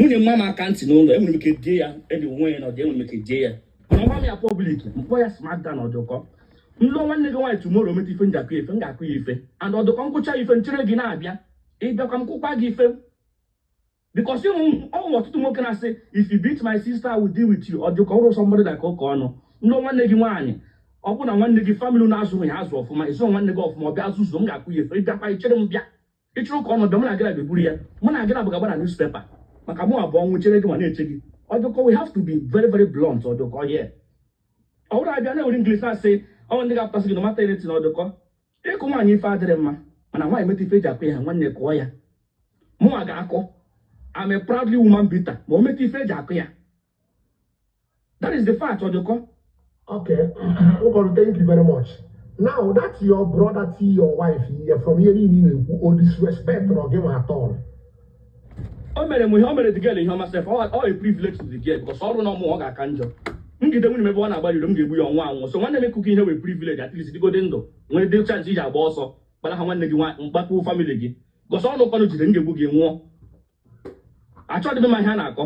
When mama can't know, I'm make a day and when or they will make a day. No mommy a public, boy smart than or the cop. No one nigga want tomorrow meet if and or the concocha if and Ginabia. If you come cook give because you all what to more can I say, if you beat my sister, I will deal with you, or you call somebody like Okono. No one nigga one. Open a one nigga family now we has for my son one nigga of my Bazus don't get you if I tell them. It's no corner, don't I get a buria. When I get up about a newspaper. Makamu born with Chile, or we have to be very, very blunt or the call, yeah. All I know in English, I say, I want to get passing no matter anything or the call. They come on, you father, and I want to motivate a pay and one neck choir. Moagako, I'm a proudly woman beater, motivate a pay. That is the fact or the call. Okay, thank you very much. Now, that's your brother to your wife here from here in or disrespect or give at all. I made the girl in myself, all a privilege to the girl because all no more I can do. You don't remember one about you don't give you on one. So when they make cooking here with privilege, at least you go dendo. When they chance is our boss, but I want to want back to family. Because all the college didn't get boogie more. I tried to be my hand.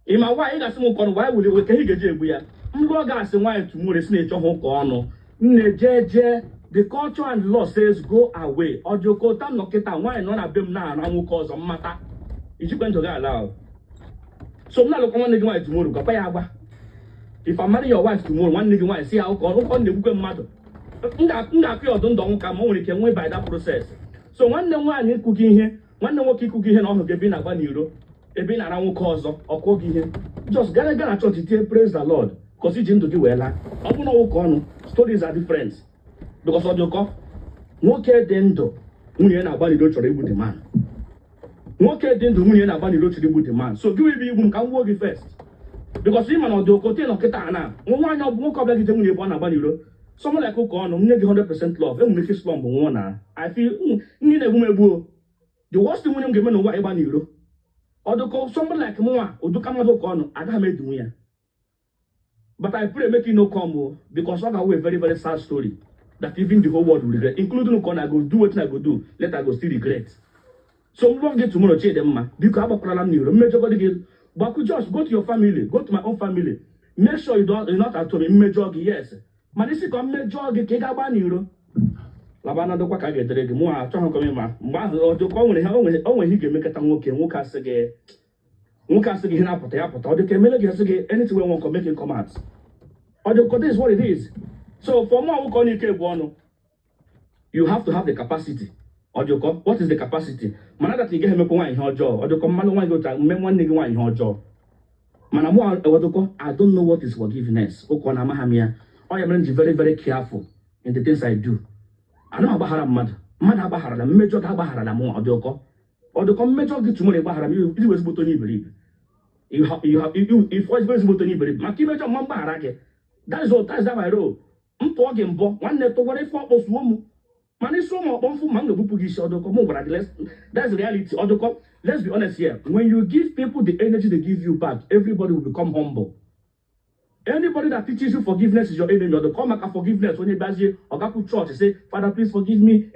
In my wife, I said, why will you get a weird? I'm going to ask why tomorrow snake your home corner. The culture and law says go away. Or you go down, knock it down. Why none of them now? And I will cause a matter. Is you going to get allowed? So now look one nigga tomorrow. If I marry your wife tomorrow, one nigga want to see how on the book matter. Don't come only can wait by that process. So one day one you cooking here, one day what cooking here, no get been a €1. A been around cause or cooking here. Just gotta get a church to praise the Lord. Because he didn't do well. I don't know stories are different. Because of your call, no care then do. When you're not about to with the man. No care then do when you're not about to with the man. So give me whom can work it first. Because him and the Kote no Ketana, one of one couple of them when you're born about you. Someone like Okon, who make 100% love, and make it slumber one. I feel need a woman. The worst thing when you give me no what about you. Or the call someone like Moa, or do come out of Okon, I can't make the winner. But I pray make it no combo because I have a very, very sad story that even the whole world will regret, including Okon. I go do what I go do, let I go still regret. So we won't get tomorrow, change them, man. Because I have a problem, you major body game. But could just go to your family, go to my own family. Make sure you're not at home, major, yes. Man, this is come major, get Kegaba, you Labana do Quaka get the reggae, more, I try to come in, man. Or to come when he can make a tango, can walk us again. Who can say up at the airport, or they can make anything we want to make in commands. Or the code is what it is. So for more who can you have to have the capacity. Or you call what is the capacity? Man, that you get him in your job, or the command one go to one nigga in your job. Man, I don't know what is forgiveness. Okonamahamia. I am very, very careful in the things I do. I know about mad Bahara, major Bahara, more or the major get to money Bahara, you was but only believe. You have if what's possible to anybody. Makimeja Mamba that's all that's my role. I'm talking about one net over a 4 was woman. Man is so more for Manga Bupugish or the common, but that's the reality. Or the let's be honest here. When you give people the energy they give you back, everybody will become humble. Anybody that teaches you forgiveness is your enemy. Or the come back forgiveness when you does you or go to church, you say, Father, please forgive me.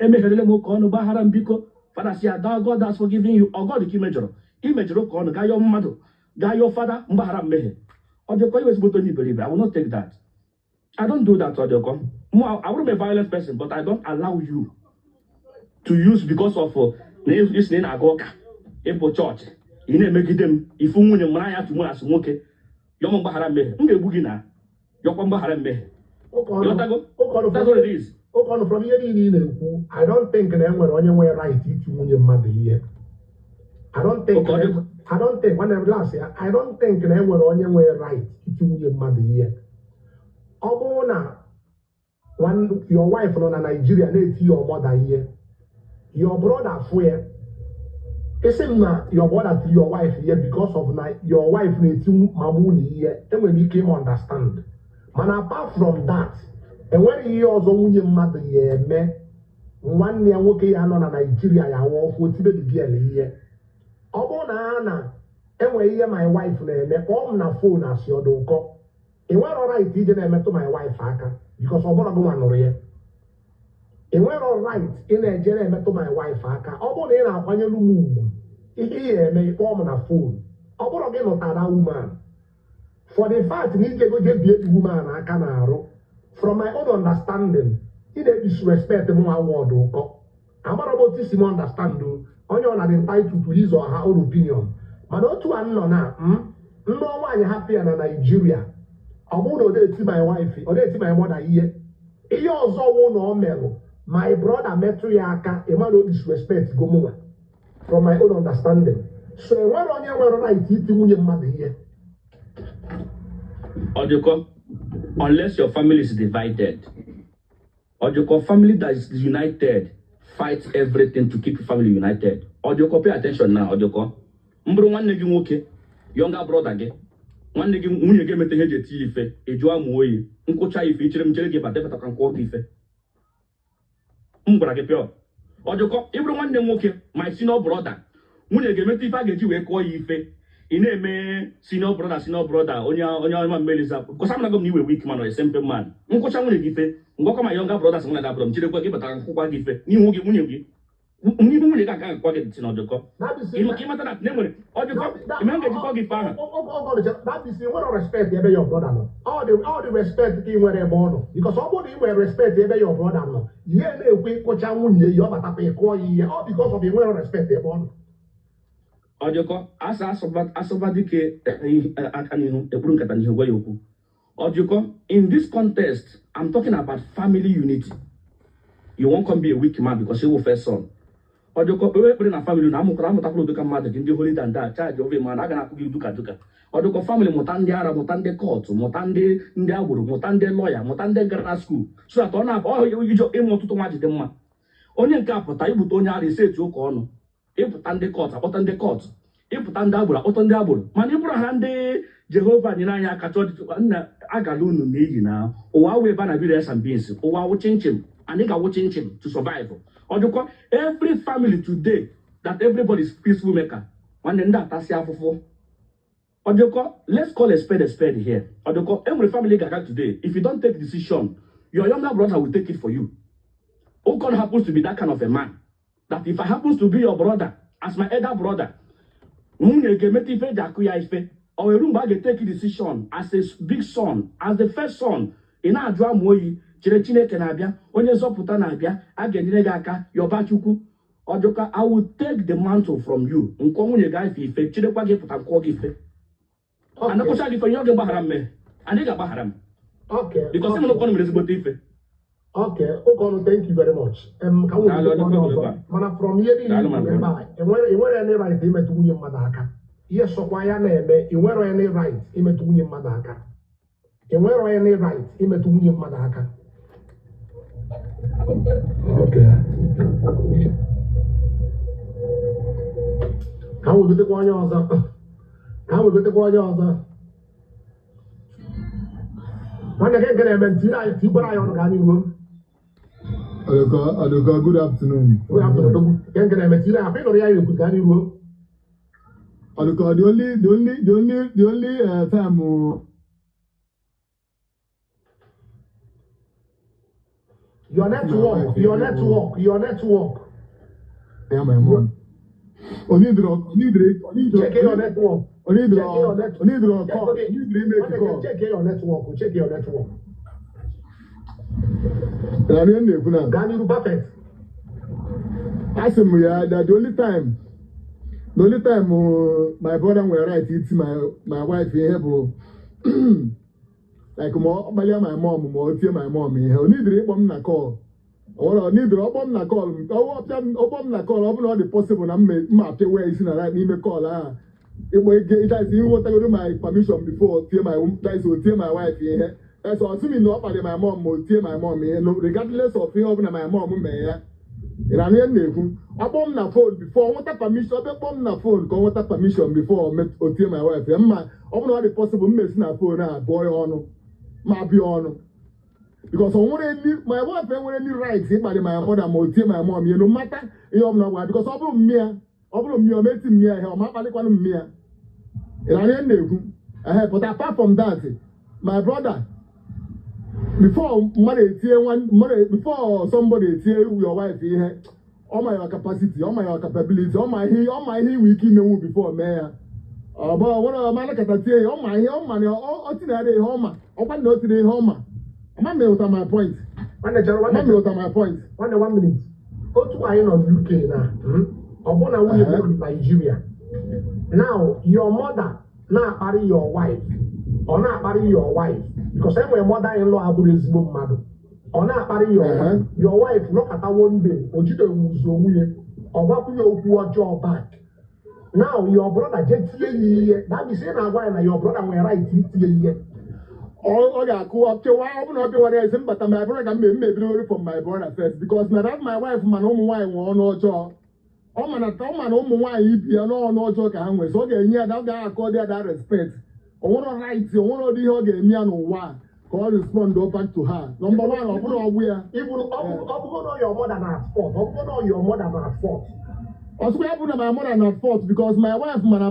Father, say, God has forgiven you. Or God the key major. Image of guy your mother. Guy your father, Mbaharam Mehe. Or the always go to believe. I will not take that. I don't do that, Odoko. I wouldn't be a violent person, but I don't allow you to use because of this name Agoka. Epo church. You need make them if you want to Maya to Mona Smoke. You're Mbaharam Mehe. Bugina. You're Mbaharam Mehe. That's what it is. From here, I don't think they were on your way right to your mother here. I don't think when I'm last year, I don't think they were on your way right to your mother here. Obona, when your wife on a Nigeria, need your mother here. Your brother swear. Isn't your brother to your wife here because of your wife needs Mamuni here. Then when you came understand. Man, apart from that, and when you also win your mother here, me, 1 year working on Nigeria, I walk with the girl here. Obona, and when you my wife name, me come na phone as your dog. It were alright, didn't met to my wife, Aka, because of what I go on here. It were alright in Nigeria, met to my wife, Aka. Obona, when you move. ihe eme ikpọ na phone ọ bụrụ gị nụtara woman for the fact na ije go je bie the woman aka na arụ from my own understanding ị na-disrespect m nwa word ụkọ amara m otu isi m understand onye ọ na dị entitled to his or her own opinion mana otu a nọ na nnọọ nwaanyị hapụ ya na Nigeria ọ bụrụ na ọ na-eti my wife ọ na-eti my mother ihe ọzọ wụ na ọ merụ my brother metụ ya aka ịmana o disrespect go mụnwa from my own understanding so enwere onye nwere right iti nwunye mmadụ ihe Ojoko, unless your family is divided, Ojoko, family that is united fights everything to keep your family united. Ojoko, pay attention now, Ojoko. Mbro nwanne gị nwoke, younger brother gị, nwanne gị nwunye gị mete heje ti ife, ejua mu oyi, nkucha ife, ichere mchere gị bata bata kan kwa ife. Mbra gị pio. Ojoko, ibro nwanne nwoke, my senior brother, nwunye gị mete ife a ga-eji wee kụọ ya ife. Ị na-eme senior brother onye ọma mmeliza because I'm not going to be a weak man or a simple man. Nkwụcha nwunye gị ife, ngwakọ my younger brothers nwere da bro, mchirekwa gị batara nkwụkwa gị ife n'ihu gị nwunye gị. Nwunye gị aka akwa gị dị n'Ojoko. Ị mata na nwere Ojoko, ị mere ngejikwa gị ife ahụ. That is nwere respect ebe your brother nọ. All the respect gị nwere ebe ọ nọ. Because ọ bụrụ na ị nwere respect ebe your brother nọ, ihe na-ekwe ịkụcha nwunye ya ọ batakwa ịkụọ ya ihe ọ because of nwere respect ebe ọ nọ. Ojoko, asọbadike akanihu eburu nkata n'ihu gwa ya okwu. Ojoko, in this contest, I'm talking about family unity. You won't come be a weak man because you will first son. Ojoko, ekpere na family na amụkọrọ amụtakwala ụdịka mmadụ gị ndị holy and that charge of a man aga na-akwụ gị duka. Ojoko, family mụta ndị ara, mụta ndị court, mụta ndị agboro, mụta ndị lawyer, mụta ndị gara school. So that ọ na-abụ ijo ịmụ ọtụtụ nwa jide mma. Onye nke apụta ibute onye ara esi etu ụka ọnụ. Ịpụta ndị court, akpọta ndị court. Ịpụta ndị agboro, akpọta ndị agboro. Mana ịbụrụ ha ndị Jehova nyere anyị aka chọọ nna agala unu n'iyi na ụwa wee ba na biri and beans. Ụwa wụ chinchin, and ị ga-awụ chinchin to survive. Ojoko, every family today that everybody is peaceful maker. Nwanne ndị atasị afụfụ. Ojoko, let's call a spade here. Ojoko, every family gaga today, if you don't take decision, your younger brother will take it for you. Okon happens to be that kind of a man. That if I happens to be your brother, as my elder brother, nwunye ga-emete ife ji akụ ya ife, o were mgbe a ga-take a decision as a big son, as the first son, ị na-ajụ amụ oyi, chere Chineke na-abịa, onye nzọpụta na-abịa, a ga-enyere gị aka, yọba Chukwu. Ojoko, I will take the mantle from you. Nkọ nwunye ga ife ife, chirekwa gị pụta nkọ gị ife. Anakọcha gị ife, nye oge gbaghara mme, anyị ga-agbaghara m. Okay. Because ịmụ n'ụkọ mere ezigbote ife. Okay, Okonu, thank you very much. Can we mana from here in nwere any right imetụ nwunye mmadụ aka. Ihe sokwa ya na-eme, ị nwere any right imetụ nwunye mmadụ aka. Ị nwere any right imetụ nwunye mmadụ aka. Okay. Ka we gotekwa onye ọzọ. Nwanne gị nke na-eme ntị anyị tigbara anyị ọnụ ka anyị ruo. Ojoko, good afternoon. Good afternoon. Can I make you happy or you could carry you? Ojoko, the only time your network. Yeah, my mom. Check your network. Check your network. Gani perfect. I said, that the only time my brother were right, it's my wife here, like my mom, my mom, need to open a call. Or need to open a call. Open a call, open all the possible. I'm where is in a right name call. It has you want to go to my permission before tell my wife here. So assuming no part my mom will tell my mom regardless of you open my mom may upon na phone before what permission upon na phone go what permission before or tell my wife open all the possible mess na phone boy on my be on because my wife ain't any rights by my mother will tell my mom no matter you know why because me me here my pali me but apart from that my brother before somebody tell your wife here my your capacity, all my your capability, all my he we keep me before mayor. But what a man at the all my ordinary homer, open no today homer. I'm not my point. One my point. 1 minute. Go to UK now. Upon a woman Nigeria. Now, your mother now marry your wife, or not marry your wife, because every mother-in-law is no mother. Or not marry your wife, look at one day, or you don't or what will you your back. Now, your brother gets here, that is in a while, your brother will write it here. Oh, yeah, cool. Up to why open up what I said, but my brother may be from my brother first, because now that my wife, my own wife, won't know job. Oh man, why you no joke and we so get near that guy call that respect. I want to write, I want to do her me no why. Call respond back to her. Number one, I put on where even your mother not fault. Open your mother not fault. Also, I put my mother not fault because my wife, my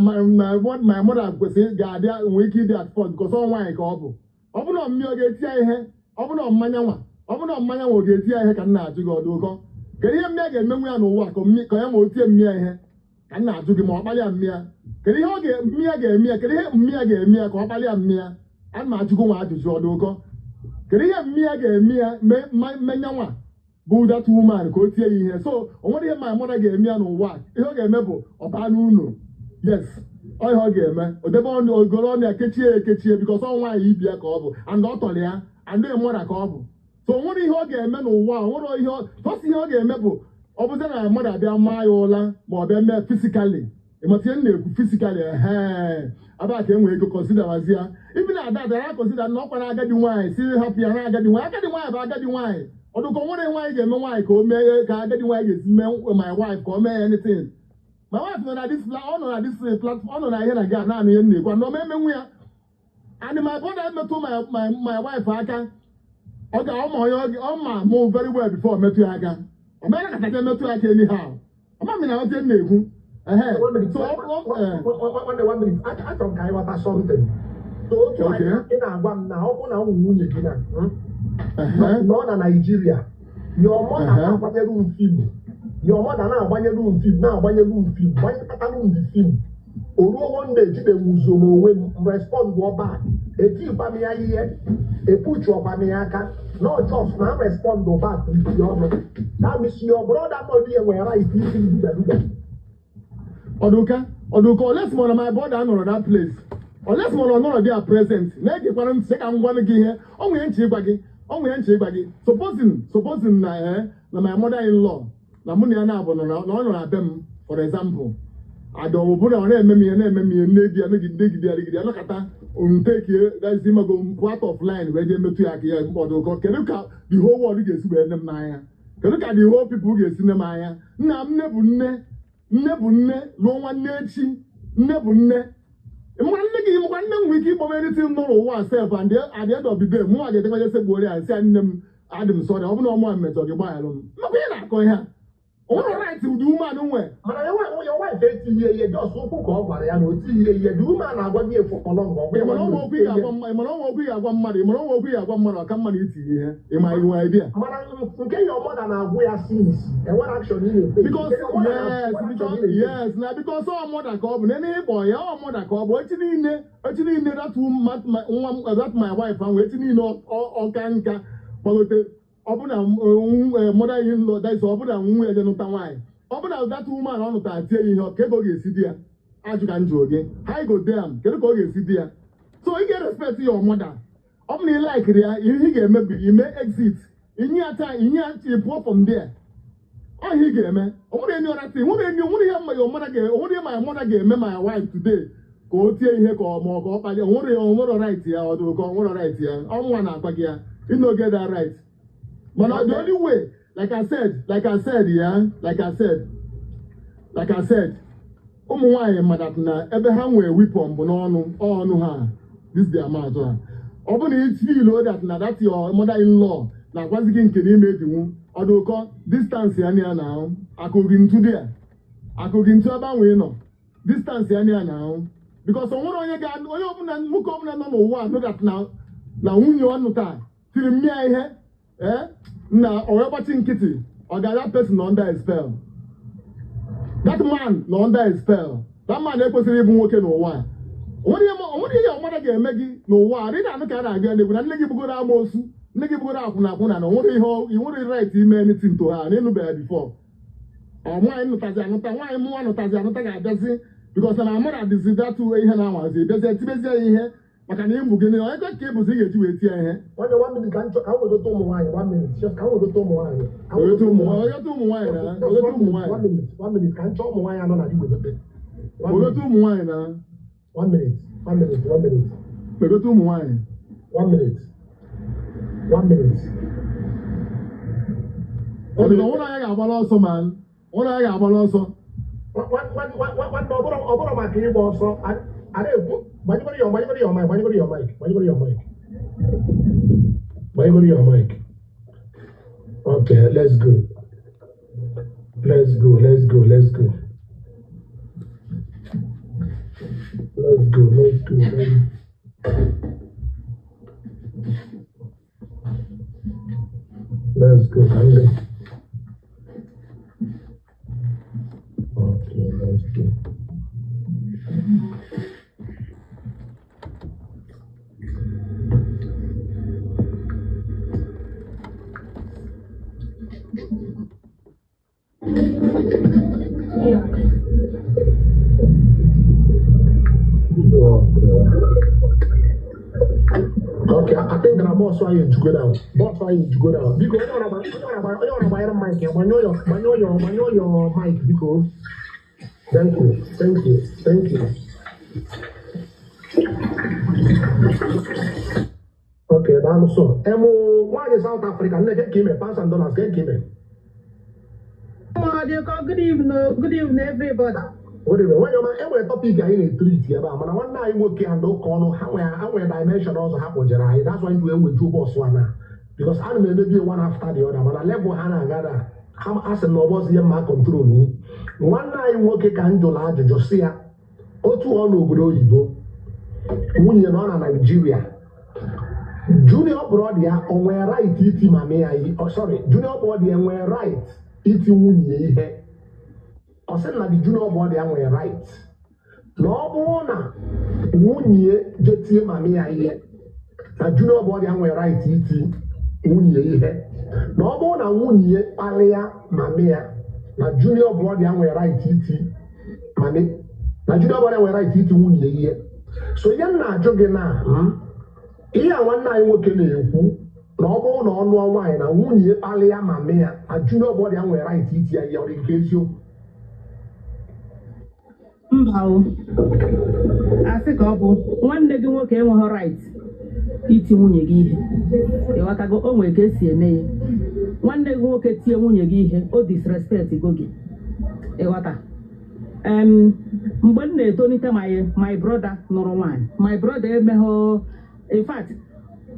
mother was saying, God, we keep that fault because all why couple. Open on me get here, open on Manyawa, open on Manya will get here, can not to go do. Can you make a memory no work or me? Can you tell me here? And not to give more by a mere. Can you get me again? Can you help me again? Me a copy of me and not to go out to your doko. Can you help me again? My Manyawa. Boo that woman go tell you here. So, I want to hear my mother get me no work. You get mebo or Banuno. Yes. I hug him, man. Or the bond or go on there, kitchen, because all why he be a couple and not only and then more a couple. So what do you get men or wow? What do you first you get mebo? Opposite my mother, they are my ola, more than me physically. It must end physically. About him, we could consider as here. Even at that, I consider not when I get the wine, see happy and I get the wine. I get the wine, I get the wine. Or do go one wine, get my wife, call me, I get the wine, is my wife, call me anything. My wife, on this platform, on I hear again, now, no man, and my brother told my wife, I can. Okay, I'm move very well before I met you again. America can met you anyhow. I'm not in the name. So, 1 minute. I don't care what something. So, in a one now, on Nigeria. Your mother now, when you room film. Your mother now, when you room film, now, when you room film, when you room the film. Or one day, they will respond go back. A few family here, a put your family. No just now respond go back to your mother. That means your brother not here where I feel Oduka, let's more my brother on that place. Or let's more on their present. Let you one second one again. Only in Chibagi, Supposing my mother-in-law, the money and no them, for example. I don't put on me and look at that. Take here, that's him go part of line where they met you model. Can look at the whole world gets where them Maya. Can look at the whole people gets in the Maya. Now, never, no one nature, never. And one we keep on anything no oneself, and at the end of the day, more than I just said, I send them Adam sorry, I'm no one met or you buy alone. No, we're not going here. All right to do man nowhere. But I want your wife 80 years, just so called Mariano, do man, I want you for long. I'm not be a one money, Mono be a 1 month, come money here. Am I your idea? Okay, your mother now, we are scenes, and what actually because yes, now because all mother call, any boy, all mother call, what you need that woman, that my wife, and waiting in all canker, but open a mother-in-law that is open and we are not why. Open out that woman on the tell you, okay, go get there. As you can do again. I go damn, can go get there. So you get respect to your mother. Only like there, you get maybe you may exit. In your time, in your pour from there. Oh, he get me. Only know that thing. Only your mother get, only my mother get me, my wife today. Go tell you, call more, go, only right here, or do go right here. I'm one up again. You don't get that right. But not the only way, like I said, Madatna, Abraham will whip on Bono, or no ha. This is the amount. Open it feel that that's your mother-in-law. Now, what's again can you make you? Or do call distance here now? I could into there. I could into about winner. Distance here now. Because on one you got, or you open and look up and no one, know that now. Now, who you want to tie? Till me, now, or watching Kitty, or that person under a spell. That man no under a spell. That man ekwesịrị ịbụ nwoke n'ụwa. Onwere ihe ọmara ga-eme gị n'ụwa. Dị na ka na-aga n'egwu na nne gị bugoro amoosu, nne gị bugoro akwụna na onwere ihe nwere right ime anything to ha n'enubeghị before. Nwaanyị nụtazi anụta, nwaanyị mụnwa nụtazi anụta ga-abịazi because na amara adịzi datu ihe na-anwazi ebezi etibezie ihe maka na ịmụ gị na ego ka ịbụzi ị ga-eji wee tie ihe. Onye 1 minute ka m wegote ụmụ nwaanyị 1 minute just ka m wegote ụmụ nwaanyị. Wegote ụmụ nwaanyị na wegote ụmụ nwaanyị. 1 minute ka m chọọ ụmụ nwaanyị anọ na di wegote. Wegote ụmụ nwaanyị na 1 minute. Wegote ụmụ nwaanyị. 1 minute. 1 minute. Ọ dị na ụlọ ya ga-agbala ọsọ man. Ụlọ ya ga-agbala ọsọ. Ọ bụrụ maka ịgba ọsọ na-ekwu gbanyegoro your mic. Okay, let's go. Let's go. Okay, let's go. Okay, I think that boss why you go down. Because you want to buy a mic. Manual your mic because. Thank you. Okay, that's so. Why is South Africa? Get came $1,000. Get came. Good evening, everybody. When your topic I in a treat here, but one night working and don't call how dimension also happen. That's why you with two boss one because I may be one after the other. Man, I level Hannah gather. I'm asking no boss here my control me. One night working can do large just see ya. Otu ọnụ obodo oyibo. Nwunye nọ na Nigeria. Junior brother ya onwe right iti mame ya yi. Oh sorry, junior brother ya onwe right iti nwunye ihe. Ọ sị na the junior brother ya onwe right. Na ọ bụrụ na nwunye jetie mame ya ihe. Na junior brother ya onwe right iti nwunye ihe. Na ọ bụrụ na nwunye kpalịa mame ya. Na junior brother ya onwe right iti mame. Na junior brother nwere right iti nwunye ihe. So ya na-ajụ gị na ihe a nwanne anyị nwoke na-ekwu na ọ bụrụ na ọ nụọ nwaanyị na nwunye kpalịa mame ya na junior brother ya nwere right iti ya ihe ọ dị nke eziokwu. Mba o. Asị ka ọ bụ nwanne gị nwoke enweghị right iti nwunye gị ihe. Ịghọtago o nwere ka esi eme ya. Nwanne gị nwoke tie nwunye gị ihe o disrespect go gị. Ịghọta. Mgbe m na-etonite my brother nụrụ nwaanyị. My brother emeghị in fact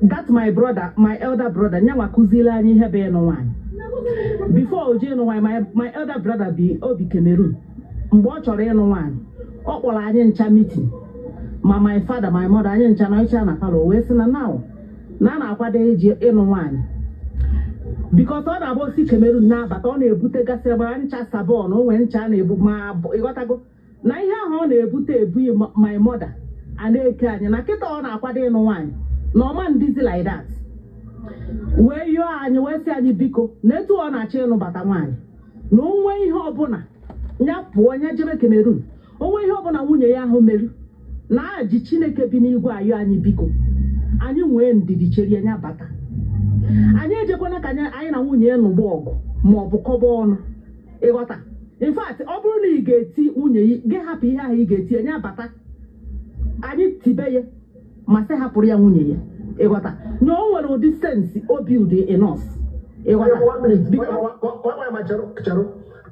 that my brother my elder brother nyanwa kụzili anyị ihe bụ ịnụ nwaanyị. Before o jee ịnụ nwaanyị my elder brother bi Cameroon. Mgbe ọ chọrọ ịnụ nwaanyị ọ kpọrọ anyị ncha meeting ma my father my mother anyị ncha na ịcha na palọ wee sị na now na a na-akwado iji ịnụ nwaanyị because ọ na-abụ si Cameroon na-abata ọ na-ebute gasị ebe ncha sabon onwe ncha na-ebu ma ịghọtago na ihe ahụ ọ na-ebute ebughị my mother a na-eke anyị na kịta ọ na-akwado ịnụ nwaanyị na ọma ndizi like that wee yọọ anyị wee sị anyị biko na etu ọ na-achọ ịnụbata nwaanyị na onwe ihe ọbụla ya pụọ ya jebe Cameroon onwe ihe ọbụla nwunye ya ahụ merụ na ji Chineke bi n'igwe ayọ anyị biko anyị nwee ndidi chere ya bata anyị ejekwana ka anyị na nwunye ya nụgba ọgụ ma ọ bụ kọba ọnụ ịghọta in fact ọ bụrụ na ị ga-eti nwunye gị hapụ ihe ahụ ị ga-eti ya bata anyị tibe ya ma sị hapụrụ ya nwunye ya ịghọta na o nwere ụdị sensi obi ụdị enough ịghọta.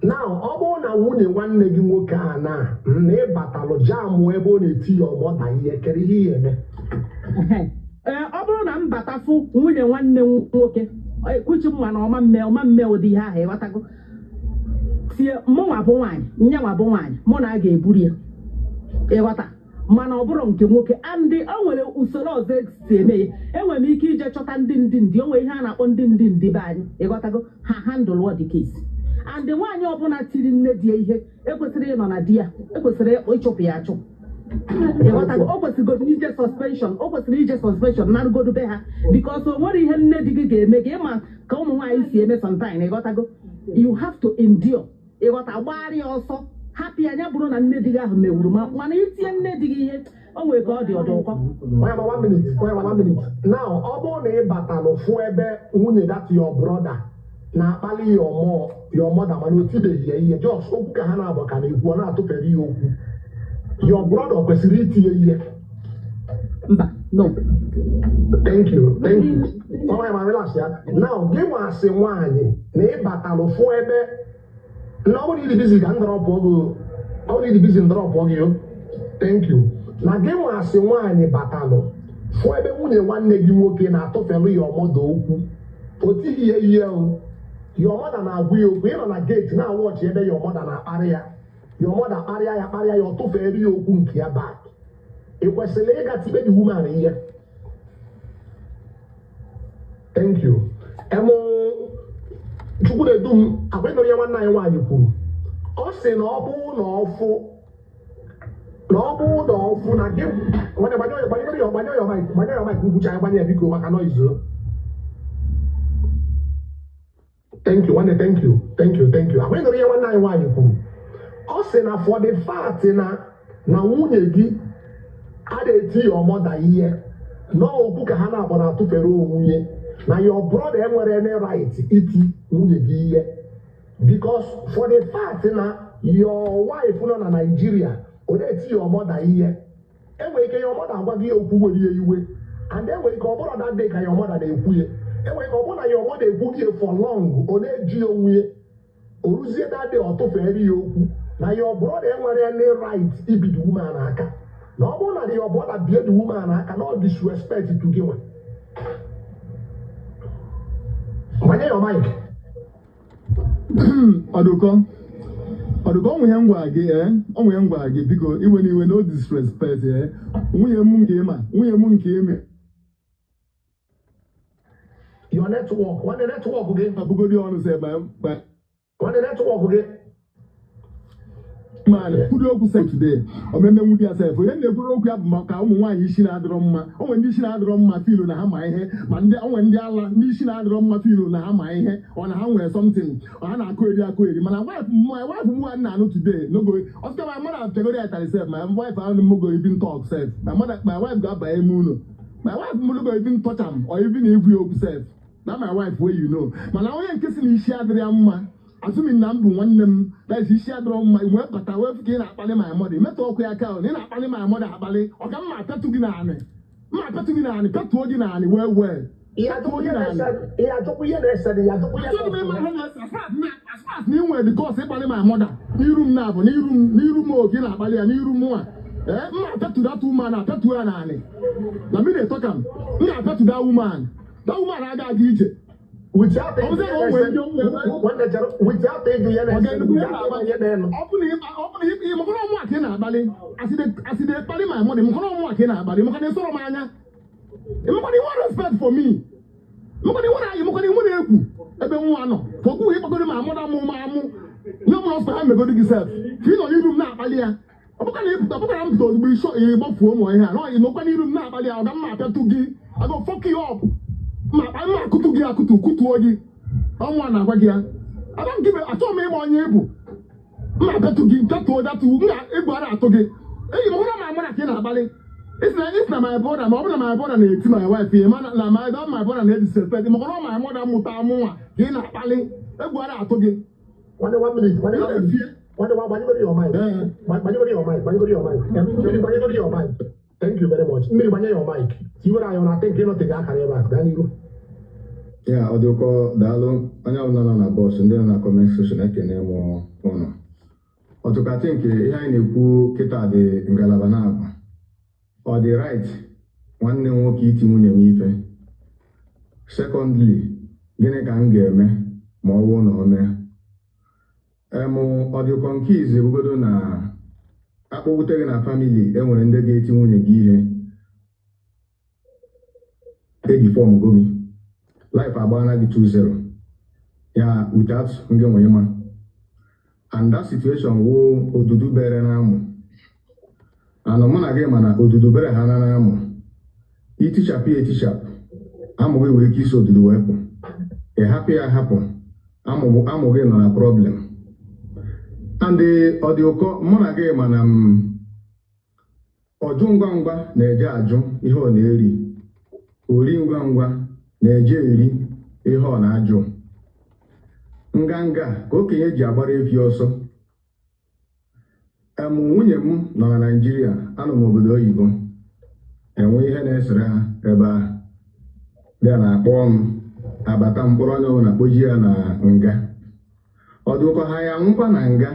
Now, ọ bụrụ na nwunye nwanne gị nwoke a na ịbatalụ jamụ ebe ọ na-eti ya ọgbọda ihe kere ihe ihe eme. Ọ bụrụ na m batafụ nwunye nwanne nwoke kwuchi mma na ọma mme ụdị ihe ahụ ịghọtago tie mụnwa bụ nwaanyị nyanwa bụ nwaanyị mụ na a ga-eburu ya ịghọta mana ọ bụrụ nke nwoke andị o nwere usoro ọzọ esi eme ya enwere m ike ije chọta ndị o nwere ihe a na-akpọ ndị be anyị ịghọtago ha handle what the case and the one you're born at in the year, equity on a dear, equity Ochopiacho. Opposite go to need suspension, opposite need suspension, not go to bear because of what he had make him come why is here sometime. You have to endure. You got a worry also. Happy and Yabron and Nediga Muruma, 180 Nediga. Oh, we got your dog. 1 minute. Now, Obone Batalo Fuebe, Uni, that's your brother. Now, Pali your mother, Manuti, the just Okahana, Bakani, Wana to Perio. Your brother, Pesiriti, no. Thank you. Now, give us a one, Batalo Fuebe. Nobody is busy and drop you. Only the busy drop you. Thank you. Now, give us a one batalo. For every one leg you walk in, I thought your mother. Put here, your mother now will be on a gate. Now, watch your mother area. Your mother area, your two fairy open here back. It was a legacy woman here. Thank you. Chukwude dum akweno ye nwanna anyị nwaanyị kwuru ọ sị na ọ bụ na ọfụ na gị nwanne gbanye ya mic nkwucha anyị gbanye ya biko maka noise. Thank you akweno ye nwanna anyị nwaanyị kwuru ọ sị na for the fact na nwunye gị a na-eti ya ọmọda ihe na okwu ka ha na-akpọ na atụfere onwunye. Now your brother enwere any right iti nwunye gị ihe because for the fact na your wife nọ na Nigeria o na-eti your mother ihe enwere ike your mother agwa gị okwu were iwe and enwere ike ọ bụrụ that day ka your mother na-ekwu ya enwere ike ọ bụrụ na your mother ekwu gị for long o na-eji onwe o ruzie that day ọ tụfere ya okwu na your brother enwere any right ibido woman aka na ọ bụrụ na your brother bie the woman aka no disrespect to gị nwa. Wanye your mic. Ọdụkọ onwe ngwa gị onwe ngwa gị biko iwe n'iwe no disrespect nwunye m nke ime Your network, one network again. abụgodi ọnụ sị One network again. man kwuru okwu sef today omeme nwudi asef onye na-ekwuru okwu ya bụ maka ụmụ nwaanyị isi na-adịrọ mma onwe ndị isi na-adịrọ mma filu na ha ma ihe ma onwe ndị ala ndị isi na-adịrọ mma filu na ha ma ihe ọ na ha nwere something ha na-akụ eri mana wife m na-anụ today no go oscar my mother tegori atari sef my wife ahụ m go even talk sef my wife ga-abanye m ụlọ my wife m go even touch am or even egwu okwu sef na my wife wey you know mana onye nke si na isi adịrị ya mma asumi na mbụ nwanne m daisi isi adịrọ mma wee bata wee fụka ị na-akpali my mother metụ ọkụ ya ka ị na-akpali my mother akpali ọ ka mma apetụ gị naanị petụọ gị naanị wee na inwe the cause ịkpali my mother n'iru m na-abụ n'iru m oge ị na-akpali ya n'iru m nwa mma apetụ that woman apetụ ya naanị na mmiri etọka m ga-apetụ that woman aga ije Without it, respect for me. I go fuck you up. I'm kutu ogi. Ọnwa na-agwa gị ya. I don't give a atọ m ịma onye ebu. Mma betu gị betu nga egwu ara atọ gị. Eyi m hụrụ ma amara ka ị na-agbalị. It's na my brother ma ọ bụrụ na my brother na-eti my wife ihe mana na my brother na-edisrespect ma hụrụ ma mother mụta amụ nwa ka ị na-akpali egwu ara atọ gị. One minute. Thank you very much. Mmiri gbanye your mic. Tiwere anyị na think ịnọte gị akara ebe a gaa n'iru. Ya ọdụkọ daalụ onye ọbụla nọ na bọs ndị nọ na comment section ekene m ụnụ. Ọtụkatị nke ihe anyị na-ekwu kịta dị ngalaba na-abụ ọ dị right nwanne m nwoke iti nwunye m ife. Secondly, gịnị ka m ga-eme ma ọ bụrụ na o mee? Ọdụkọ nke izi ebugodo na akpọwute gị na famili enwere ndị ga-eti nwunye gị ihe edifọm gomi life agbaana gị 2-0 ya without ndị nwe ma and that situation wo odudu bere na amụ anọ mụ na gị mana odudu bere ha na amụ itichapụ amụghị wee ike isi odudu wee pụ ịhapụ ya hapụ amụghị nọ na problem and ọ dị ụkọ mụ na gị mana ọjụ ngwa ngwa na-eje ajụ ihe ọ na-eri ori ngwa ngwa na-eje eri ihe ọ na-ajụ nganga ka okenye ji agbara efi ọsọ nwunye m nọ na Naịjirịa anọ m obodo oyibo enwe ihe na-esere ha ebe ahụ bịa na-akpọ m abata mkpụrụ onye ọbụla kpoji ya na nga ọ dị ụkọ ha ya nwụkwa na nga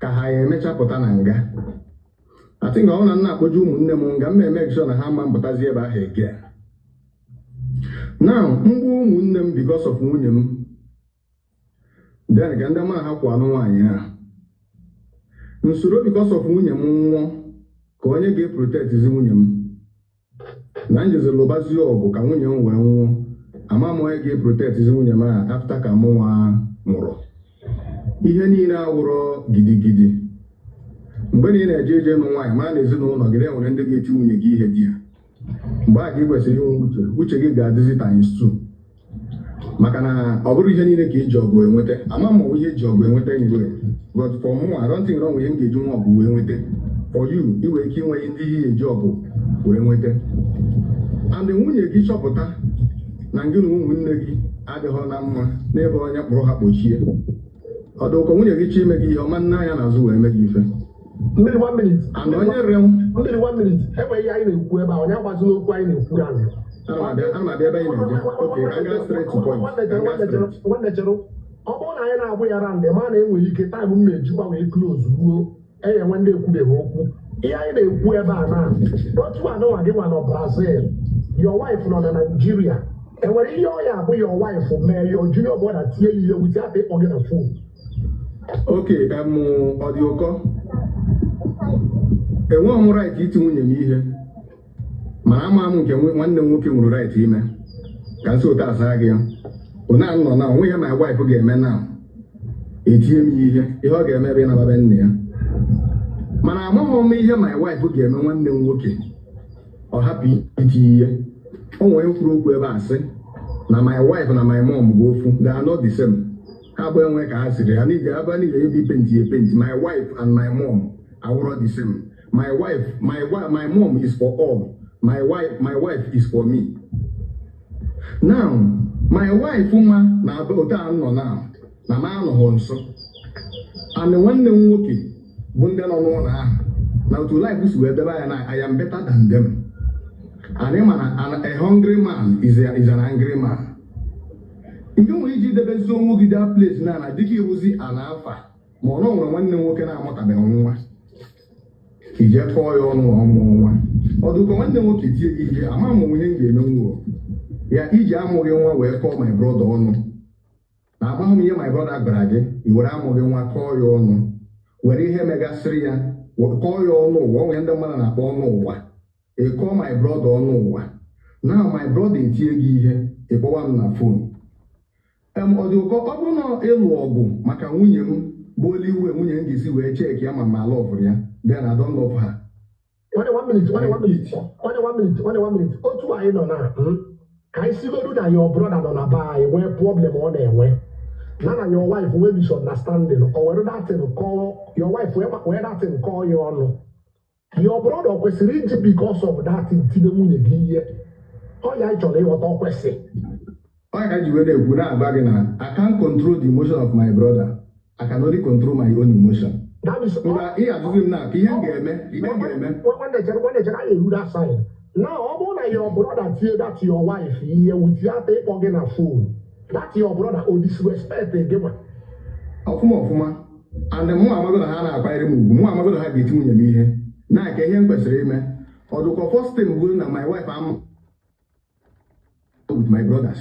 ka ha ya emechapụta na nga atịnga ọ na nna akpọji ụmụnne m nga m eme sure na ha ma mpụtazi ebe ahụ ege now mgbu ụmụnne m because of nwunye m then ka ndị mara ha kwa anụ nwaanyị ha nsoro because of nwunye m nwụọ ka onye ga-eprotectizi nwunye m na njezi lụbazie ọgụ ka nwunye m wee nwụọ ama m onye ga-eprotectizi nwunye m a afta ka mụ nwa nwụrụ ihe niile awụrọ gidigidi mgbe na ị na-eje eje nụ nwaanyị ma na ezinụlọ gị na-enwere ndị ga-eti nwunye gị ihe di ya mgbe a ka ị kwesịrị inwe uche gị ga-adịzi times 2 maka na ọ bụrụ ihe niile ka iji ọgụ enweta ama m ihe eji ọgụ enweta anyway but for mụ I don't think ihe m ga-eji nwa ọgụ wee nweta for you iwe ike inwe ndị ihe eji ọgụ wee nweta and nwunye gị chọpụta na gị na ụmụnne gị adịghị na mma n'ebe onye kpụrụ ha kpochie ọdụkọ nwunye gị chi ime gị ihe ọma nna ya n'azụ wee mee gị ife mmiri 1 minute and onye rịọ mmiri 1 minute enweghị anyị na-ekwu ebe a onye agbazila okwu anyị na-ekwu ya ana m abịa ebe anyị na-eje okay I got straight to point nwanne chere ọ bụrụ na anyị na-agbụ ya randị ma na-enweghị ike taịm m na-ejikwa wee close ruo enye nwe ndị ekwubeghị okwu ihe anyị na-ekwu ebe a na otu anụnwa gị nwa nọ Brazil your wife nọ na Nigeria enwere ihe ọ ya abụ your wife mee your junior brother tie ihe wute aka ịkpọ gị na phone okay ọ dị ụkọ enweghị m right iti nwunye m ihe mana ama m nke nwanne m nwoke nwere right ime ka nso ụta asa gị ụna nọ na onwe ya my wife ga-eme na etinye m ihe ọ ga-eme ebe ịnababe nne ya mana amaghị m ihe my wife ga-eme nwanne m nwoke ọ hapụ iti ihe o nwere kwuru okwu ebe a sị na my wife na my mom bụ ofu they are not the same ha bụ enwe ka ha siri ha niile ebe ipenti my wife and my mom are the same my mom is for all my wife is for me now my wife nwa na otu a nọ na ma anọghị nso and nwanne m nwoke bụ ndị nọ n'ụlọ ahụ na otu life si wee debe anya na I am better than them and a hungry man is an angry man nke nwere iji debezi onwe gị that place na dịka ịrụzi ana afa ma ọ nwere nwanne nwoke na-amụtabeghị nwa ije kọọ ya ọnụ ọmụ nwa ọdụkọ nwanne nwoke tie gị ihe ama m onwe ihe m ga-eme nwuo ya iji amụghị nwa wee kọọ my brother ọnụ na amaghị m ihe my brother gwara gị i were amụghị nwa kọọ ya ọnụ were ihe megasịrị ya kọọ ya ọnụ ụwa onwe ndị mmadụ na-akpọ ọnụ ụwa ịkọọ my brother ọnụ ụwa na my brother etie gị ihe ịkpọwa m na fon ọ dị ụkọ ọ bụrụ na ịlụ ọgụ maka nwunye m bụ olu iwe nwunye m ga-esi wee cheki ya ma lọvụrụ ya then I don't love her. One minute. Otu anyị nọ na ka anyị sigodu na your brother nọ na be anyị nwee problem ọ na-enwe na your wife nwee misunderstanding o were datin kọọ your wife wee datin kọọ ya ọnụ your brother kwesịrị iji because of datin tinye nwunye gị ihe ọ ya chọrọ ịghọta ọ kwesị ọ ka ji were ekwu na-agba gị na I can't control the emotion of my brother I can only control my own emotion. Ihe azụzi m na ka ihe m ga-eme nwanne chere anyị eru that side na ọ bụrụ na your brother tie that your wife ihe wuti ata ịkpọ gị na phone that your brother o disrespect gị ma ọfụma and mụ amago na ha na-akwanyere m ugwu mụ amago na ha ga-eti nwunye m ihe na-aka ihe m kwesịrị ime ọdụkọ first time bụ na my wife am with my brothers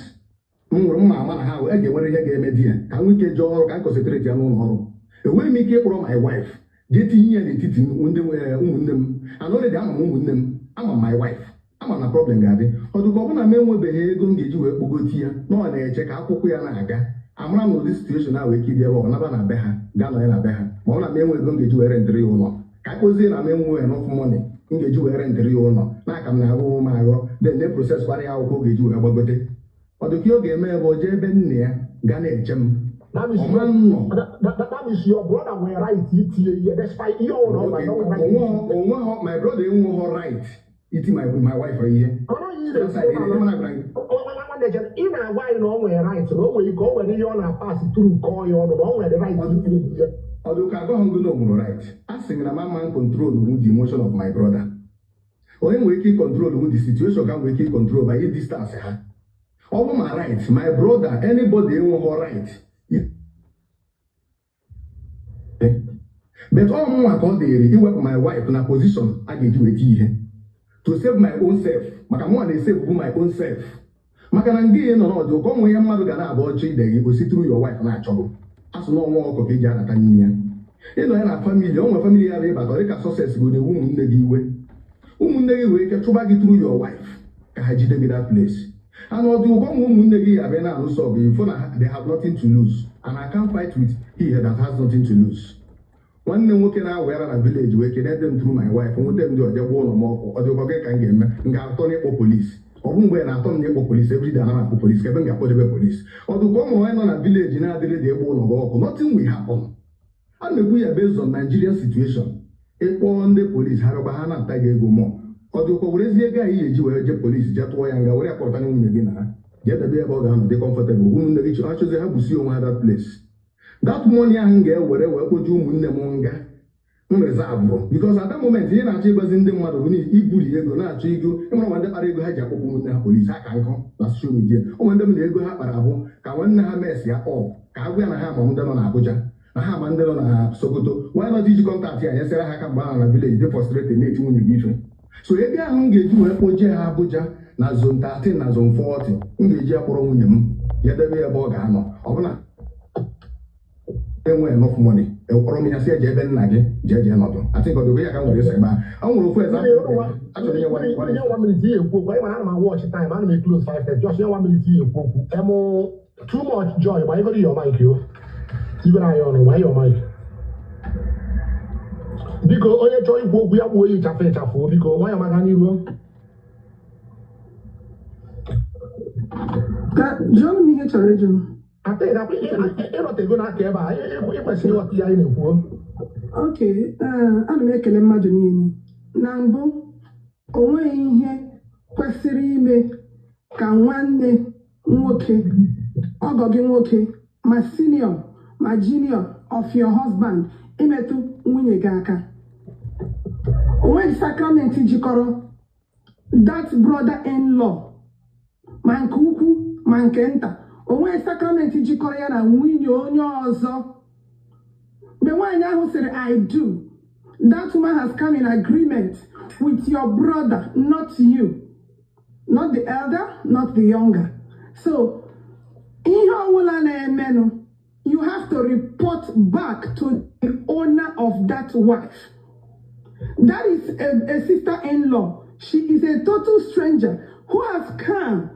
m nwere mma ama na ha ga-enwere ihe ga-eme di ya ka m ike jee ọrụ ka m concentrate ya n'ụlọ ọrụ enweghị m ike ịkpọrọ my wife jee tinye ya n'etiti ndị ụmụnne m anọrịdị ama m ụmụnne m ama my wife ama na problem ga-adị ọdụkọ ọ bụla m enwebeghị ego m ga-eji wee kpogoti ya na ọ na-eche ka akwụkwọ ya na-aga amara m ụdị situation ahụ ike ịdị ebe ọ naba na be ha gaa nọ ya na be ha ma ọ na m enwe ego m ga-eji were ntịrị ya ụlọ ka a kụzie na m enwe enough money m ga-eji were ntịrị ya ụlọ n'aka m na-agụ m aghọ then na proses kwara ya akwụkwọ ga-eji were gbagote ọ dị ka ọ ga-eme ebe o jee ebe nne ya ga na-eche m That is your brother were right. Despite your my brother enweghị right iti my wife here. In a while, no way right. No way go when you on a pass through call you on the right. Although I go hungry no right. Asking na man control the emotion of my brother. When we keep control the situation, can we keep control by distance? All my right, my brother, anybody enweghị right. But all more call the work my wife in a position I can do it to save my own self. Maka mo na save my own self. Maka na ngi no do ko mo yamma ga na abo chi de go see through your wife na chogo. Aso no mo ko ke ja na tan nia. E no na family, o mo family ya ba to ka success go de wu nne gi iwe. Umunne gi we ke chuba gi through your wife. Ka ha jide gi that place. And all the umunne gi ya be na no so be for na they have nothing to lose. And I can't fight with he that has nothing to lose. One nwoke na-awere na village wee kene them through my wife nwete ndị ọje gbuo ụlọ m ọkụ ọ dị ụkọ ka m ga-eme m ga-atọ n'ịkpọ polisi ọ bụ mgbe na-atọ m n'ịkpọ polisi everyday ana m akpọ polisi ka ebe m ga-akpọdebe polisi ọ dịkwa ụmụ onye nọ na village na-adịrị dị egbu ụlọ gị ọkụ nothing will happen. A na-ekwu ya based on Nigerian situation ịkpọ ndị polisi ha bịakwa ha na-ata gị ego mụọ ọ dịkwa werezie ego anyị eji wee jee polisi jee tụọ ya nga were akpọrọta nwunye gị na ha jee debe ebe ọ ga-anọ dị comfortable ụmụnne gị ha chọzie ha busie onwe ha that place that money ahụ ga-ewere wee kpoju ụmụnne m nga reserve because at that moment ihe na-achọ ịgbazi ndị mmadụ bụ ibuli ego na-achọ ego ịmara nwa ndị kpara ego ha ji akpọkpọ ụmụnne ha polisi aka nkọ na social media ụmụ ndị m na ego ha kpara abụ ka nwanne ha mesi ya ka agwa ya na ha ama ndị nọ na Abuja na ha ama ndị nọ na Sokoto why not iji kọntaktị ya nyesịra ha aka mgbe ahụ na village dị frustrated na-eti nwunye gị ife so ego ahụ m ga-eji wee kpojee ha Abuja na zone 13 na zone 40 m ga-eji akpọrọ nwunye m ya debe ebe ọ ga-anọ ọ bụla enwe enough money ekpọrọ m ya si eje ebe nna gị jee nọdụ atịgodogo ya ka m nwere isi ebe a nwere ofu example achọrọ inye 1 minute ihe ekwu okwu anyị mara ana m watch time ana m close 5 just 1 minute ihe ekwu okwu too much joy ma ịgọrọ your mic yo ibere anyị ọnụ ma your mic biko onye chọọ ikwu okwu ya gbuo ya ịchafụ biko nwayọ maka n'iru ka jụọ m ihe chọrọ ịjụ ịrọtego n'aka ebe a ịkwesịrị ịghọta ya anyị na-ekwu. oke ana m ekele mmadụ niile na mbụ o nweghị ihe kwesịrị ime ka nwanne nwoke ọgọ gị nwoke ma senior ma junior of your husband imetụ nwunye gị aka. O nweghị sakramenti jikọrọ that brother in law ma nke ukwu ma nke nta o nweghị sakramenti jikọrọ ya na nwunye onye ọzọ. Mgbe nwaanyị ahụ sịrị I do, that woman has come in agreement with your brother, not you, not the elder, not the younger. So ihe ọbụla na-emenụ, you have to report back to the owner of that wife. That is a sister-in-law. She is a total stranger who has come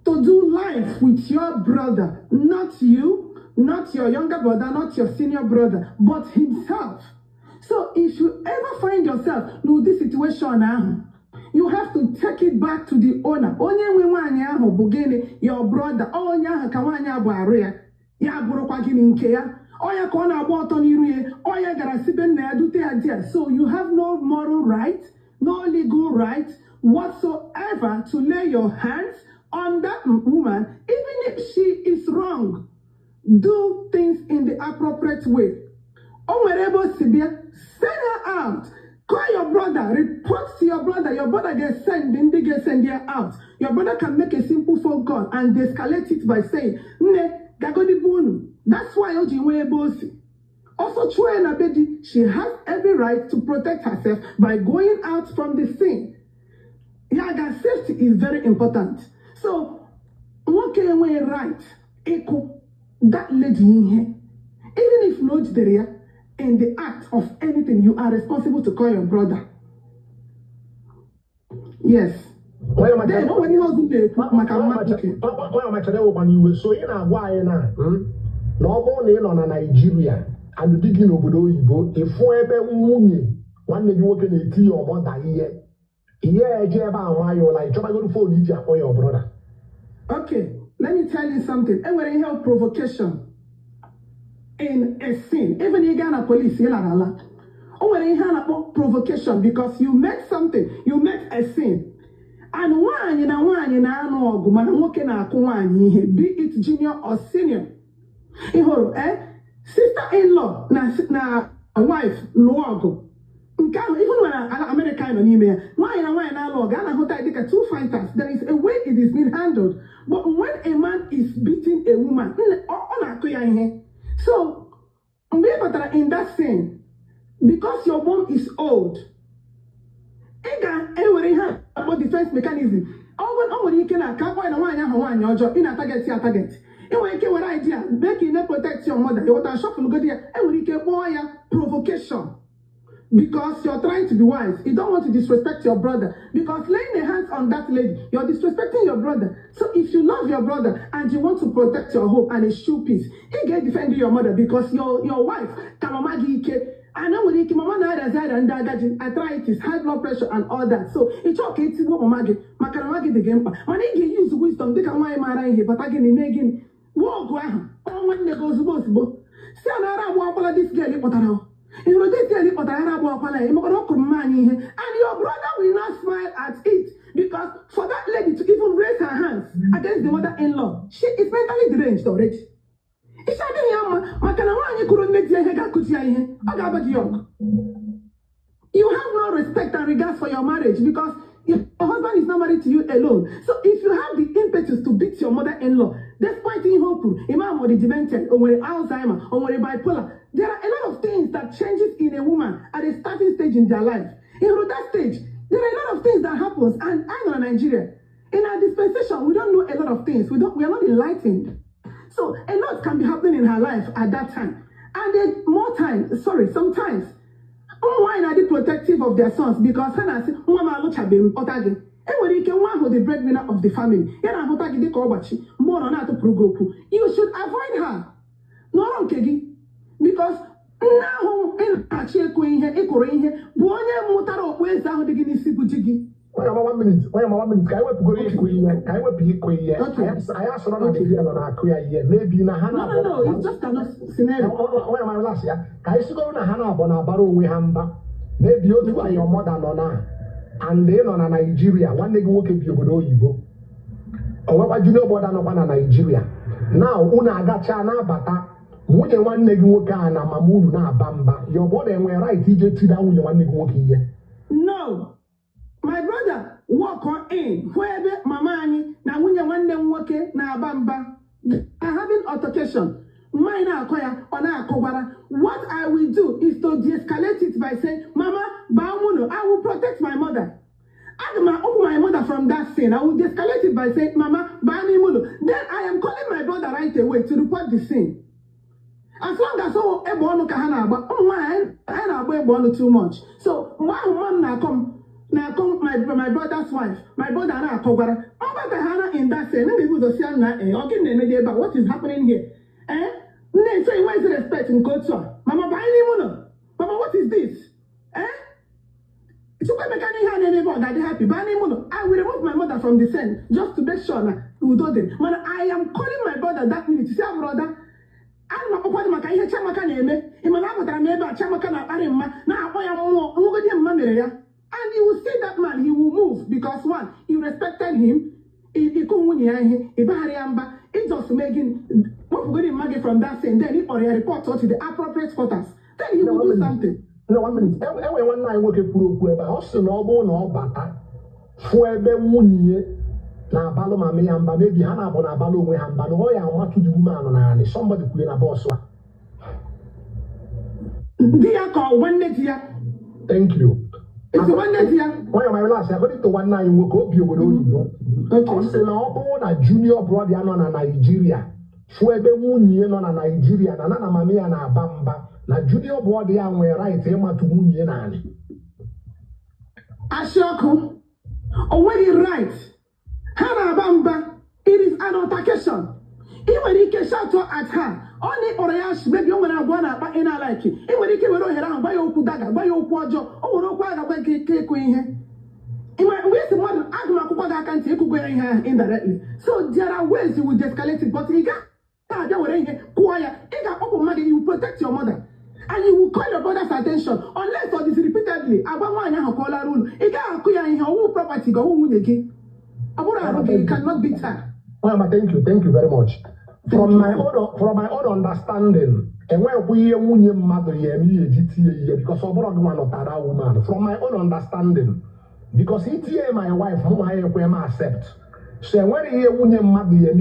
to do life with your brother, not you, not your younger brother, not your senior brother, but himself. So if you ever find yourself in this situation, you have to take it back to the owner. Onye nwe nwaanyị ahụ bụ gịnị? Your brother. Onye ahụ ka nwaanyị abụ arụ ya. Ya bụrụkwa gịnị nke ya? Onye ka ọ na-agba ọtọ n'iru ya. Onye gara sibe nna ya dute ya dia. So you have no moral right, no legal right whatsoever to lay your hands on that woman, even if she is wrong. Do things in the appropriate way. Send her out. Call your brother, report to your brother. Your brother gets sent, then they get sent here out. Your brother can make a simple phone call and escalate it by saying, that's why also, she has every right to protect herself by going out from the scene. Yeah, safety is very important. So, what can we right? Echo that lady in here. Even if not there, in the act of anything, you are responsible to call your brother. Yes. Then when he was in the onye machara ụkwa n'iwe so ị na-agwa anyị na ọ bụrụ na ị nọ na Naịjirịa and di gị n'obodo oyibo ịfụ ebe nwunye nwanne gị nwoke na-eti ya ọmọda ihe eje ebe a nwa ya ụla ịchọbagoro fon iji akpọ ya ọbrọda. Okay, let me tell you something. And when I have provocation in a sin, even in Ghana police, when I have provocation because you make something, you make a sin. And one in no be it junior or senior. Sister-in-law, na wife, logo. Even when an American on email, why na log, and two fighters, there is a way it is being handled. But when a man is beating a woman, so in that sense, because your mom is old, about defense mechanism. You can target. What idea? Making them protect your mother. You want to shuffle go there, and we can provocation. Because you're trying to be wise. You don't want to disrespect your brother. Because laying the hands on that lady, you're disrespecting your brother. So if you love your brother and you want to protect your home and a shoe piece, you get defending your mother because your wife, I know when mama and arthritis, high blood pressure and all that. So it's okay to go Makanamagi the game. When they use wisdom, they can why here, but again making walk when they go to see another this girl, and your brother will not smile at it because for that lady to even raise her hands against the mother-in-law, she is mentally deranged already. You have no respect and regard for your marriage because your husband is not married to you alone. So if you have the impetus to beat your mother-in-law, despite in hope, imam or the demented, or Alzheimer, or bipolar, there are a lot of things that changes in a woman at a starting stage in their life. In that stage, there are a lot of things that happens, and I know in Nigeria, in our dispensation, we don't know a lot of things. We are not enlightened. So a lot can be happening in her life at that time. And then sometimes, why are they protective of their sons? Because Hannah said, Mama look at them, Otage. And one who the breadwinner of the family. You should avoid her. No, Kegi. Because now in actually going here, echoing here, Bonia Mutaro, where's down the Guinness Butigi? Why am I 1 minute? Why am I 1 minute? I will go to I will be queer. I asked her on the year on our queer year. Maybe in a Hannah. No, it's just another scenario. Why am I last year? I used to go to Hannah on a barrow we hamba. Maybe you two are your mother nona. And then on a Nigeria, one day go keep you go. Or what you know about a Nigeria? Now, una agacha na bata. Muje one nigga woka na mamunu na bamba. Your body and we're right, TJ down with one nigga walking here. No. My brother, walk on in. Where mamani na when you want them working na bamba. I having altercation. Mine acquire on our kobara. What I will do is to de-escalate it by saying, Mama, Baumuno, I will protect my mother. I will open my mother from that sin. I will de-escalate it by saying, Mama, Baumuno. Then I am calling my brother right away to report the sin. As long as Ebono Kahana, but I too much. So one mom now come my brother's wife, my brother and I kobara. Over the Hana in that sin, and people say, okay, but what is happening here? Then say, where's the respect in culture? Mama, Mama, what is this? It's okay, that they happy. I will remove my mother from the scene just to make sure that we do it. Man, I am calling my brother that minute to say, brother, I'm not going to make a chamaka name. In my mother, I made a chamaka na arima. Now I am more. And you will see that man, he will move because one, you respected him. It's just making what we're going to from that scene. Then he or a report to the appropriate quarters. Then he will do something. No, 1 minute. Everyone I work a puro, but also no bata. Fuebe munye na balo mame amba maybe hana bona balo we hamba no ya want to do man na somebody ku na boss wa. Dia call one day dia. Thank you. It's one day dia. Why am I last? I got to 1 night work up you go. Okay. Also na obo junior brother no na Nigeria. Fuebe munye no na Nigeria na mame ya na bamba. Na junior brother ya nwe right e ma to munye na ani. Ashoko already right. Hanabamba, it is an altercation. Even if you shout at her, only Orayash, maybe you're going to go but in a like it. Even if you were around by your Kudaga, by your Quajo, or Roquaga, by Cake here. Where's the modern Agma Kupaga can take away her indirectly? So there are ways you will escalate it, but you got quiet, you got open money, you protect your mother. And you will call your brother's attention unless for this repeatedly. About one year, call a rule. You can't acquire in her own property, go home again. You cannot beat her. Thank you very much. From my own understanding, and where we mother because of woman. From my own understanding, because it's my wife, whom I accept. So when you mother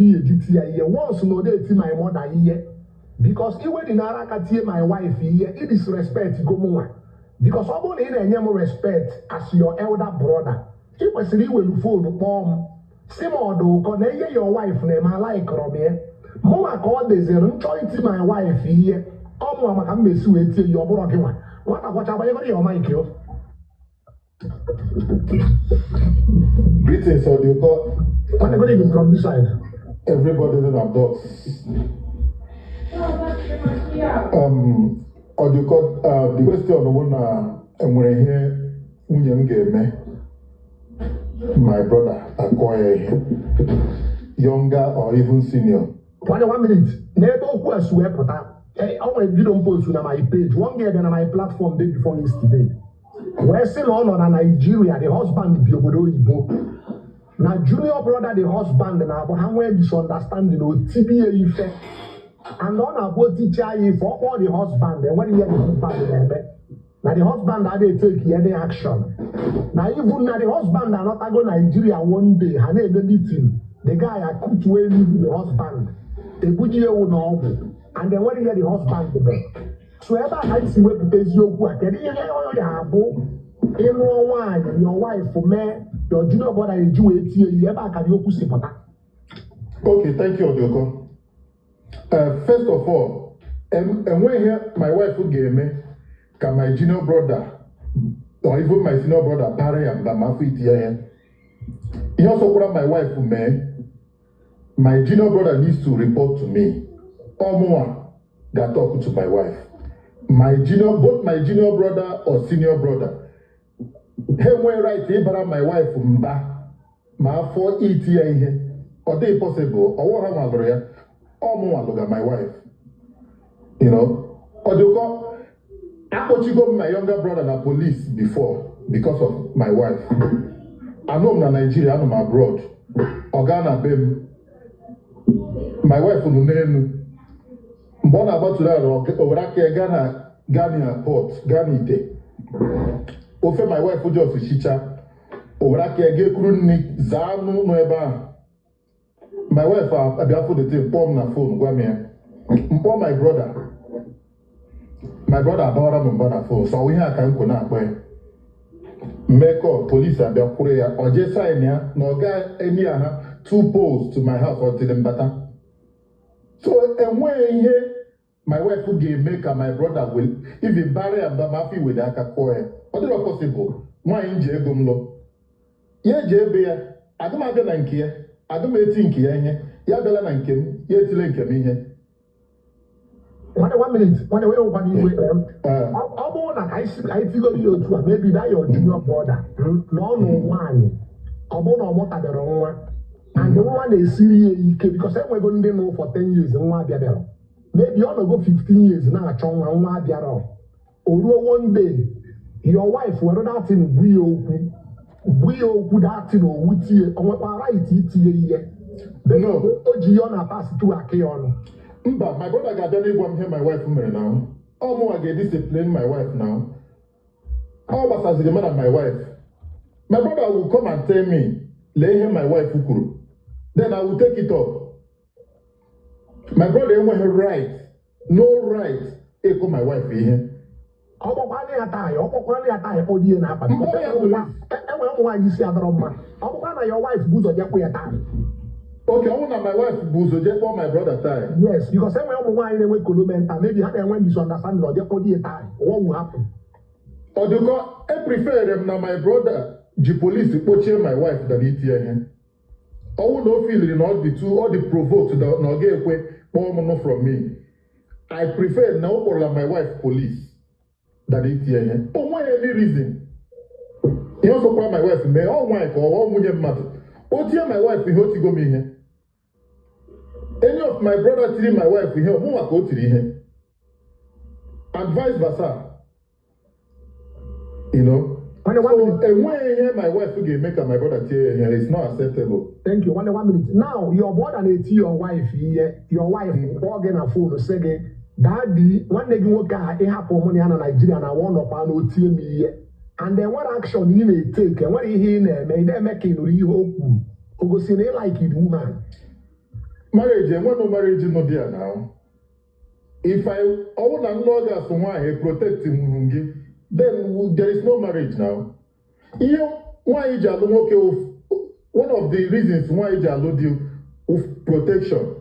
once no day my mother here. Because even in Arakati, my wife here, it is respect go more. Because all in any respect as your elder brother. It was really well full of bomb. Simo do connect your wife name I like Romeo. Mama called the zero joint my wife here. Oh, Mama can be sweet your broken one. What about your mic? Greetings, Odiko. What are you from this side? Everybody that adopts. Odiko, the question on the one and when I hear William Game, my brother, acquire younger or even senior. 1 minute. Never who has swear put up. Our video post on my page. One year than my platform day before yesterday. We're still on Nigeria, the husband be Ibo. Now, junior brother, the husband, and how we misunderstanding or TBA effect. And on about teacher for all the husband, and when you hear the husband, now the husband are they take any action. Now even now the husband are not go Nigeria one day, and they meeting. The guy I could way leave the husband. The budget will know. And then when you hear the husband so ever I see where people you go, then you in one, your wife for me, your junior brother is Jew 8 years, you ever can you pussy pota. Okay, thank you, Odiko. First of all, and when here my wife will give me, can my junior brother or even my senior brother parry and Bamafi here. He also put my wife for me. My junior brother needs to report to me. Or more that talk to my wife. Both my junior brother or senior brother. Hey, when right here, my wife mba, my 4 here. Or they possible, or what am I? Or more look at my wife. You know, or you go, I got my younger brother na police before because of my wife. I know I'm in Nigeria, I know I'm abroad. Ghana, babe. My wife will know. Born about to that, or Ghana port, Ghana. Ofe my wife will just shicha. Overake ge kuruni zanu noeba. My wife I be after the thing pom na phone gwa me. Mpo my brother. My brother about am na phone. So we here kan ko na pe. Meko police abia kure ya oje sign ya na oga eni ana 2 poles to my house until them better. So and when here my wife will give make my brother will even bury and mafi with aka koe. What is possible? Why in Jegumlo? Ye Jebea, I don't have a nankia, I don't think here, Yabella Nankim, yet Linkem in here. 1 minute, 1 away, 1 year. I figure you to maybe that your junior brother. No, one. Abono Mota the wrong one. And the one is serious because we're going to know for 10 years and one better. Maybe you go 15 years now, Chong and one better. Or one day, your wife will not in we could act in or with you on what right it here. They know Ojiona pass to a Keon. But my brother got any one here, my wife from me now. All more I get discipline my wife now. All as the mother of my wife. My brother will come and tell me, lay him my wife ukuru. Then I will take it up. My brother won't have right. No right. Echo my wife here. Ọmọkwani atai odi na apa. Why you see other man? Ọmọkwani your wife buzo je ko yata. Okay, I want my wife buzo je for my brother tie. Yes, because when ọmọkwani na we kolomenta, maybe how when misunderstand no je ko di tie. What will happen? Or you go, I prefer them now my brother the police kpochie my wife than itie ihe ọnwụ na o feeliri na all the provoked na ọ ga-ekwe kpọọ m from me I prefer na ọ kpọrọla my wife police than itie ihe o nweghị any reason ihe ọsọkwara my wife mee ọ nwaanyị ka ọ nwunye mmadụ o tie my wife ihe o tigo m ihe any of my brother tiri my wife ihe ọmụnwa ka o tiri ihe and vice versa you know. So, when my wife will make my brother tell you, it's not acceptable. Thank you. 1 minute. Now, your brother and your wife here, your wife, organ a phone, say, Daddy, one day you work at a happy money in Nigeria and I want to pan OTM here. And then what action you may take and what he hear, may they make it real go see they like it, woman. Marriage, and what no marriage is not there now. If I want to know that someone protect him, then there is no marriage now. One of the reasons why Ijalo deal with protection.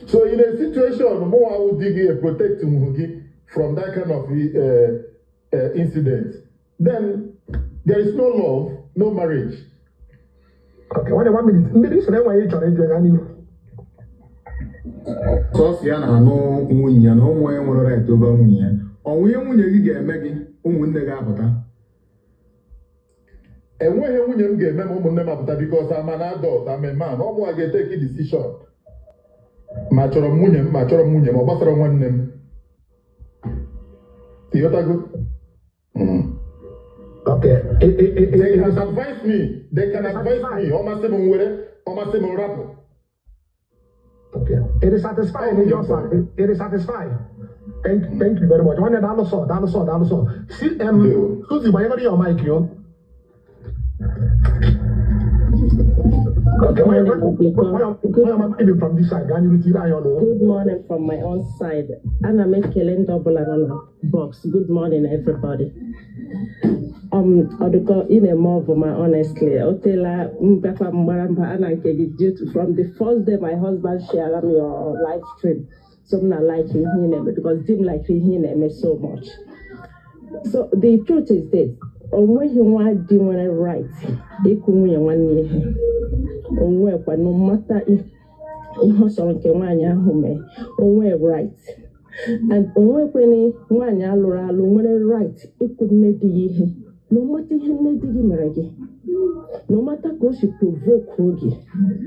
So in a situation, more would protect Muhugi from that kind of incident. Then there is no love, no marriage. Okay, 1 minute. The reason why you try to so si ya na anụ nwunye na ụmụ ya nwere right over nwunye onwunye nwunye gị ga-eme gị ụmụnne gị apụta enweghị nwunye m ga-eme m ụmụnne m apụta because I'm an adult, I'm a man. Ọ mụwa ga-eteki decision ma chọrọ m nwunye m ma chọrọ m nwunye m ọ gbasara nwanne m ịghọtago. Okay. They can advise me. They can advise me. Ọ masị m nwere ọ masị m rapụ. Okay. It is satisfying in your side. It is satisfying. Thank you very much. One dinosaur. See, Susie, whenever you're mic, you. Okay, why am I even from this side? Can you retire your own? Good morning from my own side. Anna Mekelen double and box. Good morning, everybody. In a more of my honestly, Otela Mbaka Mbaramba Anna Kegi from the first day my husband shared your live stream. So I'm not liking him because didn't like him so much. So the truth is this. When you want to want it right, you can one year. No matter if someone can want right. And when one year right, it could make the no matter no matter how she provoke Hogi,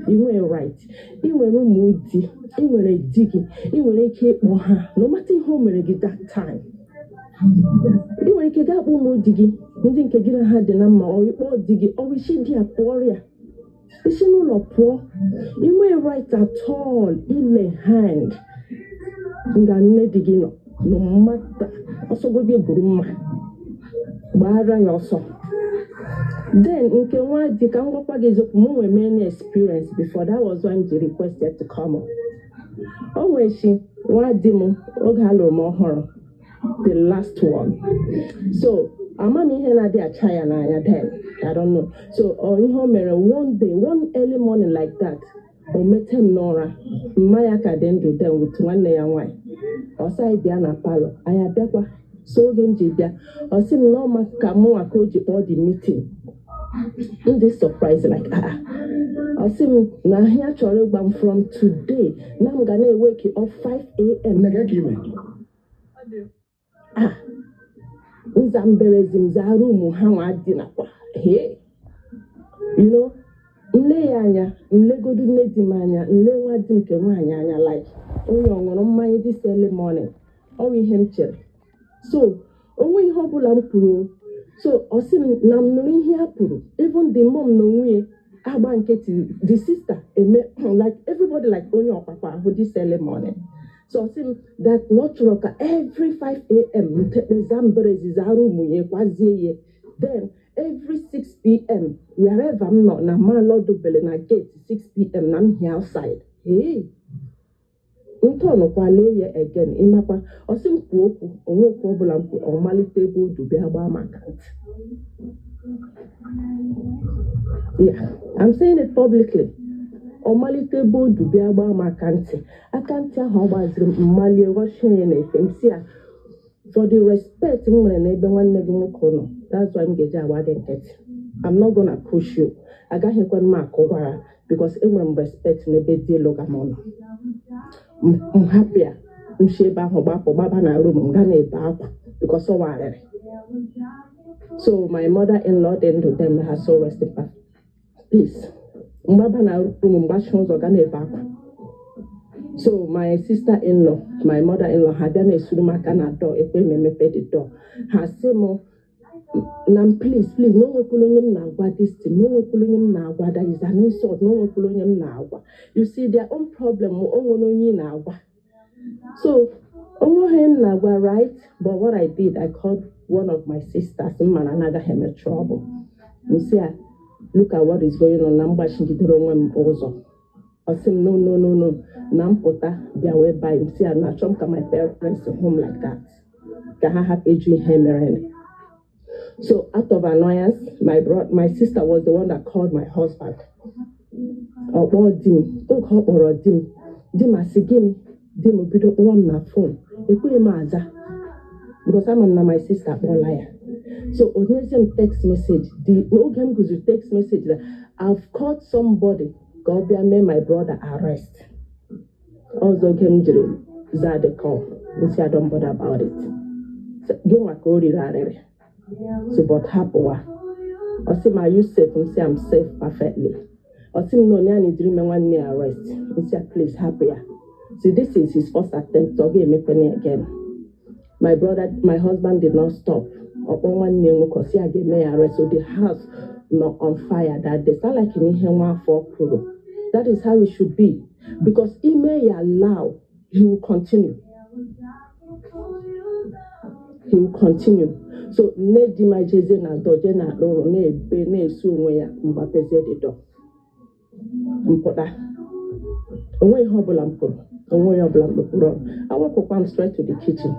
you were right. You were no moody, you were a digging, you were a cape or no matter how many that time. You were a get up more digging, you think again had the number or digging, or we should be a poor. Is she no poor? You were right at all in the hand. Digging no matter. Also, go be a broom. Then in Kenwa, the Kangwapa is more many experience before that was when she requested to come up. Always she one demo Oghalo Mohoro, the last one. So Amami Hena de Chayana then I don't know. So or in home one day, one early morning like that, or met him Nora, Mayaka then do them with 1 day and wine. Or say Diana Palo, I had that. So again, Jibia, or see no Makamu Akoji or the meeting. In this surprise, like I see now here Chorobam from today. Now I'm gonna wake you up 5 a.m. Nzamberezim Zaru Muhammad Dinapa. Hey, you know, Mleanya, Mlegodu Nedimania, Mlewa Dimkemania, like, oh, young on my this early morning, or we him chill. So, only Hobulam Puru. So, Osim Namuri here Puru. Even the mom no way, Abanketi, the sister, like everybody like Onyo Papa who this early morning. So, Osim that not rocker every 5 a.m. The Zambres is Arumu, Kwazi. Then every 6 p.m. wherever I'm not, Namalo Dubelena gate 6 p.m. I'm here outside. Hey. Ntono kwale again imapa osim kuoku onwe problem o malite bo dube agba makant. Yeah, I'm saying it publicly. O malite bo dube agba makant. Akanti ahụ gbaziri mmali Russian na FMC for the respect nwere na ebe nwanne gị nwoke nọ. That's why I'm geji agba dị nkịtị. I'm not gonna push you. Agaghị ekwe m akọwara because enwere m respect n'ebe dị elu ga m nọ. M hapịa m si ebe ahụ gbaba na room m ga na-ebe akwa because ọ warịrị. So my mother-in-law then to them has so rested back. Please, mgbaba na room mgbachi ụzọ ga na-ebe akwa. So my sister-in-law, my mother-in-law had done a surumaka na door, a payment the door. Has said more. Now please, no one pulling him now. What this thing? No one pulling him now. What that is an insult. No one pulling him now. You see their own problem. Now. So, him now right. But what I did, I called one of my sisters. Man, another him in trouble. You see, look at what is going on. I'm watching the wrong also. I said no. Nampota their way by him. See, I'm not sure my parents home like that. Can I have a dream him? So out of annoyance, my sister was the one that called my husband. Dim asigini, dim will be the one my phone. Because I'm on my sister or liar. So Onesum text message. The Ogam goes to text message that I've caught somebody. God be my brother arrest. Also came to the call. We say I don't bother about it. So give my code so but happy. I say my you safe, I say I'm safe perfectly. I say no need dream one near arrest. I say please happier. See this is his first attempt to give me penny again. My husband did not stop. Upon one name because he gave me arrest. So the house not on fire that day. Sound like me here one for pro. That is how it should be. Because he may allow, he will continue. He will continue. So, ne di my jeze na doje na loro ne be ne su nwe ya Mbappe the door. Mpoda. Onwe ihe obula mpuru. Onwe ihe obula mpuru. I walk up straight to the kitchen.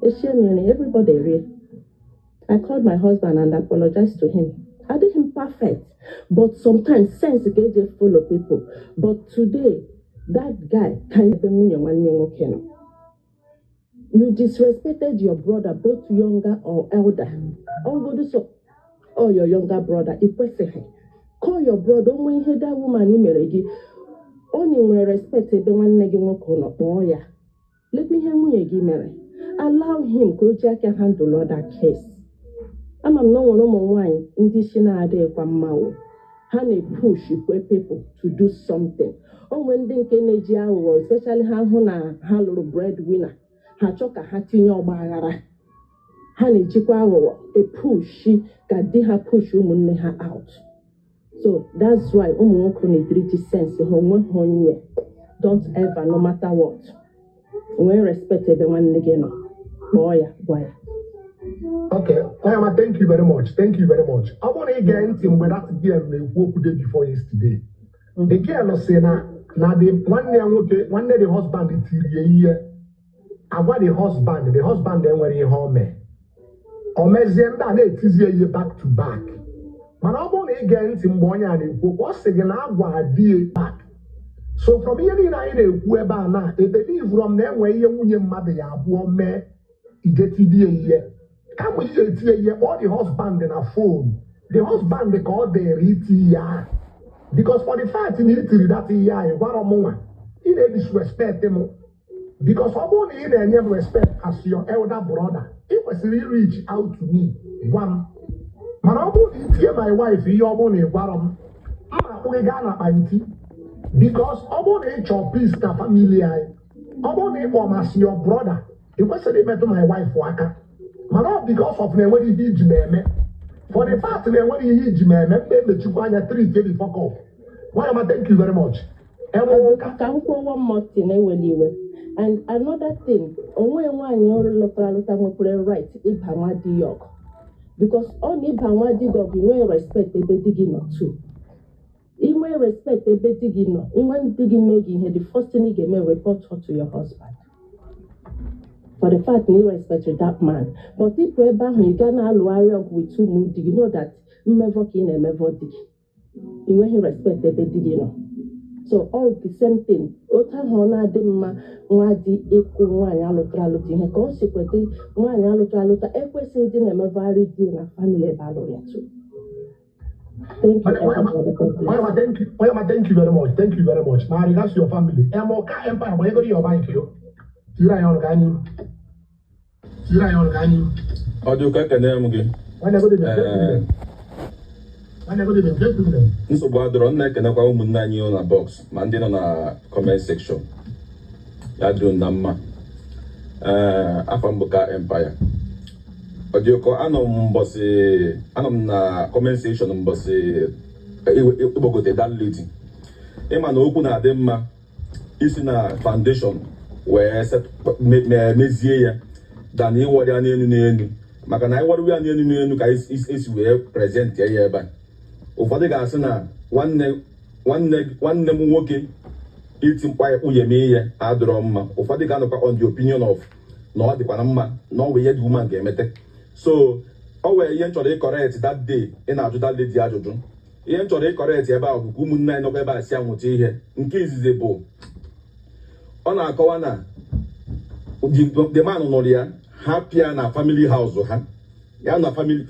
Everybody read. I called my husband and apologized to him. I did him perfect. But sometimes sense get full of people. But today, that guy can't be one. You disrespected your brother, both younger or elder. Or your younger brother. Call your brother. When he that woman imeregi, only when respect one negi. Let me hear me. Allow him go jack and handle that case. I'm no one in this shinade from Mao. Honey push people to do something. Oh, when they can, especially how little breadwinner. Hachoka hatinyo bagara. Hani chikwa a push kadi ha push umunne ha out. So that's why umwoko ni 3 cents honye. Don't ever, no matter what. When respect everyone again. Boy. Okay, thank you very much. Thank you very much. I want to get into that game we did before yesterday. The girl say na the one day the husband is I want the husband then when he home. Or mezenda na etizie back to back. Man, I want to get into Mbonya and what's again I back. So from here in whoever na they believe from them where you mother ya me here. Can we say all the husband in a phone? The husband they call their ETR. Because for the fact in Italy that ETR, what a moment, he disrespect them. Because I want to never respect as your elder brother. It was really reach out to me. One. Man, I want to hear my wife, you're born a warum. I'm going to auntie. Because I want to your peace, the family. I want to as your brother. It was a met to my wife, Waka. Man, not because of the way he did me. For the fact that when he did me, maybe you find a 3 daily fuck off. Why am I thank you very much? One more thing, and another thing, only one year local right if Hamadi York. Because only Hamadi York, you will respect the beginning too. You will respect the beginning. When digging making here, the first thing you may report her to your husband. For the fact you respect that man. But if we you can allow with 2 moody, you know that you never can and never dig. You will respect the beginning. So all the same thing. Ota hona de mwadi eku mwanya alotraloti. He consequently mwanya alotralota ekwesi di na mevari di na family balo ya too. Thank you very much. Thank you very much. My regards to your family. Emoka Empire, where go to your bank here? Audio again. Nsogbu adọrọ na-ekenekwa ụmụnne anyị nọ na box ma ndị nọ na comment section ya dịrị na mma. Afọ mbụ ka Empire Odioko anọ m na comment section mbọsị igbogote that lady. Ịma na okwu na-adị mma isi na foundation wee mezie ya dan ịwọrị ya n'elu maka na ịwọrị ya n'elu ka esi wee present ya ebe a. Ụfọdụ ga-asị na nwanne m nwoke iti mkpa ikpụnye m ihe adịrọ mma. Ụfọdụ ga-anọkwa on the opinion of na ọ dịkwa na mma na ọ wee ihe dị woman ga-emete. So ọ wee ihe m chọrọ ịkọrekt that day ị na-ajụ that lady ajụjụ. Ihe m chọrọ ịkọrekt ebe ahụ bụ ụmụnne anyị nọkwa ebe a si anwụta ihe. Nke izizi bụ ọ na-akọwa na the man nụrụ ya hapịa na family house ha ya na family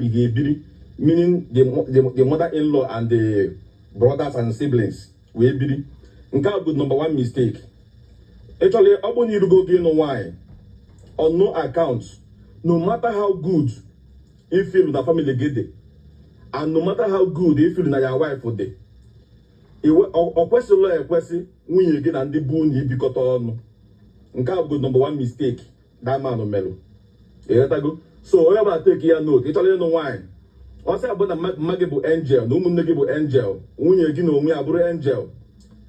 ga-ebiri, meaning the mother-in-law and the brothers and siblings wee biri. Nke a bụ number one mistake. Actually, ọ bụ na irugo gị ịnụ nwaanyị on no account, no matter how good you feel na family gị dị and no matter how good you feel na your wife dị, ọ kwesịrị ekwesị nwunye gị na ndị bụ na ibikọta ọnụ. Nke a bụ number one mistake that man merụ. Ịghọtago? So onye ọbụla take ya note. Ị chọrọ ịnụ nwaanyị ọ sị abụ na mma gị bụ angel na ụmụnne gị bụ angel, nwunye gị na onwe ya bụrụ angel,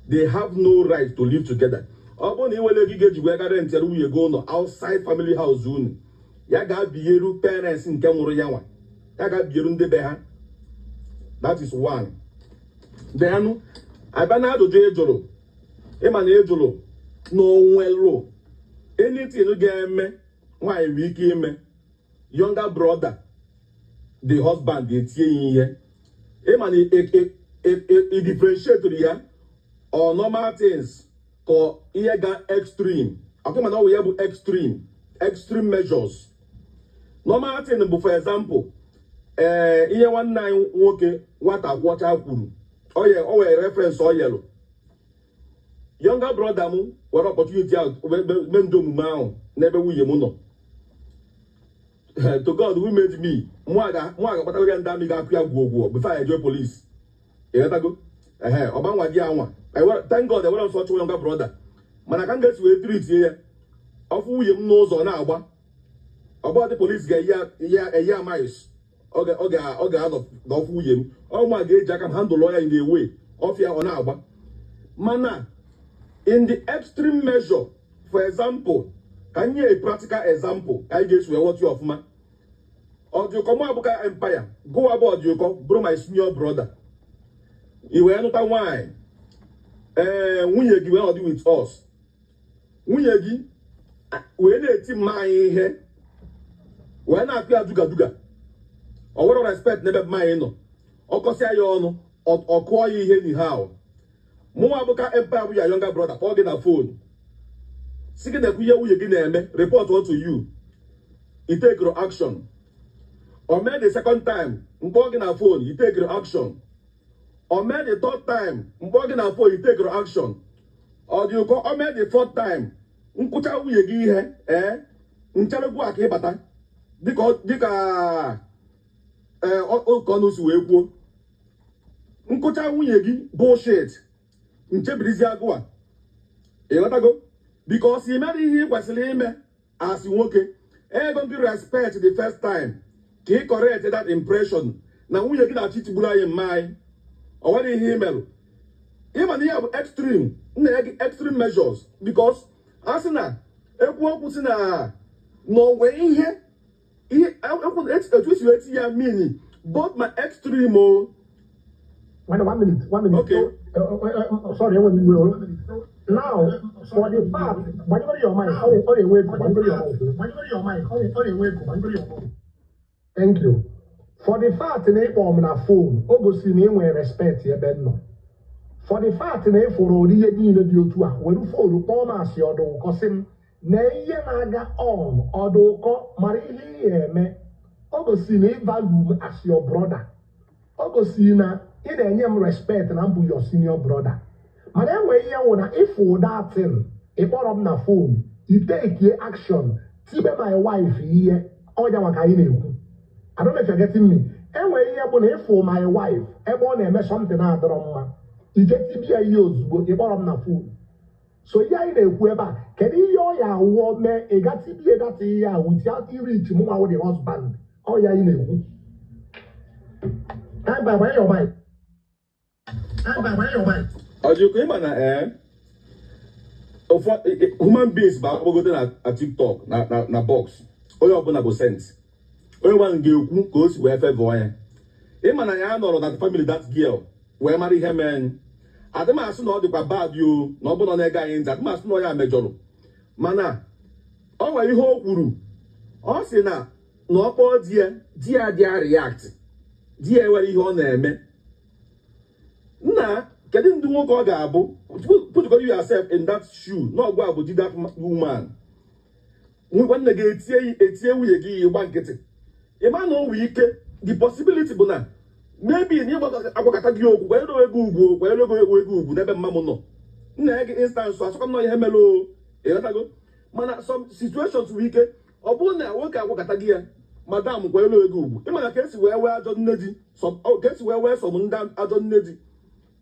they have no right to live together. Ọ bụrụ na iwere gị ga-eji wee gara ntịara nwunye gị ụlọ outside family house unu, ya ga-abịeru parents nke nwụrụ ya nwa, ya ga-abịeru ndị be ha. That is one. Then abịa na ajụjụ ịjụrụ, ịma na ịjụrụ na onwelu anything ga-eme nwaanyị nwere ike ime younger brother the husband ga-etinye ihe. Ịma na i differentiate ya or normal things ka ihe ga extreme. Akụma na ọ ya bụ extreme measures. Normal thing bụ for example ihe nwanne anyị nwoke nwata kwọcha kwuru o were reference ọ yelụ. Younger brother m were opportunity out be ndị omume ahụ n'ebe nwunye m nọ. To God who made me, mụ ga-akpatara ya ndị amị ga-akụ ya gwuo before I join police. Ịghọtago? Ọbanwa gị anwa. Thank God ewere nsọ chụwa younger brother. Mana ka m ga-esi wee treat ya ọfụ nwunye m n'ụzọ na-agba. Ọbọdị police ga-eyi amais. Ọ ga-anọ n'ọfụ nwunye m. Ọnwa ga-eji aka m handle ya in the way ọfịa ọ na-agba. Mana in the extreme measure, for example, can you a practical example? I guess we want you of man. Or do you come up Empire? Go about you come, bro, my senior brother. You were not a wine. When you give out with us. When you give, when they team my head, when I feel duga. Or what respect never mind. Or cause I own or call you anyhow. Muabuka Empire with your younger brother, holding a phone. Seeking the queer we again, report what to you. You take your action. Or maybe the second time, unplugging a phone, you take your action. Or maybe the third time, unplugging a phone, you take your action. Or do you go, or maybe the fourth time, unkucha we again, unchalaguak hebata. Because, all conus we go. Unkucha we again, bullshit. Nchebriziagwa. Go? Because he made him was lame as you okay. Even to respect the first time. He corrected that impression. Now we get a chitibula in mind. Or what in him? Even he have extreme measures. Because Asana, no way here. Meaning both my extreme. 1 minute. Okay. Sorry, 1 minute. Now, for the fact, whenever your mind, thank you. For the fact, in a phone, obviously, name where respect your bed no. For the fact, in a for all the year, when you follow Thomas, your dog, cousin, nay, naga on, or do call Marie, me, ọ gosi na ị value m as your brother. Ọ gosi na ị na-enye m respect na mbụ your senior brother. Mana enwe ihe wụ na ịfụ that thing, ị kpọrọ m na phone, ị take action, tibe my wife ihe, ọja maka anyị na-ekwu. I don't know if you're getting me. Enwe ihe bụ na ịfụ my wife ebe ọ na-eme something na-adọrọ mma, ije tibia ihe ozugbo, ị kpọrọ m na phone. So ihe anyị na-ekwu ebe a, kedu ihe ọ ya awụọ mee ị gatibie data ihe a without reach mụ nwa the husband, ọ ya anyị na-ekwu. Where your mind? Where your mind? Ojoko ịma na human beings bụ akpọgote na TikTok na box onye ọbụla bụ sense onye nwa ga-ekwu ka o si wee fevọ ya ịma na ya nọrọ na family that girl wee mara ihe mee adịmasị na ọ dịkwa bad yo na ọ bụla na-ege anyị ntị adịmasị na ọ ya mejọrọ mana ọ nwere ihe o kwuru ọ sị na ọ kpọọ di ya dị react di ya nwere ihe ọ na-eme nna kedu ndị nwoke ọ ga-abụ put yourself in that shoe na ọgwụ abụ di that woman nwanne gị etie nwunye gị ịgba nkịtị ịma na o nwee ike the possibility bụ na maybe na ịgbakọta gị okwu kwanyere ego ugwu kwanyere ego ugwu n'ebe mma m nọ nna ya gị instance asọkọ nọ ihe mere o ịghọtago mana some situations nwee ike ọ bụrụ na nwoke agwakọta gị ya madam kwanyere ego ugwu ịma na ka esi wee wee ajọ nne di ka esi wee wee sọm ndị ajọ nne di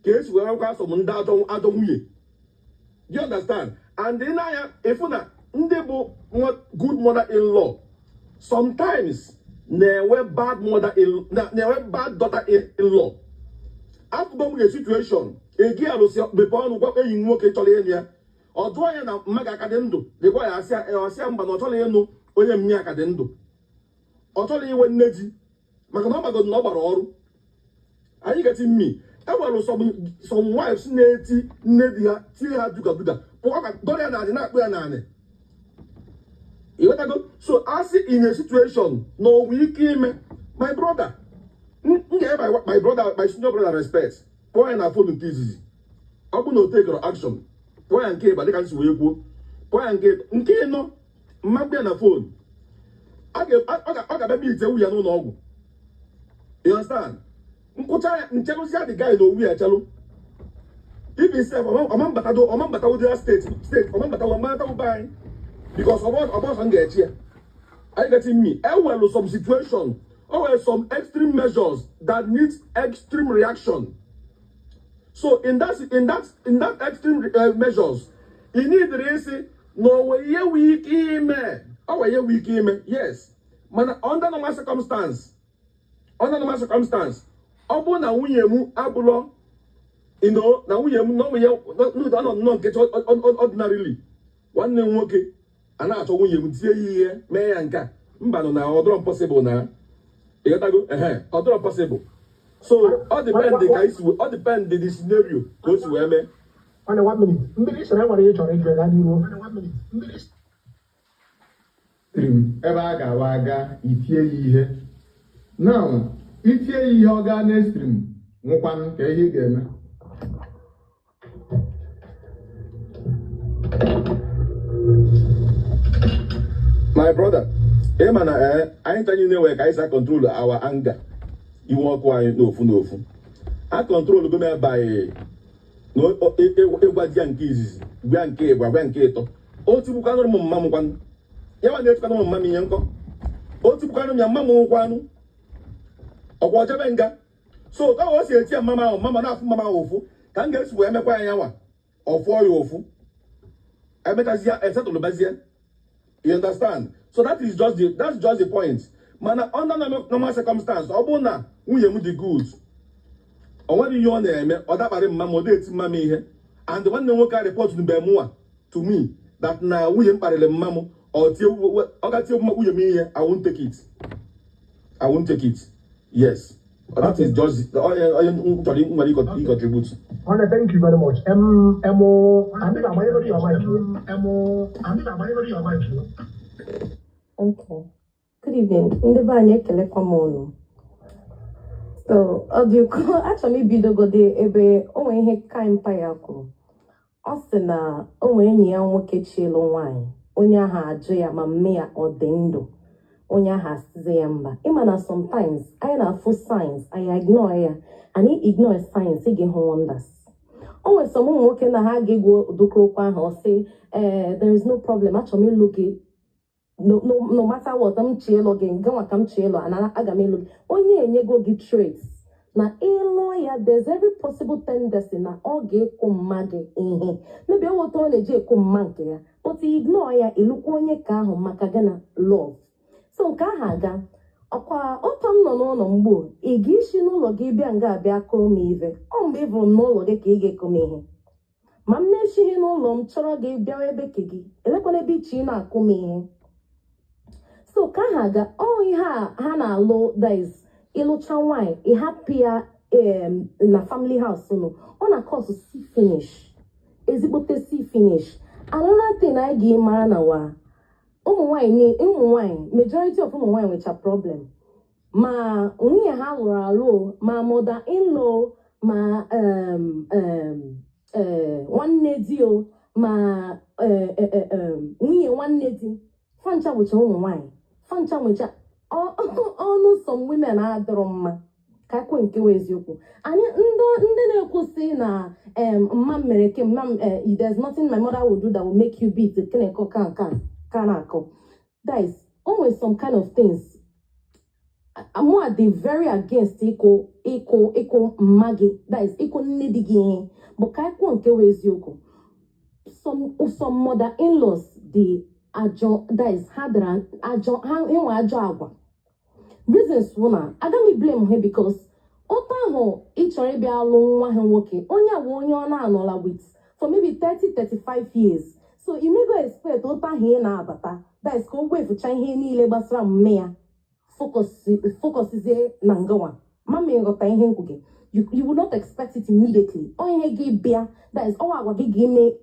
ka esi wee nwekwa asọm ndị ajọ nwunye. Do you understand? And in anya efu na ndị bụ good mother-in-law sometimes na-enwe bad daughter-in-law. Afụgo m situation egi alụsị mepe ọnụ gwa enyi nwoke chọrọ ịnụ ya ọ jụọ ya na mma ga aka dị ndụ dịkwa ya asịa mba na ọ chọrọ ịnụ onye mmịa aka dị ndụ ọ chọrọ inwe nne di maka na ọ magodo na ọ gbara ọrụ. Anyị geti mmi enwere some wives na-eti nne di ha tie ha dugaduga dọrọ ya naanị na-akpụ ya naanị ịghọtago. So asị in a situation na onwe ike ime my brother m ga-ebe my senior brother respect kpọọ ya na fon nke izizi ọ bụ na o tekọrọ action kpọọ ya nke ịba dịka nsi wee kwuo kpọọ ya nke ịnọ mmagbu ya na fon ọ ga-abịa ite nwunye n'ụlọ ọgwụ. You understand? Nkwụcha ya ncheluzi ya dị guy na owu ya echelu even self ọmambatawo dị steeti ọmambatawo be anyị because ọbọsọ m ga-echi ya. Are you getting me? Ewelu some situation or some extreme measures that need extreme reaction. So in that extreme measures, you need to say no way weak ime. Oh, yeah, weak ime. Yes. Man, under normal circumstance, obo na nwunye mu abulo, you know, na nwunye mu no get ordinarily. One nwoke ana achọ nwunye mu tie ihe mee ya nka mba no na odoro possible na you got to go odoro possible. So all depend the scenario go to where on 1 minute mbiri sere nwere ịchọrọ ịjụ ga n'iru 1 minute mbiri stream ebe a ga-awa aga itie ya ihe now itie ya ihe ọ gaa na stream nwụkwanụ ka ihe ị ga-eme. My brother, man, I ain't telling you where guys I control our anger. You walk one no. I control the by no keys, to. O to Bukano Mamma one. Yawan get Kano Mammy Yanko. O to Bukano Yamamu one. Or whatever. So that was your mamma or mamma not mamma awful. Can't guess where my yawa or for you awful. I bet as ya settle the Bazia. You understand? So that's just the point. Man, under normal circumstance, obona unye mu the goods. Or when you on there, or that bare mama date mommy here. And when the worker report to Bemua to me that now we parallel mamo or till me here, I won't take it. I won't take it. Yes. But that is just he contributes. Honor, thank you very much. Okay. Good evening. Ndebanye kelekwa mono. So, actually bidogode ebe onwe ihe ka empire kwuru. Ọ sị na onwe enyi ya nwoke chielu nwanyị. Onye ahụ ajụ ya ma mme ya ọ dị ndụ. onye ahụ asịzi ya mba. Ịma na sometimes anyị na-afụ signs anyị ignore ya, anyị ignore signs ị ga-hụ wonders. O nwere some ụmụ nwoke na ha ga-egwu ụdịka okwu ahụ ọsị there is no problem, achọrọ m ịlụ gị no matter what, m chie ịlụ gị nganwa ka m chie ịlụ aga m ịlụ gị. Onye enyego gị traits na ịlụ ya, there's every possible tendency na ọ ga-ekwu mma gị ihe, maybe ọ wụta ọ na-eji ekwu mma nke ya, but ignore ya ịlụkwa onye ka ahụ maka gị na love. So nke ahụ aga ọkwa ọtọ m nọ n'ụlọ mgbo ị ga-isi n'ụlọ gị bịa nga abịa kụrụ m ive. Ọ mgbe ị bụrụ m n'ụlọ gị ka ị ga-ekụ m ihe, ma m na-echighị n'ụlọ m chọrọ gị bịawa ebe ke gị elekwana ebe iche ị na-akụ m ihe. So ka ha ga ihe ha na-alụ dice ịlụcha nwaanyị ịhapụ ya na family house nụ, ọ na-akọsụ si finish, ezigbote si finish. Another thing anyị ga-mara na wa ụmụ nwanyị majority of ụmụ nwanyị nwecha problem, ma nwunye ha lụrụ alụ, ma mother in law, ma nwanne di o, ma nwunye nwanne di, fancha nwecha ụmụ nwanyị, fancha nwecha ọnụ some women adịrọ mma ka ekwe nke eziokwu. Anyị ndị na-ekwusị na mma mere ke there's nothing my mother will do that will make you beat keneko can akọ. Guys, always some kind of things. More they very against iko mmagi. That is iko nne di ihe. But ka ekwe nke eziokwu. Some mother-in-laws the ajo, that is hadra ajo agwa. Reasons wona aga me blame her because ota ho ịchọrọ ịbịa alụ nwa ha nwoke onye abụ onye ọ na-anọla with for maybe 30-35 years. So you may go expect ota ha ị na-abata, that is ka o gwefucha ihe niile gbasara mme ya focus na ngawa mama ịghọta ihe nkwu gị. You will not expect it immediately. Onye gị bịa, that is ọwa agwa gị ga-eme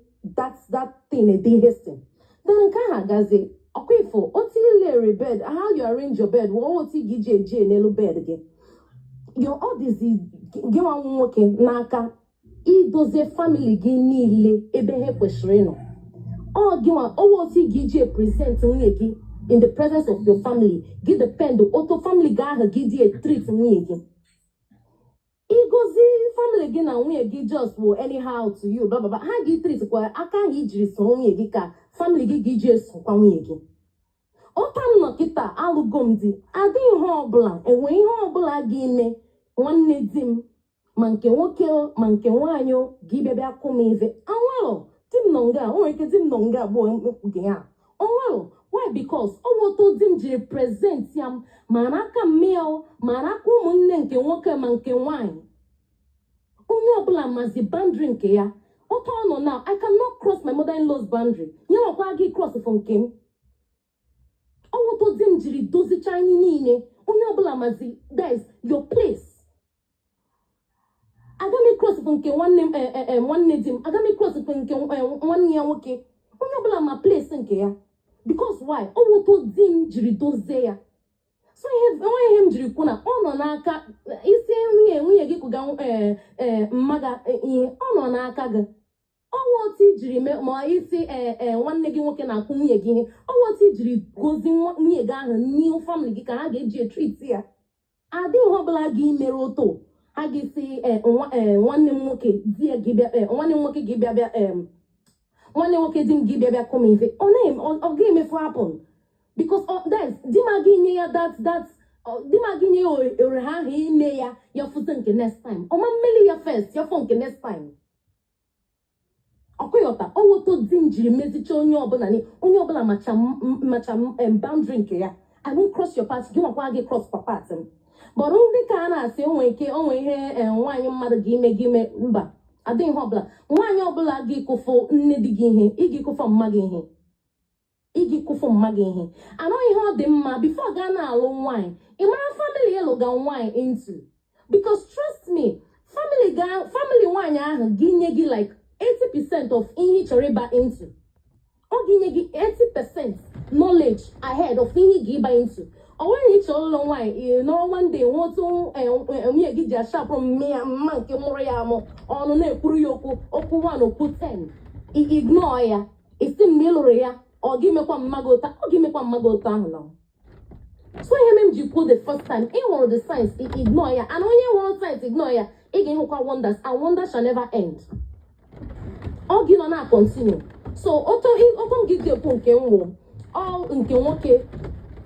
that thing a day hasting. Then nke ha gazi ọkwa oti lere bed, how you arrange your bed, oti gị ji eje n'elu bed gị. Your all this gị nwa nwoke n'aka idozie family gị niile ebe ha kwesịrị ịnọ. Ọ gị nwa oti gị ji present nwunye gị in the presence of your family, gị depend oto family gị ahụ gị ji treat nwunye gị. Igozi family gị na nwunye gị just will anyhow to you blah blah blah, ha gị treat kwa aka ha ijiri so nwunye gị ka family gị ji esokwa nwunye gị. Ọta m nọ kịta alụgo m di, adịghị ihe ọbụla enwe ihe ọbụla ga-eme nwanne di m ma nke nwoke ma nke nwaanyị gị bịa kụ m ive. Anwalụ di m nọ nga, o nwere ike di m nọ nga abụọ mkpuge ya. Anwalụ why? Because owoto di m jiri present ya ma n'aka mmea ma n'aka ụmụnne nke nwoke ma nke nwaanyị. Onye ọbụla mazi boundary nke ya. Oto ọnọ now, I cannot cross my mother-in-law's boundary. Nye ọkwa gị cross from nke m. Owoto di m jiri dozicha anyị niile. Onye ọbụla mazi, guys, your place. Aga m cross from nke nwanne di m, aga m cross from nke nwanne ya nwoke. Onye ọbụla ma place nke ya. Because why? Owoto di m jiri dozie ya. So ihe m jiri kwu na ọ nọ n'aka isi nwunye gị kụga mmaga ihe ọ nọ n'aka gị. Ọwọtị jiri ma isi nwanne gị nwoke na-akwụ nwunye gị ihe, ọwọtị jiri gozi nwunye gị ahụ new family gị ka ha ga-eji treat ya. Adịghị ọbụla gị mere oto ha ga-esi nwanne m nwoke di gị bịa nwanne m nwoke gị bịa nwanne nwoke di m gị bịa kụm ife. Ọ ga-emefu happen because that's di ma gị nye ya di ma gị nye ya ohere ahụ ime ya fụta nke next time. Ọma mmeli ya first ya fọ nke next time. Ọkụyọta owoto di m jiri mezicha onye ọbụla macha boundary nke ya. I won't cross your path, gị nwakwa gị cross papa m. But ndị ka a na-asị onwe ihe nwaanyị mmadụ gị ime mba adịghị ihe ọbụla. Nwaanyị ọbụla gị kụfụ nne di gị ihe, igi kụfụ mma gị ihe. Anọghị ihe ọ dị mma before gaa na-alụ nwaanyị ị mara family ịlụga nwaanyị into, because trust me, family nwaanyị ahụ gị nye gị like 80% of ihe ị chọrọ ịba into. Ọ gị nye gị 80% knowledge ahead of ihe gị ịba into. Ọ nwere ịchọ ụlọ nwaanyị one day nwotu nwunye gị ji ashapụ mma nke mụrụ ya amụ ọnụ na-ekwuru ya okwu 1 okwu 10 ignore ya isi mgbe ị lụrụ ya ọ gị mekwa mmaga ụta ahụ na So him you pull the first time, he want the signs, he ignore ya, and when you want signs, ignore ya, he can hook wonders, and wonders shall never end. All give on continue. So auto give the point all nke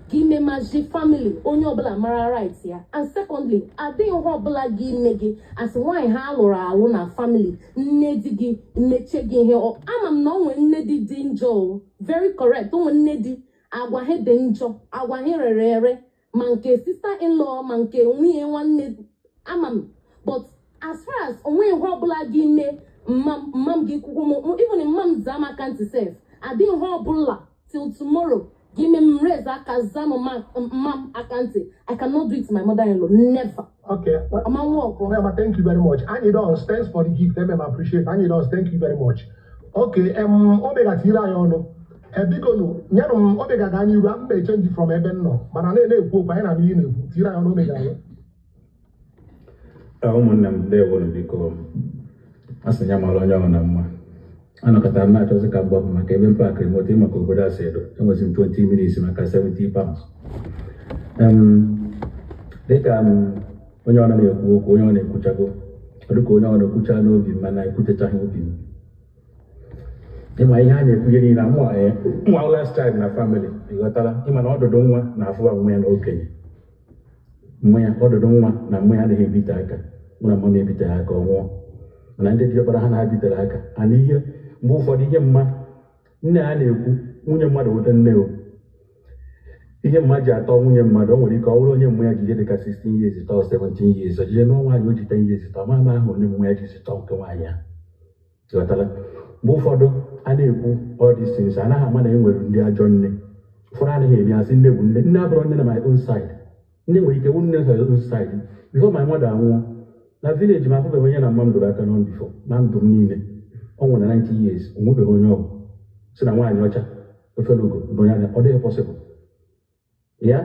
give me magic family onye obula mara right here. And secondly, I think obula give me as why ha lụrụ alụ na family nne di gi meche gi ihe amam na onwe nne di dị njọ very correct onwe nne di agwa he dị njọ agwa he rere ere ma nke sister in law ma nke nwunye nwanne amam but as far as onwe ihe obula gi me mam gi kwugo even in mam zama can't self I didn't obula till tomorrow. Give me raise mam akanti. I cannot do it to my mother-in-law. Never. Okay. But thank you very much. And you don't thanks for the gift. I appreciate. And you don't thank you very much. Okay. Omega tira yono. Biko no. Omega gani you am be change from eben no. But I na ekwu kwa na you na tira yono omega no. Ụmụnne dey wonu biko. Asanya malonya na mma. Anakata na achọzi ka mgbapụ maka ebe mpa akịrịmọta maka obodo Asedo enwezi 20 minutes maka 70 pounds. Dịka onye ọ na-ekwu okwu onye ọ na-ekwuchago ọdụka onye ọ na-ekwucha n'obi mana ekwutechaghị obi m. Ịma ihe a na-ekwu ihe niile nwa last time na family ịghọtara ịma na ọdụdụ nwa na-afụwa nwa ya na okenye nwa ya ọdụdụ nwa na nwa ya adịghị ebite aka mụ na mma m ebite aka ọ nwụọ mana ndị diọkpara ha na-abitere aka ana ihe mgbe ụfọdụ ihe mma nne ha na-ekwu nwunye mmadụ weta nne o ihe mma ji atọ nwunye mmadụ o nwere ike ọ bụrụ onye mma ya ji ihe dịka 16 years tọọ 17 years o jije n'ọnwa anyị o ji 10 years tọọ ma ahụ onye mma ya ji tọọ nke nwaanyị ya ghọtara mgbe ụfọdụ a na-ekwu all these things anaghị ama na e nwere ndị ajọ nne ụfọdụ anaghị eme asị nne bụ nne abụrụ nne na my own side nne nwere ike bụ nne na my own side before my mother anwụọ na village ma afụbeghị onye na mma m doro aka n'ọnụ bifo na ndụ m niile ọ nwere 90 years o nwebeghị onye ọgwụ si na nwaanyị ọcha ofelogo n'onye anya ọ dịghị possible ya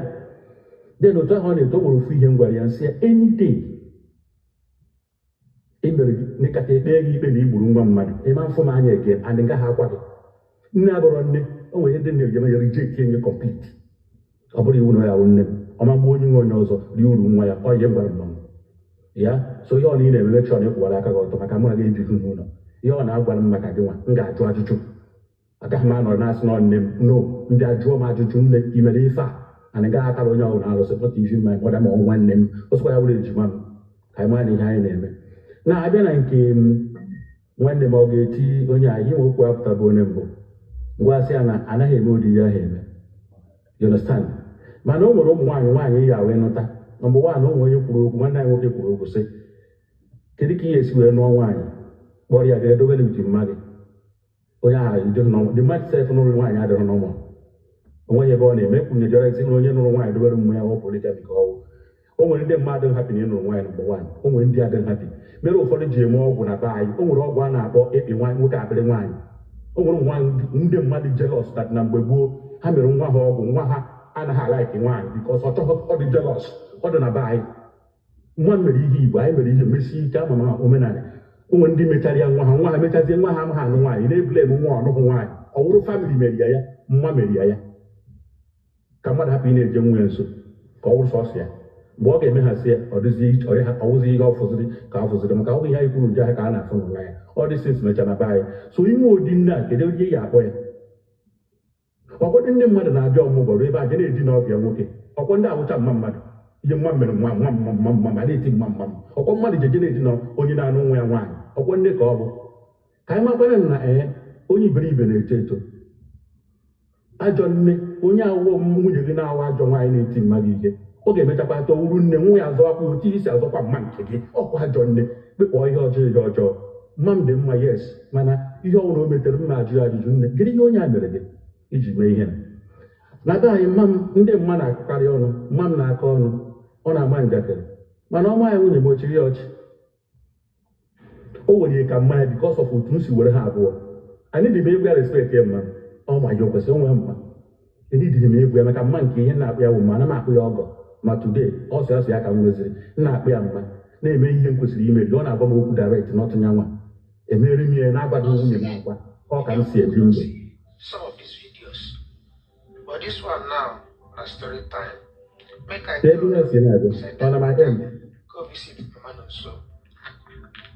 den otu ahụ ọ na-eto nwere ofu ihe m gwara ya nsị ya any day emere gị n'ịkata ekpe gị ikpe na igburu nwa mmadụ ịma mfụ m anya ege and nga ha akwa gị nne abụrọ nne o nwere ndị na-ejeme ya reject enye complete ọ bụrụ iwu na ya bụ nne m ọma gbuo onye nwe onye ọzọ rie uru nwa ya ọ ihe m gwara mma m ya so ihe ọ niile eme mekshọn ịkwụwara aka gị ọtọ maka mụ na gị ebighị n'ụlọ ihe ọ na-agwara m maka gị nwa m ga-ajụ ajụjụ agaghị m anọrọ na-asị na nne m no ndị ajụọ m ajụjụ nne i mere ife a ana gaghị akara onye ọbụla arụsị pụta ifi ma mọda ma ọnwa nne m ọsụkwa ya bụrụ ejima m ka anyị mara na ihe anyị na-eme na-abịa na nke nwanne m ọ ga-eti onye ahụ ihe okwu apụta bụ onye mbụ ngwasị ya na anaghị eme ụdị ya ha eme you understand mana o nwere ụmụ nwaanyị ya wee nụta nọmba wan ụmụ onye kwuru okwu nwanne anyị nwoke kwuru okwu sị kedu ka ihe esi wee nụọ nwaanyị kpọrọ ya ga-edobere uche mma gị onye ahụ idoro n'ọnwa the man self nụrụ nwaanyị adịrọ n'ọnwa onweghị ebe ọ na-eme kwunye jọrọ isi na onye nụrụ nwaanyị dobere mmụ ya ọ poligami ka ọwụ o nwere ndị mmadụ hapi na ịnụrụ nwaanyị nọmba wan o nwere ndị adịghị hapi mere ụfọdụ ji eme ọgwụ na be anyị o nwere ọgwụ a na-akpọ ịkpị nwoke akpịrị nwaanyị o nwere nwaanyị ndị mmadụ jelos na mgbe gboo ha mere nwa ha ọgwụ nwa ha anaghị alaiki nwaanyị bikos ọ chọghị ọ dị jelos ọ dị na be anyị nwa mere ihe igbo anyị mere ihe mesie ike ama ma omenala onwe ndị mechara ya nwa ha mechazie nwa ha amaghị anụ nwaanyị na-ebule eme nwa ọnụhụ nwaanyị ọ bụrụ famili mere ya mma mere ya ka mmadụ hapụ ị na-eje nwa ya nso ka ọ bụrụ sọsọ ya mgbe ọ ga-emeghasị ya ọwụzi ihe ọfụziri ka afụziri maka ọ bụ ihe anyị kwuru nje ha ka a na-afụ n'ụlọ ya ọ dị sins mecha na be anyị so ime ụdị nne a kedu ihe ya akpọ ya ọkwọdị ndị mmadụ na-abịa ọmụgwọrụ ebe a je na-edi na ọbịa nwoke ọkwọ ndị awụcha mma mmadụ ihe mma mere nwa ma na-eti mma ọkwọ mmadụ jeje na-edi na onye na-anụ nwa ya nwaanyị ọkwọ nne ka ọ bụ ka anyị makwara na onye iberibe na-eto eto ajọ nne onye awụọ nwunye gị na-awa ajọ nwaanyị na-eti mmadụ ihe ọ ga-emechakwa atọ wuru nne nwa ya azọwakwa otu isi azọkwa mma nke gị ọkwa ajọ nne kpekpọọ ihe ọjọọ mma m dị mma yes mana ihe ọbụla o metere mma ajụjụ nne gịrị ihe onye a mere gị iji mee ihe na be anyị ndị mma na-akụkarị ọnụ mma m na-aka ọnụ ọ na-ama njakịrị mana ọma ya nwunye m ochiri ya ọchị o nwere ka mma ya bikos of otu m si were ha abụọ anyị dị m egwu ya respekt ya mma ọ ma ya o kwesịrị onwe mma edidiri m egwu ya maka mma nke ihe na-akpụ ya bụ mma ana m akpụ ya ọgọ ma today ọ sị asị ya ka m nweziri na-akpụ ya mma na-eme ihe m kwesịrị imeri ọ na-agba m okwu direct n'ọtụnya nwa emere m ihe na-agbaghị nwunye m agwa ọ ka m si ebi ndụ some of these videos, but this one now na story time. Maybe that's another. On my end. Go visit Mama so.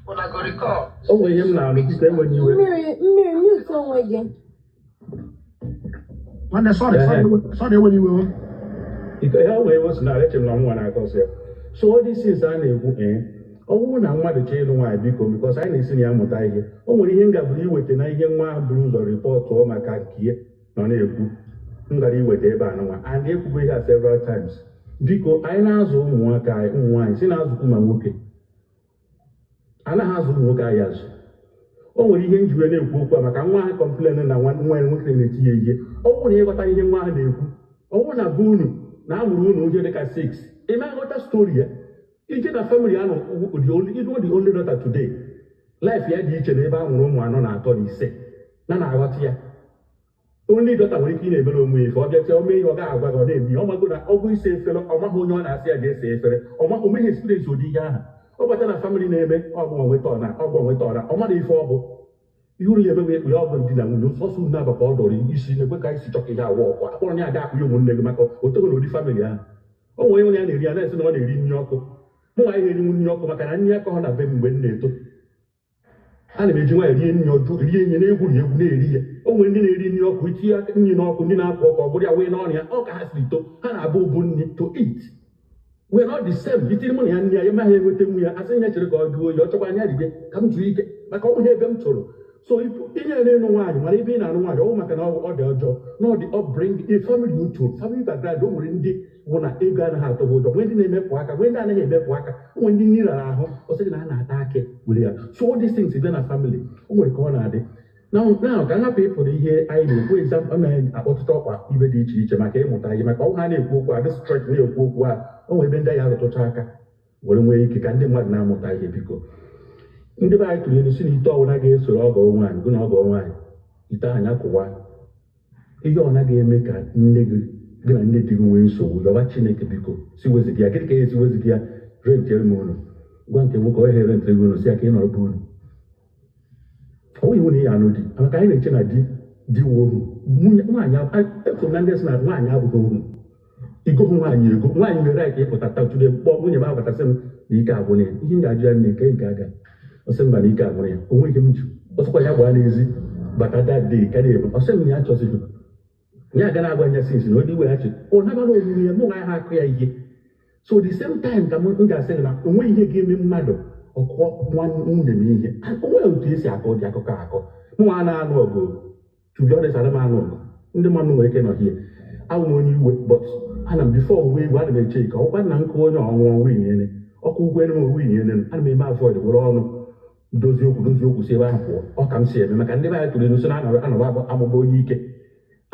When I go recall. Oh, wait, now, when you were. Mute onwe gị. Sorry when you were. Way was not let him long one I cause here. So all this is an oh, now what the chain why because I didn't see him what I hear. Oh, when he ain't got blue with the night one blues or report to all my car here, none of you. Ngari with the banner, and they could have several times. Because I know one guy, one, seen as woman working. And I has one guy as. Oh, when he ain't you any book, I can't complain and I want one working in the year. Oh, when he got I hear one. Oh, when I go. Now we know you like 6. A man got a story. You get a family, I know the only daughter today. Life here, each and every one on our body say. Nana, what here? Only daughter working a below me for get your may or God, or name. Oh my God, I always say, fellow, or my home, I say, I guess, or my home is place with the Yana. Oh, but then a family name, or one with honor, or one with honor, or money for. You remember we all going to dinner with you, so soon never called or you see the guy talking that walk. Or only I got you one leg, or told the family. Oh, we only need an answer on the New York. No, I hear New York, I never call a baby when they took. I imagine why in your neighborhood, you oh, when you in York with you, you know, couldn't walk or body away on your all cast to, and I need to eat. We're not the same. You tell money and you may have with them. I say, naturally, God, do your job and come to eat. Like all here, them solo. So if in a no one, when been and one, oh, my can all their job, no, the upbringing, a family YouTube, family background, don't really want to egg and have to hold when they make work, when they make work, when they need a home, or second an attack it with you. So all these things is done a family. Oh, my corner. Now, can I pay for the here? I know, for example, I want to talk about even the teacher, my game, what I am, my own honey, who this stretch me, who are, oh, we've been there to Chaka. When we can do what now, what I hear because. Ndị be anyị tụrụ elu si na ite ọwụna ga-esoro ọgọ nwaanyị gụ na ọgọ nwaanyị ite anya kwụwa ihe ọ naghị eme ka nne gị na nne di gị nwee nsogbu yọba Chineke biko si weziga ya gịnị ka esi weziga ya rentere m unu gwa nke nwoke ohe rentere gị unu si ya ka ị nọrọ bụ unu ọ iwu na ihe anụ di maka anyị na-eche na di wohu nwaanyị eso na ndị si na nwaanyị abụghị ohu igohu nwaanyị ego nwaanyị mere anyị ka ịpụta tatude mkpọ nwunye m abatasị m na ike agwụna ya ihe ga-ajụ ya nne nke aga ọsị mba na ike agwụrụ ya onweghị m ju ọsịkwa ya gbaa n'ezi bata dadị karịa ebe ọsị m ya achọzighị ya aga na-agwa nya sinsi na odi weghachi ọ nabara omiri ya mụ na ha akụ ya ihe so the same time ka m ga-asị gị na onwe ihe ga-eme mmadụ ọkụọ nwunye m ihe onwe otu esi akọ dị akụkọ akọ mụ a na-anụ ọgụ tubi ọdịs ana m anụ ọgụ ndị mmadụ nwere ike nọ hie awụ m onye iwe but ana m bifo onwe igwe ana m eche ike ọkwa nna nkụ onye ọnwụọ nwunye ene ọkụ ụgwọ enu m nwunye ene ana m eme avoid were ọnụ dozie okwu si ebe ahụ pụọ ọ ka m si eme maka ndị be anyị tụrụ elu so na anọba amụba onye ike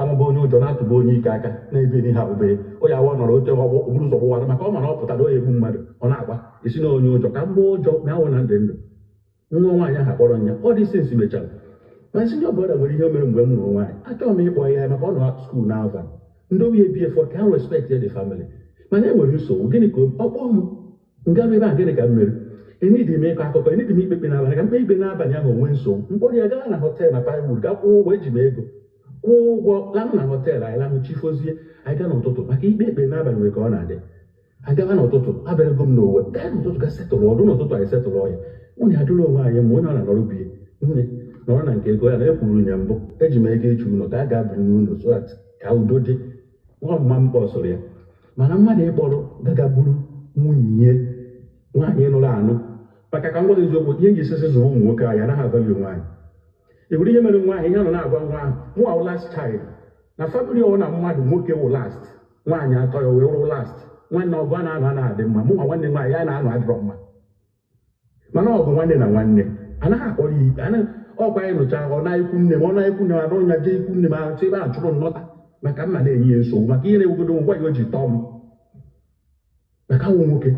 amụba onye ụjọ na-atụba onye ike aka na-ebe n'ihe abụbe onye awọ nọrọ oche okpuru ụzọ gbụwara maka ọ mana ọ pụtara onye egbu mmadụ ọ na-agba esi na onye ụjọ ka mgbe ụjọ ma awụ na ndụ nwa nwaanyị ahụ akpọrọ nya ọ dị sensi mechara ma isi ndị ọbụla nwere ihe mere mgbe m nụrụ nwaanyị achọrọ m ịkpọ ya maka ọ nọ skuul n'ava ndị obi ebie fọ ka ha respect the family mana e nwere nsogbu gịnị ka ọ kpọọ m nga ebe a gịnị ka m mere enidi m ịkọ akụkọ enidi m ikpekpe n'abalị ka mkpe ikpe n'abalị ahụ onwe nsogbu mkpọrọ ya gaa na họteelụ na Pinewood ga kwụọ ụgwọ eji m ego kwụọ ụgwọ lanụ na họteelụ anyị lanụ chifozie anyị gaa n'ụtụtụ maka ikpe ikpe n'abalị nwere ka ọ na-adị agaba n'ụtụtụ abịarago m n'owe gaa n'ụtụtụ ga setụlụ ọdụ n'ụtụtụ anyị setụlụ ọya nwunye adụrụ onwe anyị ma onye ọ na-anọrụ bie nne nọrọ na nke ego ya na ekwuru ya mbụ eji m ego echi ụlọ ka a ga-abịrị n'ụlọ so ka udo dị nwa ọmụma m kpọsụrụ ya mana mmadụ ịkpọrọ gaga buru nwunye nwaanyị nụrụ anụ maka ka m gwara eziokwu ihe nji sisi zụrụ ụmụ nwoke anyị anaghị avalụ nwaanyị ewere ihe mere nwaanyị ihe nọ na-agwa nwa ahụ nwa wụ last child na famili ọ na mmadụ nwoke wụ last nwaanyị atọ ya wee wụrụ last nwanne ọgụ a na-anụ na-adị mma mụ nwa nwanne nwaanyị ya na-anụ adịrọ mma mana ọgụ nwanne na nwanne anaghị akpọrọ ya ikpe ọkwa anyị nụcha ọ na-ekwu nne m ọ na-ekwu nne m anụ nya jee ikwu nne m ahụ ebe a chụrụ nnọta maka mma na-enye ya nsogbu maka ihe na-ewegodo ngwa ya o ji tọọ m maka nwụ nwoke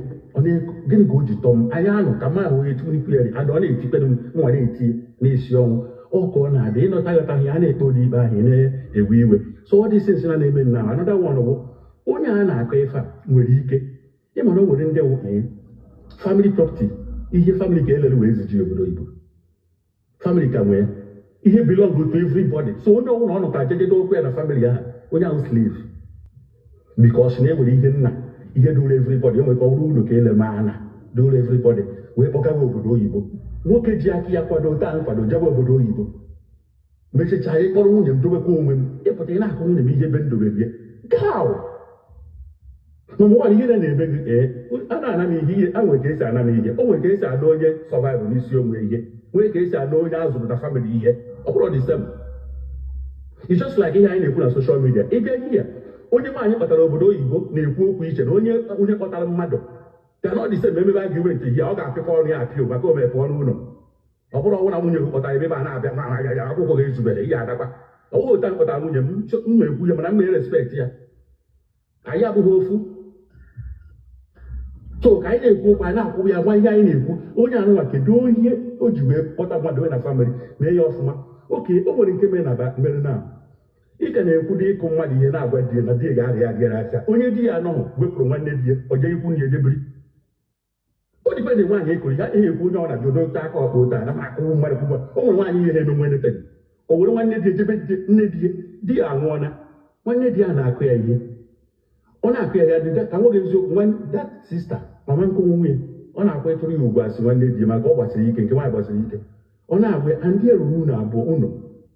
gịnị ka o ji tọọ m anya anụ ka mma ahụ etikwu ya adị ọ na-etikpere m nwa na-eti n'isi ọnwụ ọkụ ọ na-adị ịnọta ghọtaghị a na-ekpe ụdị ikpe ahụ na-ewe iwe so ọ dị sensị na-eme nna m anọda wọn bụ onye a na-akọ ife a nwere ike ịma na o nwere ndị nwoke family property ihe family ka elere wee ziji obodo Igbo family ka nwee ihe belong to everybody so onye ọbụla ọ nọta jejedo okwu ya na family ahụ onye ahụ slave because na enwere ihe nna ihe dụrụ everybody enwere ka ọ bụrụ unu ka ele maana dụrụ everybody wee kpọgawa obodo oyibo nwoke ji aka ya kwado taa nkwado jebe obodo oyibo mechicha ya ịkpọrọ nwunye m dobekwa onwe m ịpụta ị na-akụ nwunye m ihe ebe ndobebie gaụ na ụmụnwaanyị ihe na-eme gị a na-ana m ihe a nwere ka esi ana m ihe o nwere ka esi ana onye sọvaịvụ n'isi onwe ihe nwee ka esi ana onye a zụrụ na famịlị ihe ọ bụrụ dị sem it's just like ihe anyị na-ekwu na soshal midia ị bịa ihe onye nwaanyị kpọtara obodo oyibo na-ekwu okwu iche na onye kpọtara mmadụ ka na ọ dị sem emebe agrimenti ihe ọ ga-apịkọ ọrụ ya apịo maka omepe ọnụ ụlọ ọ bụrụ ọnwụ na nwunye kpọtara ebe a na-abịa ma akwụkwọ ga-ezubere ihe adakwa ọ bụghị ụta kpọtara nwunye m na-ekwu ya mana m na-erespekt ya anyị abụghị ofu so ka anyị na-ekwu okwu anyị na-akwụ ya gwa ihe anyị na-ekwu onye anụnwa kedu ihe o ji wee kpọta mmadụ wee na famịlị mee ya ọfụma oke o nwere nke mere na ị ka na-ekwu dị ịkụ mmadụ ihe na-agwa di ya na di ya ga-arịa arịa aka onye di ya anọghị wepụrụ nwanne di ya o jee ikwu na ejebiri o dịkwa na nwaanyị ekoro ya ihe ekwu onye ọ na-abịa odote aka ọkpa ụta na akụrụ mmadụ kwụgba o nwere nwaanyị ihe na-eme nwenete o were nwanne di ejebe nne di ya anwụọna nwanne di ya na-akụ ya ihe ọ na-akụ ya dị ka nwoge eziokwu that sista mama nkụ nwunye ọ na-akwa ịtụrụ ya ugwu asị nwanne di ya maka ọ gbasiri ike nke nwaanyị gbasiri ike ọ na-agwa ndị eruru unu abụọ ụlọ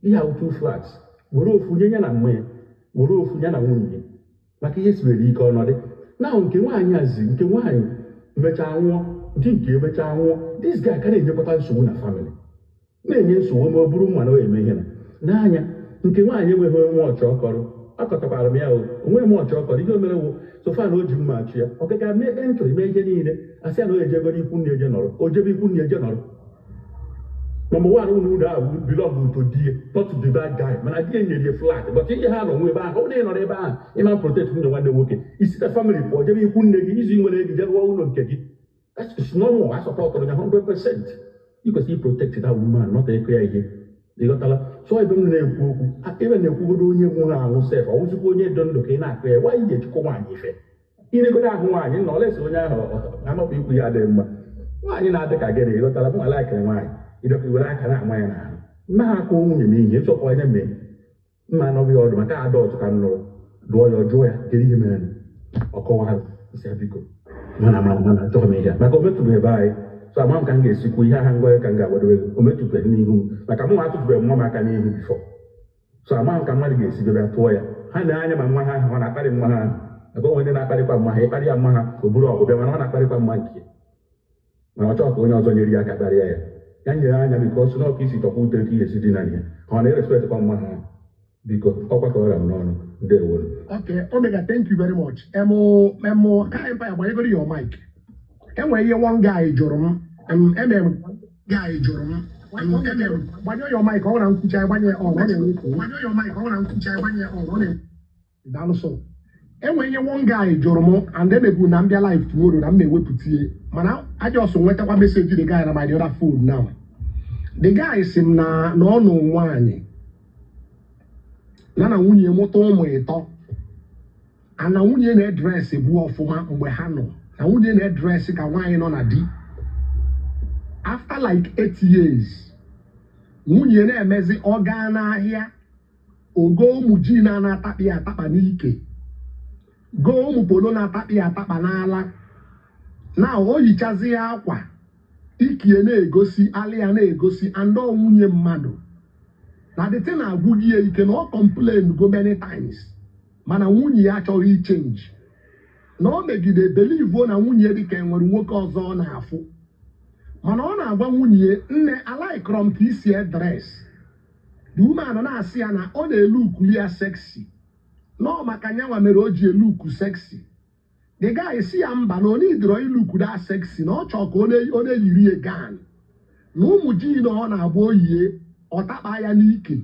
ihe awụtụ flats were ofu nye ya na mma ya were ofu ya na nwunye maka ihe sibere ike ọnọdụ na nke nwaanyị azi nke nwaanyị mechaa nwụọ ndị nke emechaa nwụọ dis guy ka na-enyekọta nsogbu na famịlị na-enye nsogbu ma ọ bụrụ mma na o eme ihe na n'anya nke nwaanyị enweghị nwa ọchọ ọkọrọ akọtakwara m ya onweghị m ọchọ ọkọrọ ihe o mere wụ sofa na o ji mma achụ ya ọ gaga mee ntụ ime ihe niile asị ya na o ejegoro ikwu nne eje nọrọ o jebe ikwu nne eje nọrọ number one unu ahụ belong to die not to the bad guy mana die nyere ya flat but ihe ha nọ nwe ebe ahụ ọ na ịnọrọ ebe ahụ ịma protect nwunye nwanne nwoke isi na family pụọ jebe ikwu nne gị izu nwere ego jebe ụlọ nke gị that's normal I support ya 100% ị kwesịrị protect that woman not ekwe ya ihe ịghọtala so ebe m na-ekwu okwu ebe na-ekwugodo onye nwụrụ anwụ sef ọ wụzikwa onye dị ndụ ka ị na-akụ ya nwaanyị ga-ejikọ nwaanyị ife inegodo ahụ nwaanyị nọ olesi onye ahụ amapụ ikwu ya dị mma nwaanyị na-adị ka gị na ịghọtala m nwaanyị nwaanyị idọka iwere aka na-ama ya n'ahụ mma ha akụ nwunye m ihe nsọkwa onye mee mma anọghị ọdụ maka ada ọtụ ka m nụrụ dụọ ya jụọ ya kedu ihe mere ọkọwa isi biko mana achọghị m ihe maka o metụbeghị ebe anyị so ama m ka m ga-esikwu ihe aha ngwa ka m ga-agwadobe o metụbeghị n'ihu m maka mụ atụtụbeghị mma m aka n'ihu bifọ so ama m ka mmadụ ga-esi bịa tụọ ya ha na-anya ma nwa ha ahụ ọ na-akparị nwa ha ahụ ebe onwe ndị na-akparịkwa mma ha ịkparị ya mma ha o buru ọgụ bịa mana ọ na-akparịkwa mma nke mana ọ chọọ ka onye ọzọ nyere ya aka kparịa ya ya nyere anya biko ọsụ n'ọka isi tọkwa ute ka ihe si dị na ya ọ na-erespektịkwa mma ha biko ọkwa ka ọra m n'ọnụ ndewo. Okay, Omega, thank you very much. Emo ka empire gbanyegoro your mic. Enwere ihe one guy jụrụ m guy jụrụ m gbanyụọ your mic ọ na nkwucha gbanye ọ na-enwekwu gbanyụọ your mic ọ na nkwucha gbanye ọ na dalụsọ enwere ihe one guy jụrụ m and emebu na mbịa live tomorrow na m ewepụtie mana aja ọsọ nwetakwa meseji the guy na my other phone now. The guy sị m na ọ nụ nwaanyị na nwunye mụta ụmụ ịtọ ana nwunye na-edresị bụ ọfụma mgbe ha nọ na nwunye na-edresị ka nwaanyị nọ na di. After like 8 years nwunye na-emezi ọ gaa n'ahịa ogo ụmụ ji na-atakpị atakpa n'ike goo ụmụ polo na-atakpị atakpa n'ala na o yichazi ya akwa ikie na-egosi alịa na-egosi andọ nwunye mmadụ na the thing agwụghị ya ike na ọ complain go many times mana nwunye ya achọghị ichenji na ọ megide believe na nwunye dị ka enwere nwoke ọzọ ọ na-afụ mana ọ na-agwa nwunye nne alaikọrọ m ka isi edres the woman na-asị ya na ọ na-eluku ya sexy nọ maka nyanwa mere o ji eluku sexy. The guy si ya mba na ọ na-idoro iluku da sexy na ọ chọọ ka ọ na-eyiri ya gan na ụmụ ji na ọ na-abụ oyie ọtakpa ya n'ike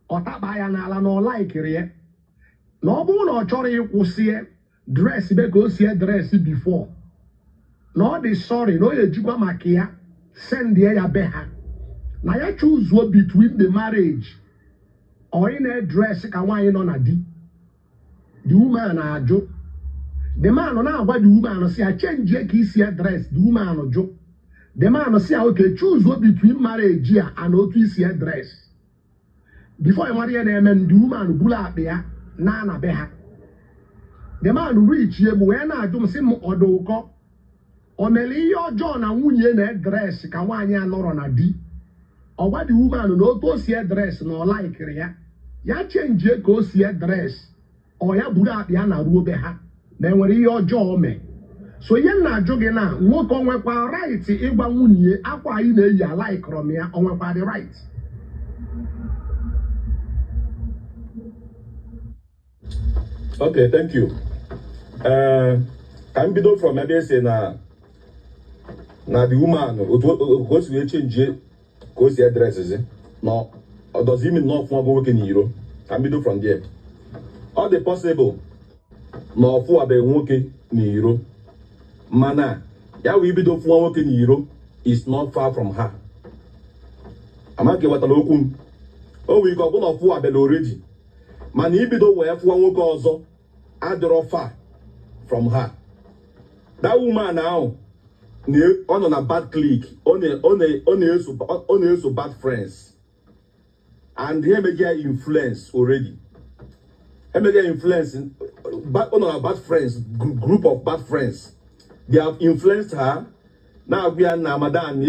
ọtakpa ya n'ala na ọ laikiri ya na ọ bụrụ na ọ chọrọ ịkwụsị dres be ka o sie dres bifo na ọ dị sorry na ọ ejikwa maka ya sendie ya be ha na ya chuzuo between the marriage ọ ị na-edres ka nwaanyị nọ na di. The woman na-ajụ the man na-agwa the woman si ya change ka isi dress the woman jụ the man si ya okay choose between marriage ya and otu isi dress before you marry them the woman bulu akpa ya na be ha the man reach ye bu na ajum si m oduko o mele ihe ọjọọ na nwunye na dress ka nwaanyị anọrọ na di ọgwa the woman na otu o si dress na ọ laikiri ya change ka o si dress ọ ya buru akpa ya na ruo be ha na enwere ihe ọjọọ mee so ihe na-ajụ gị na nwoke onwekwa right ịgwa nwunye akwa anyị na-eyi alaikọrọ m ya onwekwa the right. Okay, thank you. Can be done from maybe say na the woman go to change go see addresses. No, or does it mean not for working in Euro? Can be done from there. All the possible no for be working in Euro. Mana, ya we be done for working in Euro is not far from her. Amake what alokum. Oh, we got one of who are already. Man, he be done where for work also. Adoro far from her. That woman now on a bad clique, on a bad friends. And he may get influence already. He may get influence on a bad friends, group of bad friends. They have influenced her. Now we are Namadan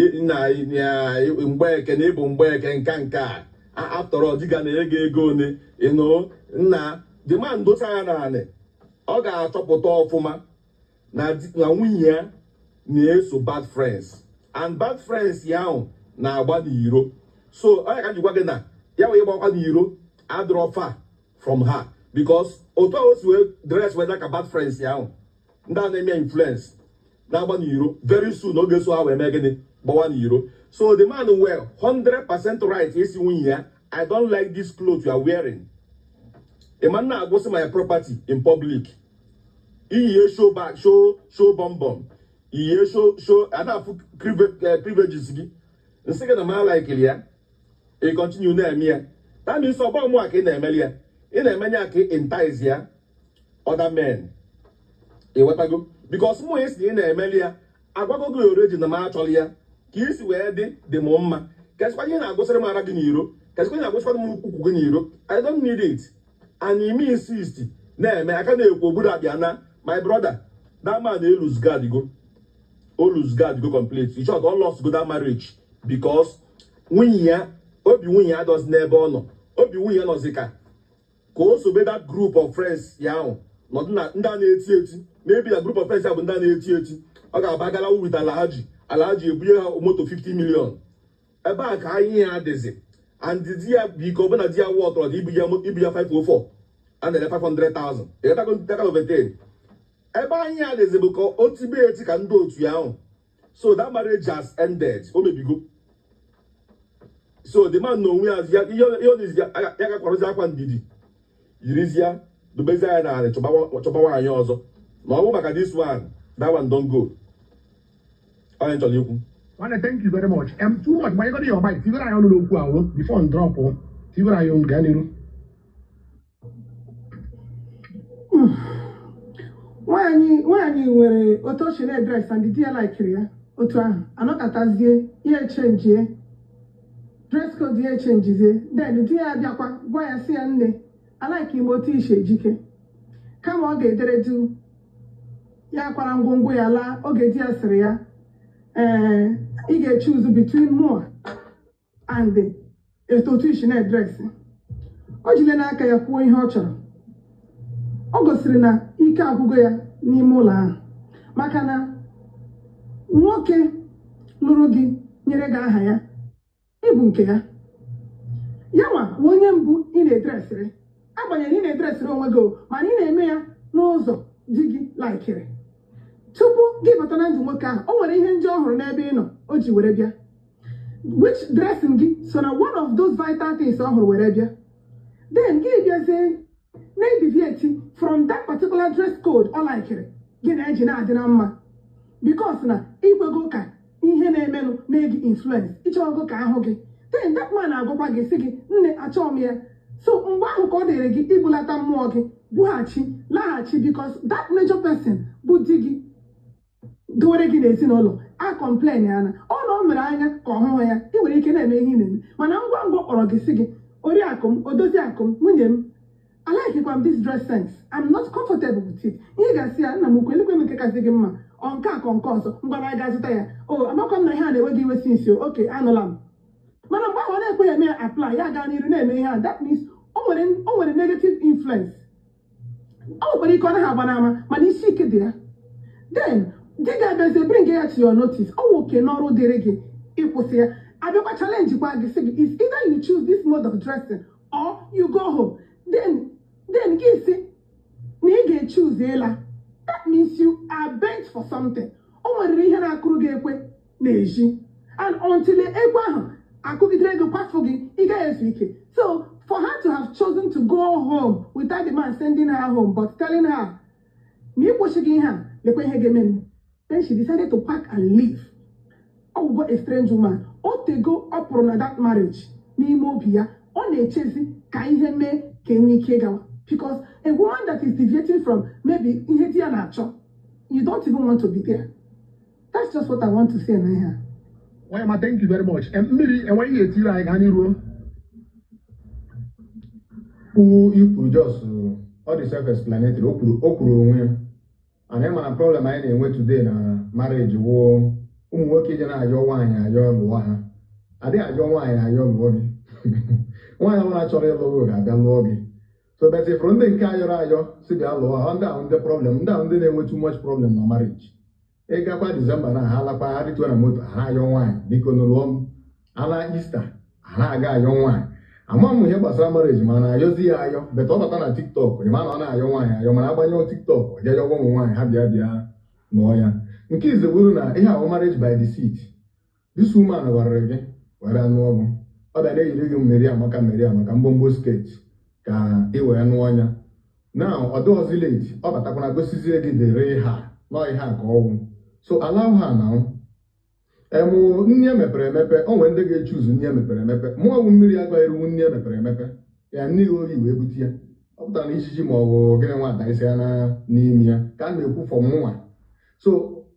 in work and able work and kanka. After all, you know, the man does ọ ga-achọpụta ọfụma na nwunye na-eso bad friends and bad friends ya ahụ na-agba n'iro so ọ ka jikwa gị na ya wee gbakwa n'iro adịrọ far from her because otu o si wee dress wee ka bad friends ya ahụ ndị a na-eme influence na-agba n'iro very soon oge so ha wee mee gịnị gbawa n'iro so the man well 100% right isi nwunye ya I don't like this clothes you are wearing. A man now goes to my property in public. He show back, show bomb. He show and have privileges. The second a man like Elia, he continue near me. That means so bomb work in Emilia. In Emilia entice here other men. E what I go? Because more is in Emilia. I go already in the match all here. Kiss where the mama. Guess why you not go to the Maragino? Guess why you not go to the Mukuguniro? I don't need it. And he may insist. Nah, man, I can't go Buddha. My brother, that man they lose God, go. All lose God, go complete. He should all lost go that marriage because when ya does never know. Obi when ya no zika. Go also be that group of friends, yeah. Not ndan 80. Maybe a group of friends have ndan 80. Oga bagala with Alhaji. Alhaji ebuye moto 50 million. Eba ka yin adeze. And the dear be governor dear water the Ibia 504 and the 500,000. You got to overtain. Eba here there's a book OTB can do to you. So that marriage has ended. Oh, maybe go. So the man know we as Yaga Korozakwan Didi. Yurizia, the Bezana, and Chobawa and Yozo. No, back at this one. That one don't go. I enjoy you. Want to thank you very much. Too much. Why you got your bike? Figure I don't know before I drop on. Figure I don't get it. Nwaanyị nwere otu o shile dress and di ya like ya otu ahụ anọkatazie ihe change dress code ya changezie then di ya abịakwa gwa ya si ya nne alike ime otu ishe ejike kama ọ ga-edere du ya akwara ngwongwo ya laa oge di ya sịrị ya ị ga-choose between more and otu ishe na dress o jile n'aka ya kwuo ihe ọ chọrọ ọ gosiri na ike agwụgo ya n'ime ụlọ ahụ maka na nwoke lụrụ gị nyere gị aha ya ịbụ nke ya nwa onye mbụ ị na-edresịrị agbanyeghị ị na-edresịrị onwe gị mana ị na-eme ya n'ụzọ di gị laikiri tupu gị bata na ndụ nwoke ahụ o nwere ihe ndị ọ hụrụ n'ebe ị nọ o ji were bịa which dressing gị so na one of those vital things ọ hụrụ were bịa then gị bịazie na-deviate from that particular dress code ọ laikiri gị na-eji na-adị na mma because na igwego ka ihe na-emenụ mee gị influence ịchọgo ka ahụ gị then that man agwakwa gị sị gị nne achọọ m ya so mgbe ahụ ka ọ dịrị gị ibulata mmụọ gị bughachi laghachi because that major person bụ di gị dowere gị n'ezinụlọ a complain ya na ọ na o mere anya ka ọhụrụ ya ị nwere ike na-eme ihe ị na-eme mana ngwa ngwa kpọrọ gị sị gị oriakụ m odozi akụ m nwunye m I like it this dress sense. I'm not comfortable with it. You guys see, I'm not going to make a on car concourse. I'm going to oh, I'm not coming here and they will give you since you. Okay, I'm not. Man, I'm going to apply. That means over the negative influence. Oh, but you can't have banana. Man, you seek it there. Then, they bring it to your notice. Oh, okay, no, derege. It was here. I don't challenge you. It's either you choose this mode of dressing or you go home. Then you see, you choose Ela. That means you are bent for something. Oh, and until so for her to have chosen to go home without the man sending her home, but telling her, then she decided to pack and leave. Oh, what a strange woman. Oh, they go up on that marriage. Because a woman that is deviating from maybe you don't even want to be there. That's just what I want to say now. Why am I? Thank you very much. And maybe and when you tell I can you Who just all the self-explanatory okuru and then my problem I went today na marriage wo nwoke je na ayo nwaanyị ayo lụọ ha ade ayo nwaanyị ayo lụọ gị nwaanyị ọbụla chọrọ ịlụ gị ga-abịa lụọ gị so but if ndị nke ayọrọ ayọ si bịa lụọ ha ndị ahụ ndị problem ndị ahụ ndị na-enwe too much problem na marriage ịgakwa December na ha lakwa ha rituo na moto ha ayọ nwaanyị biko n'ụlọ m ala Easter ha aga ayọ nwaanyị ama m ihe gbasara marriage mana ayọzi ya ayọ but ọ bata na TikTok ịma na ọ na-ayọ nwaanyị ayọ mana agbanyụ TikTok ọ ga-ayọ ụmụ nwaanyị ha bịa nụọ ya nke ize bụrụ na ihe ahụ marriage by deceit. This woman gwara gị were anụ ọgwụ ọ bịa na-eyiri gị mmeri amaka mgbomgbo sket ka ị wee nụọ ya na ọ dịghọzi late ọ batakwana gosizie gị dere ha nọ ihe a ka ọgwụ so allow ha na emụ nne emepere emepe o nwere ndị ga-echuzu nne emepere emepe mụọ ọgwụ mmiri agaghị eruwu nne emepere emepe ya nne oyi wee bute ya ọ pụtara na ijiji ma ọ bụ gịnị nwata isi ya n'ime ya ka a na-ekwu fọ mụnwa so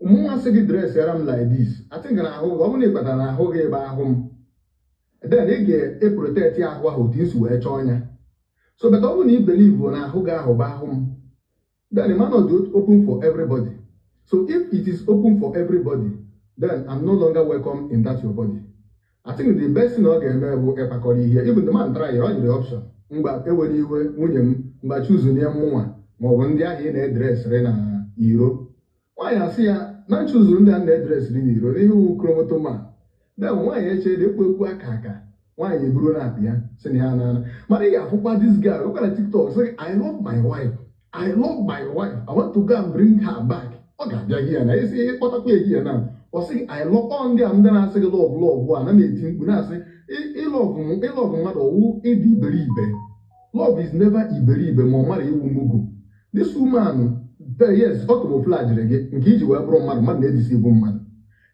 mụnwa sị gị dress yara m like this I think na ahụ ọ bụrụ na ịkpatara na ahụ gị ebe ahụ m then ị ga-eprotect ahụ ahụ otu isi wee chọọ ya so but ọ bụrụ na ị believe na ahụ gị ahụ bụ ahụ m then it might not be open for everybody. So if it is open for everybody, then I'm no longer welcome in that your body. I think the best thing I can do is here. Even the man try all the option. Mba ewere iwe nwunye m mba choose nye mụnwa ma ọ bụ ndị ahụ na-edress na iro. Why asị ya na choose ndị a na-edress na iro ihe wu chromosome. Then nwaanyị eche dị ekwu aka nwaanyị eburu na apịa sị na ya na mana ị ga-afụkwa this guy look at TikTok say I love my wife. I want to go and bring her back. Ọ ga-abịa here na esi kpọtakwa ehihie na ọ sị I love all ndị a ndị na-asị gị love a na na-eti mkpu na-asị ịlọvụ mmadụ ọwụ ịdị iberibe. Love is never iberibe ma ọ mara iwu mugu. This woman yes ọ camouflage gị nke iji wee bụrụ mmadụ na-ejisi bụ mmadụ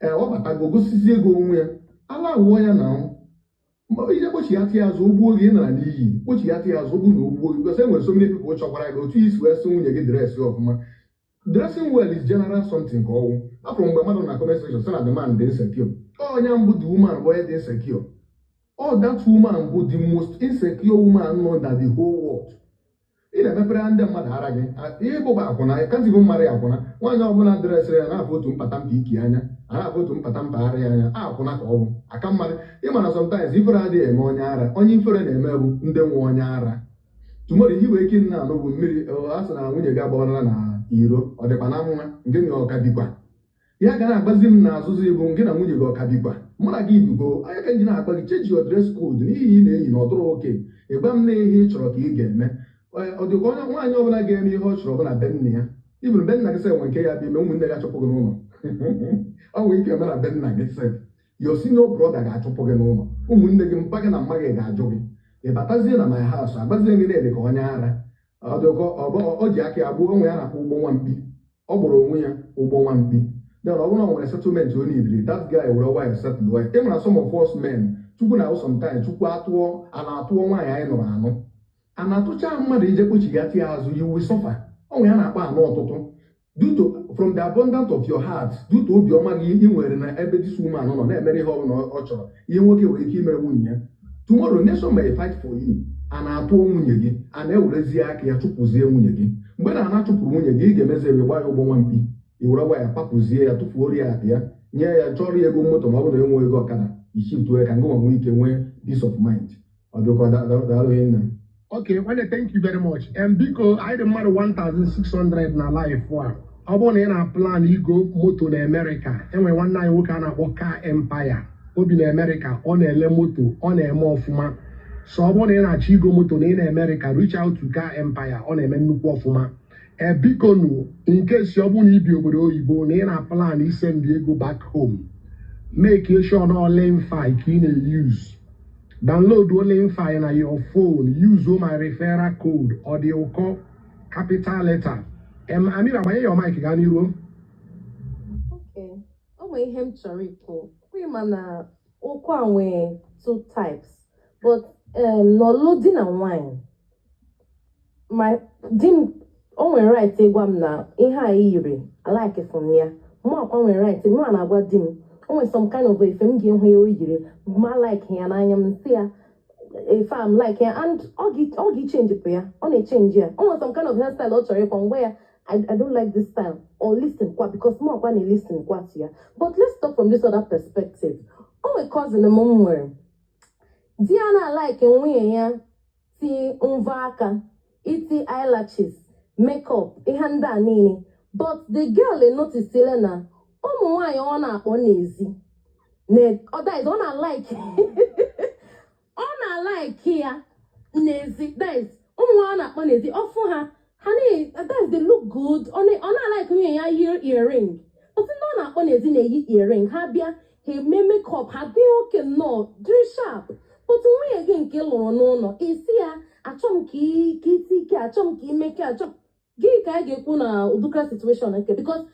ọ batago gosizie ego onwe ya ala awụọ ya na ije kpochighatị ya azụ ogbuo gị nara n'iyi kpochighatị ya azụ ogbu na ogbuo gị because enwere so many people chọkwara gị otu isi wee sị nwunye gị dresi ọfụma. Dressing well is general something ka ọwụ afọ mgbe mmadụ na comment section sị na the man dị insecure onye mbụ the woman bụ onye dị insecure that woman bụ the most insecure woman nọ na the whole world. Ị na-emepere ndị mmadụ ara gị ihe bụba akwụna kantịbụ mmadụ ya akwụna nwaanyị ọbụla dresịrị ya na-afụ otu mpata mpa iki anya a na-afụ otu mpata mpaghara ya anya akwụna ka ọ bụ aka mmadụ ịmana sometimes ifere adịghị eme onye ara onye ifere na-eme bụ ndị nwe onye ara tumoro ihe wee ike nna anụ bụ mmiri a sị na nwunye gị agbawara na iro ọ dịkwa na nwa nke na ọka bikwa ya ga na-agbazi m na azụzụ ibu nke na nwunye gị ọka bikwa mụ na gị bigo anya ka nji na-agba gị cheji your dress code n'ihi ị na-eyi na ọdụrụ oke ịgba m na ihe ị chọrọ ka ị ga-eme ọ dịka onye nwaanyị ọbụla ga-eme ihe ọ chọrọ ọbụla be nna ya ibụrụ be nna gị sef nwe nke ya bịa eme ụmụnne gị achụpụ gị n'ụlọ ọ nwere ike eme na be nna gị sef your senior brother ga-achụpụ gị n'ụlọ ụmụnne gị mpa gị na mma gị ga-ajụ gị ị batazie na my house agbazie gị na-ede ka onye ara ọ ji aka ya gbuo onwe ya na-akpọ ụgbọ nwamkpi ọ gburu onwe ya ụgbọ nwamkpi then ọ bụrụ na ọ nwere settlement o nidiri that guy were why settle why e nwere some of us men chukwu na sometimes chukwu atụọ a na-atụọ nwaanyị anyị nụrụ anụ a na-atụcha mmadụ ije kpochighatị ya azụ you will suffer onwe ya na-akpa anụ ọtụtụ due to from the abundance of your heart due to obiọma gị ị nwere na ebe this woman nọ na-emere ihe ọbụla ọ chọrọ ihe nwoke nwere ike ime nwunye ya tomorrow nation may fight for you a na-atụ nwunye gị a na-ewerezie aka ya chụpụzie nwunye gị mgbe na-achụpụrụ nwunye gị ị ga-emezi ebe gbaa ya ụgbọ nwa mkpi iwere gwa ya papụzie ya tụfuo ya akpa ya nye ya chọrọ ya ego moto ma ọ bụrụ na enwe ego ọkada ishiftuo ya ka ngwa nwee ike nwee peace of mind ọ bịakwa daalụghị nna m. Okay, thank you very much. Biko, I dị mmadụ 1,600 na life a. Ọ bụrụ na ị na-plan igo moto na America, enwe nwanne anyị nwoke a na-akpọ Car Empire. Obi na America, ọ na-ele moto, ọ na-eme ọfụma. So ọ bụrụ na ị na-achọ igo moto na ị na America, reach out to Car Empire, ọ na-eme nnukwu ọfụma. Biko nụ, in case ọ bụrụ na ibi obodo oyibo na ị na-plan isend ego back home, make sure na lane file ka ị na-use. Download lane file na your phone, use my referral code or the Oko capital letter. Amira, why your mic gaa n'iru? Okay. O nwere ihe m chọrọ ikwu. We mana okwu a nwere two types. But n'ọlụ di na nwanyị, di m o nwere right ịgwa m na ihe a yiri I like from ya. Mụ akwa nwere right mụ na-agwa di m o nwere some kind of ife m ga-ehụ ya o yiri ma like ya n'anya m si ya if I'm like ya and ọ ga-change for ya ọ na-echange ya o nwere some kind of hairstyle ọ chọrọ ịkwa ngwa ya I don't like this style or listen kwa because mụ akwa na-listen kwa to ya but let's talk from this other perspective. O nwere cousin m nwere di ya na-like nwunye ya ti mvọ aka iti eyelashes makeup ihe ndị a niile but the girl noticele na ụmụ nwaanyị ọ na-akpọ n'ezi ọ na-like ọ na-like ya n'ezi that is ụmụ nwaanyị ọ na-akpọ n'ezi ọfụ ha that they look good ọ na-like nwunye ya earring ọsị ndị ọ na-akpọ n'ezi na-eyi earring ha bịa ha eme makeup ha dị oke nnọọ dịrị sharp otu nwunye gị nke lụrụ n'ụlọ isi ya achọ m ka isi ike achọ m ka imeke achọ gị ka a ga-ekwu na uduka situation nke because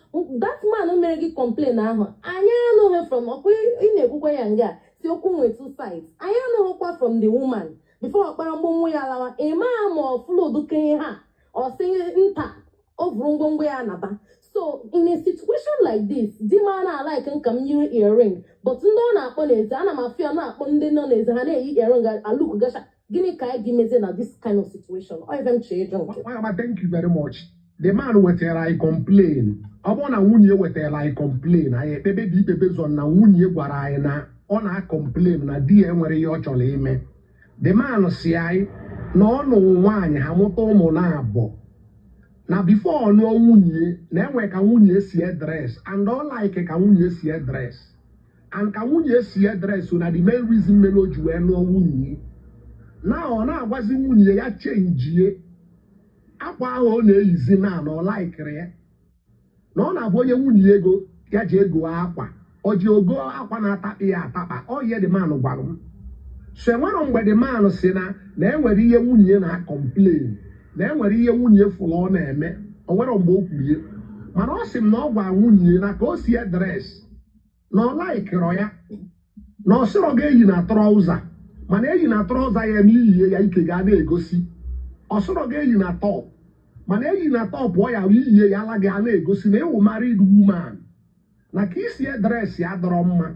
that man mere gị complain ahụ anyị anụghị from ọkwa ị na-ekwukwa ya nga si okwu nwe two sides anyị anụghịkwa from the woman before ọkpara mgbonwo ya lawa ịma ma ọfụlụ uduka ihe ha ọsị nta o vuru ngwongwo ya naba so in a situation like this di ma na-alike nka m yiri earring but ndị ọ na-akpọ n'ezi ana m afịa na-akpọ ndị nọ n'ezi ha na-eyi earring alụkụ gasha gịnị ka anyị ga-emezi na this kind of situation ọ ife m chọrọ ịjụ nke thank you very much. The man wetara anyị complain ọ bụrụ na nwunye wetara anyị complain anyị ekpebe dị ikpebe zọ na nwunye gwara anyị na ọ na-complain na di ya enwere ihe ọ chọrọ ime the man si anyị na ọ nụrụ nwaanyị ha mụta ụmụ na-abụ na before ọ nụọ nwunye na enwe ka nwunye si dress and ọ like ka nwunye si dress and ka nwunye si dress so na the main reason mere o ji wee nụọ nwunye na ọ na-agwazi nwunye ya chenjie akwa ahụ ọ na-eyizi na ọ laikiri ya na ọ na-abụ onye nwunye ego ya ji ego akwa o ji ogo akwa na-atakpa ya atakpa ọ ihe the man gwara m so enwere mgbe the man si na enwere ihe nwunye na-complain na enwere ihe nwunye fụrụ ọ na-eme o nwere mgbe o kwurie mana ọ sị m na ọ gwa nwunye na ka o si dress na ọ laikiri ya na ọ sịrọ ga-eyi na trọza mana eyi na trọza ya n'ihi ya ike ga na-egosi ọ sịrọ ga-eyi na top mana eyi na top ọ ya iyi ya ala ga na-egosi na ewu married woman na ka isi dress ya dọrọ mma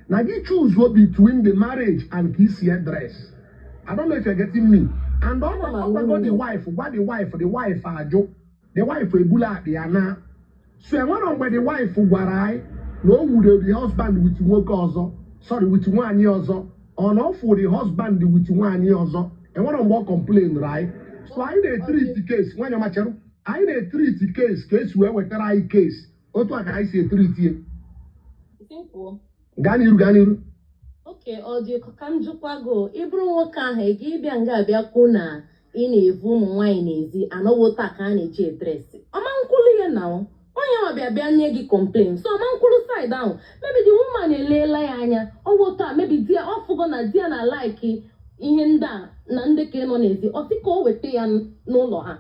na gị choose between the marriage and ka isi dress. I don't know if you're getting me. And go the wife, what the wife ajụ the wife ebula akpị ya na so enwere mgbe the wife gwara anyị na o wuru the husband with nwoke ọzọ sorry with nwaanyị ọzọ ọ na ọfụ the husband with nwaanyị ọzọ enwere mgbe ọ complain right so anyị na-etreat case nwanyị ọmachere anyị na-etreat case wee wetara anyị case otu a ka anyị si etreat ya gaa n'iru oke ọ dị ka m jụkwago ịbụrụ nwoke ahụ ị ga-ịbịa nga abịa kwuo na ị na-evu ụmụ nwaanyị n'ezi anọwo taa ka a na-eji edresị ọma nkwulu ya na onye ọbịa bịa nye gị complain so ọma nkwulu side ahụ maybe the woman eleela ya anya ọwụ taa maybe di ya ọfụgo na di ya na like ihe ndị a na ndị ka nọ n'ezi ọ sị ka o weta ya n'ụlọ ha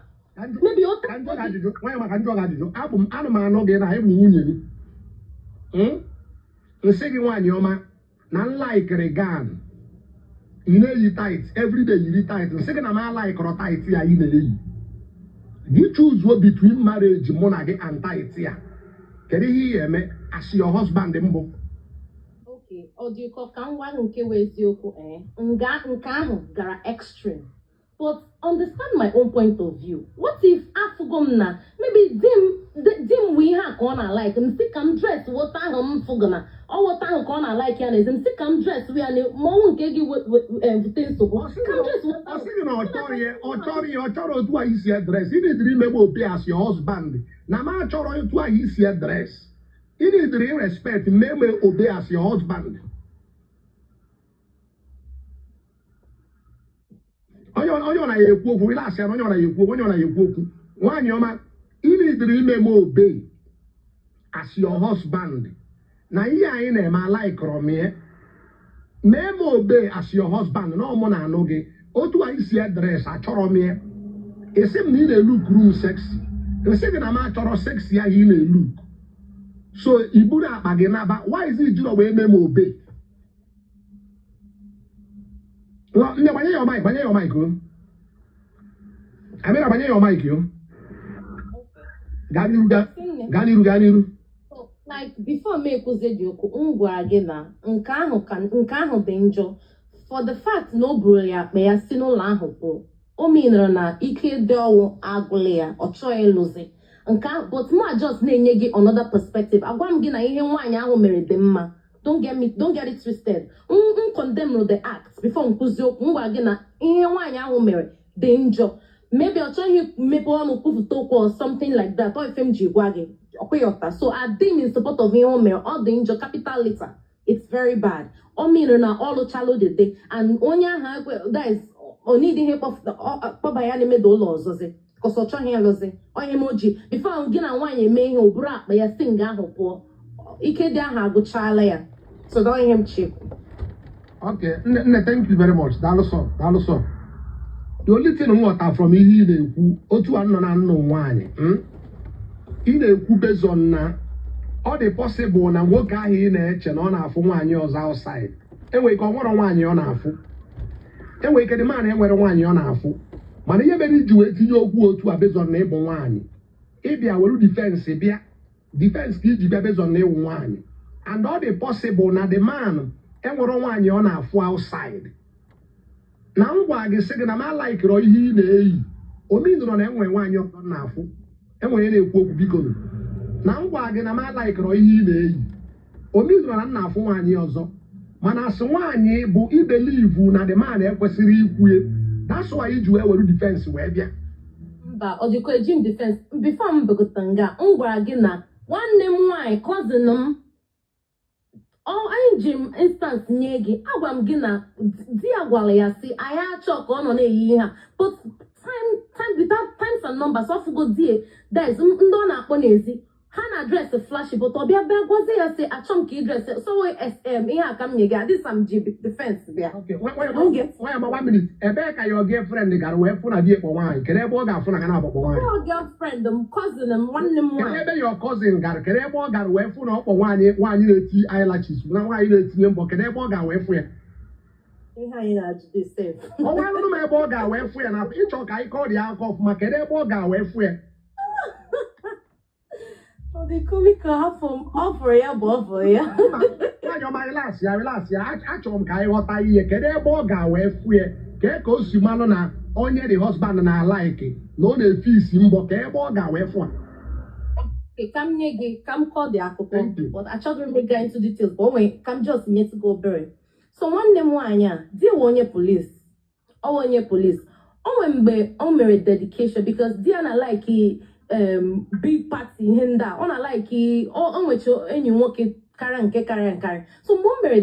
maybe o ka njọ ga-ajụjụ nwanyị maka njọ ga-ajụjụ ana m anọ gị na ịbụ nwunye gị nsị gị nwaanyị ọma na nlaikiri gan ị na-eyi tait everyday yiri tait nsị gị na m alaikọrọ tait ya ị na-eyi gị chuzuo between marriage mụ na gị and tait ya kedu ihe ị ga-eme as your husband mbụ ọ dị ụkọ ka m gwa nke wee eziokwu nke ahụ gara extreme But understand my own point of view. What if Afugomna, maybe dim we have corner like and stick and dress what I am Fugana, or what I corner like and stick and dress we are more kegi with things to go. Come dress what I think authority to a easy address. You need to remember pay as your husband. Nama choro to a easy address. You need to respect, remember obey as your husband. Onye na ekwu okwu ila asị onye na ekwu okwu nwanyị ọma ili dịrị ime m obey as your husband na ihe anyị na-eme alaikọrọ m mee m obey as your husband na ọmụ na anụ gị otu anyị si adres achọrọ m ya esi m na ị na-eluk room sexy esi gị na m achọrọ sexy ahụ ị na-eluk so iburu akpa gị naba why is it jụrụ wee mee m obey banye your mic, Amira, banye your mic, yo. Ganiru. So, like, before me kuze dioko, again na, nke ahụ dị njọ. For the fact no bro ya, me ya si n'ụlọ ahụ pụ. O meanra na ike dị ọwụ agụle ya, ọ chọọ ịlụzi. But mụ just na-enye gị another perspective. Agwa m gị na ihe nwaanyị ahụ mere dị mma. Don't get it twisted. Condemn the acts before again danger. Maybe I'll tell you maybe or something like that. Or FMG so I think in support of all danger capital letter. It's very bad. All the child day and that is only the help of the Pabayani middle laws because I'll try here or emoji before I'm gonna want you may bra by a singer poor. Ike ha go child so don't him cheap. Okay, thank you very much. That's all. The only thing I want from you is otu anọ nwanyị. Ị na-ekwu based on na all the possible na nwoke ahụ ị na-eche na ọ na-afụ nwanyị ọzọ outside. Enwere ka ọ nwere nwanyị ọ na-afụ. Enwere ka the man enwere nwanyị ọ na-afụ. Mana ihe mere iji wee tinye okwu otu a based on na ịbụ nwanyị. Ịbịa were defense bịa. Defense ka iji bịa based on na ịwụ nwanyị. And all the possible na the man enwere nwanyị ọ na-afụ outside. Na ngwa gị sị gị na ma like ro ihe ị na-eyi. Omenụrụ na enwere nwanyị ọ na-afụ. Enwere na-ekwu okwu biko. Na ngwa gị na ma like ro ihe ị na-eyi. Omenụrụ na na-afụ nwanyị ọzọ. Mana asị nwanyị bụ ibelieve na the man ekwesịrị ikwu ya. That's why iji wee were defense wee bịa. Mba, ọ dịkwa eji m defense. Before m begota nga, m gwara gị na nwanne m nwanyị cousin m anyị ji m instance nye gị agwa m gị na di ya gwara ya si anyị achọ ka ọ nọ na-eyi ha but time without times and numbers ọfụgo die that is ndị ọ na-akpọ n'ezi ha na dress flashy but ọ bịa gwazie ya si achọ m ka ị dress so SM ihe a ka m nye gị adị sam ji defense bịa. Okay, why am I 1 minute? Ebee ka your girlfriend gara wee fụ na di ekpọ nwaanyị kedu ebe ọ ga-afụ na ha na-akpọ nwaanyị? Your girlfriend m cousin m nwanne m nwaanyị. Ebe your cousin gara kedu ebe ọ gara wee fụ na ọkpọ nwaanyị na-eti eyelashes na nwaanyị na-etinye mbọ kedu ebe ọ ga wee fụ ya? Ihe anyị na-ajụ dị safe. Ọnwa alụrụ m ebe ọ ga wee fụ ya na ịchọ ka anyị kọọ dị aka ọfụma kedu ebe ọ ga wee fụ ya? Ọ dị komika ọfụrụ ya bụ ọfụrụ ya. Nwaanyị ọma relax ya achọrọ m ka anyị ghọta ihe kedu ebe ọ ga wee fụ ya ka o si malụ na onye the husband na-alaiki na ọ na-efe isi mbọ ka ebe ọ ga wee fụ Okay, come nye gị come call the akụkọ but achọghị m ịga into details but come just nyetụ go obere. So nwanne m nwaanyị a di onye police o nwere mgbe o mere dedication because di ya na like big party ihe ndị a ọ na like o nwecha enyi nwoke karịa nkarị so mgbe o mere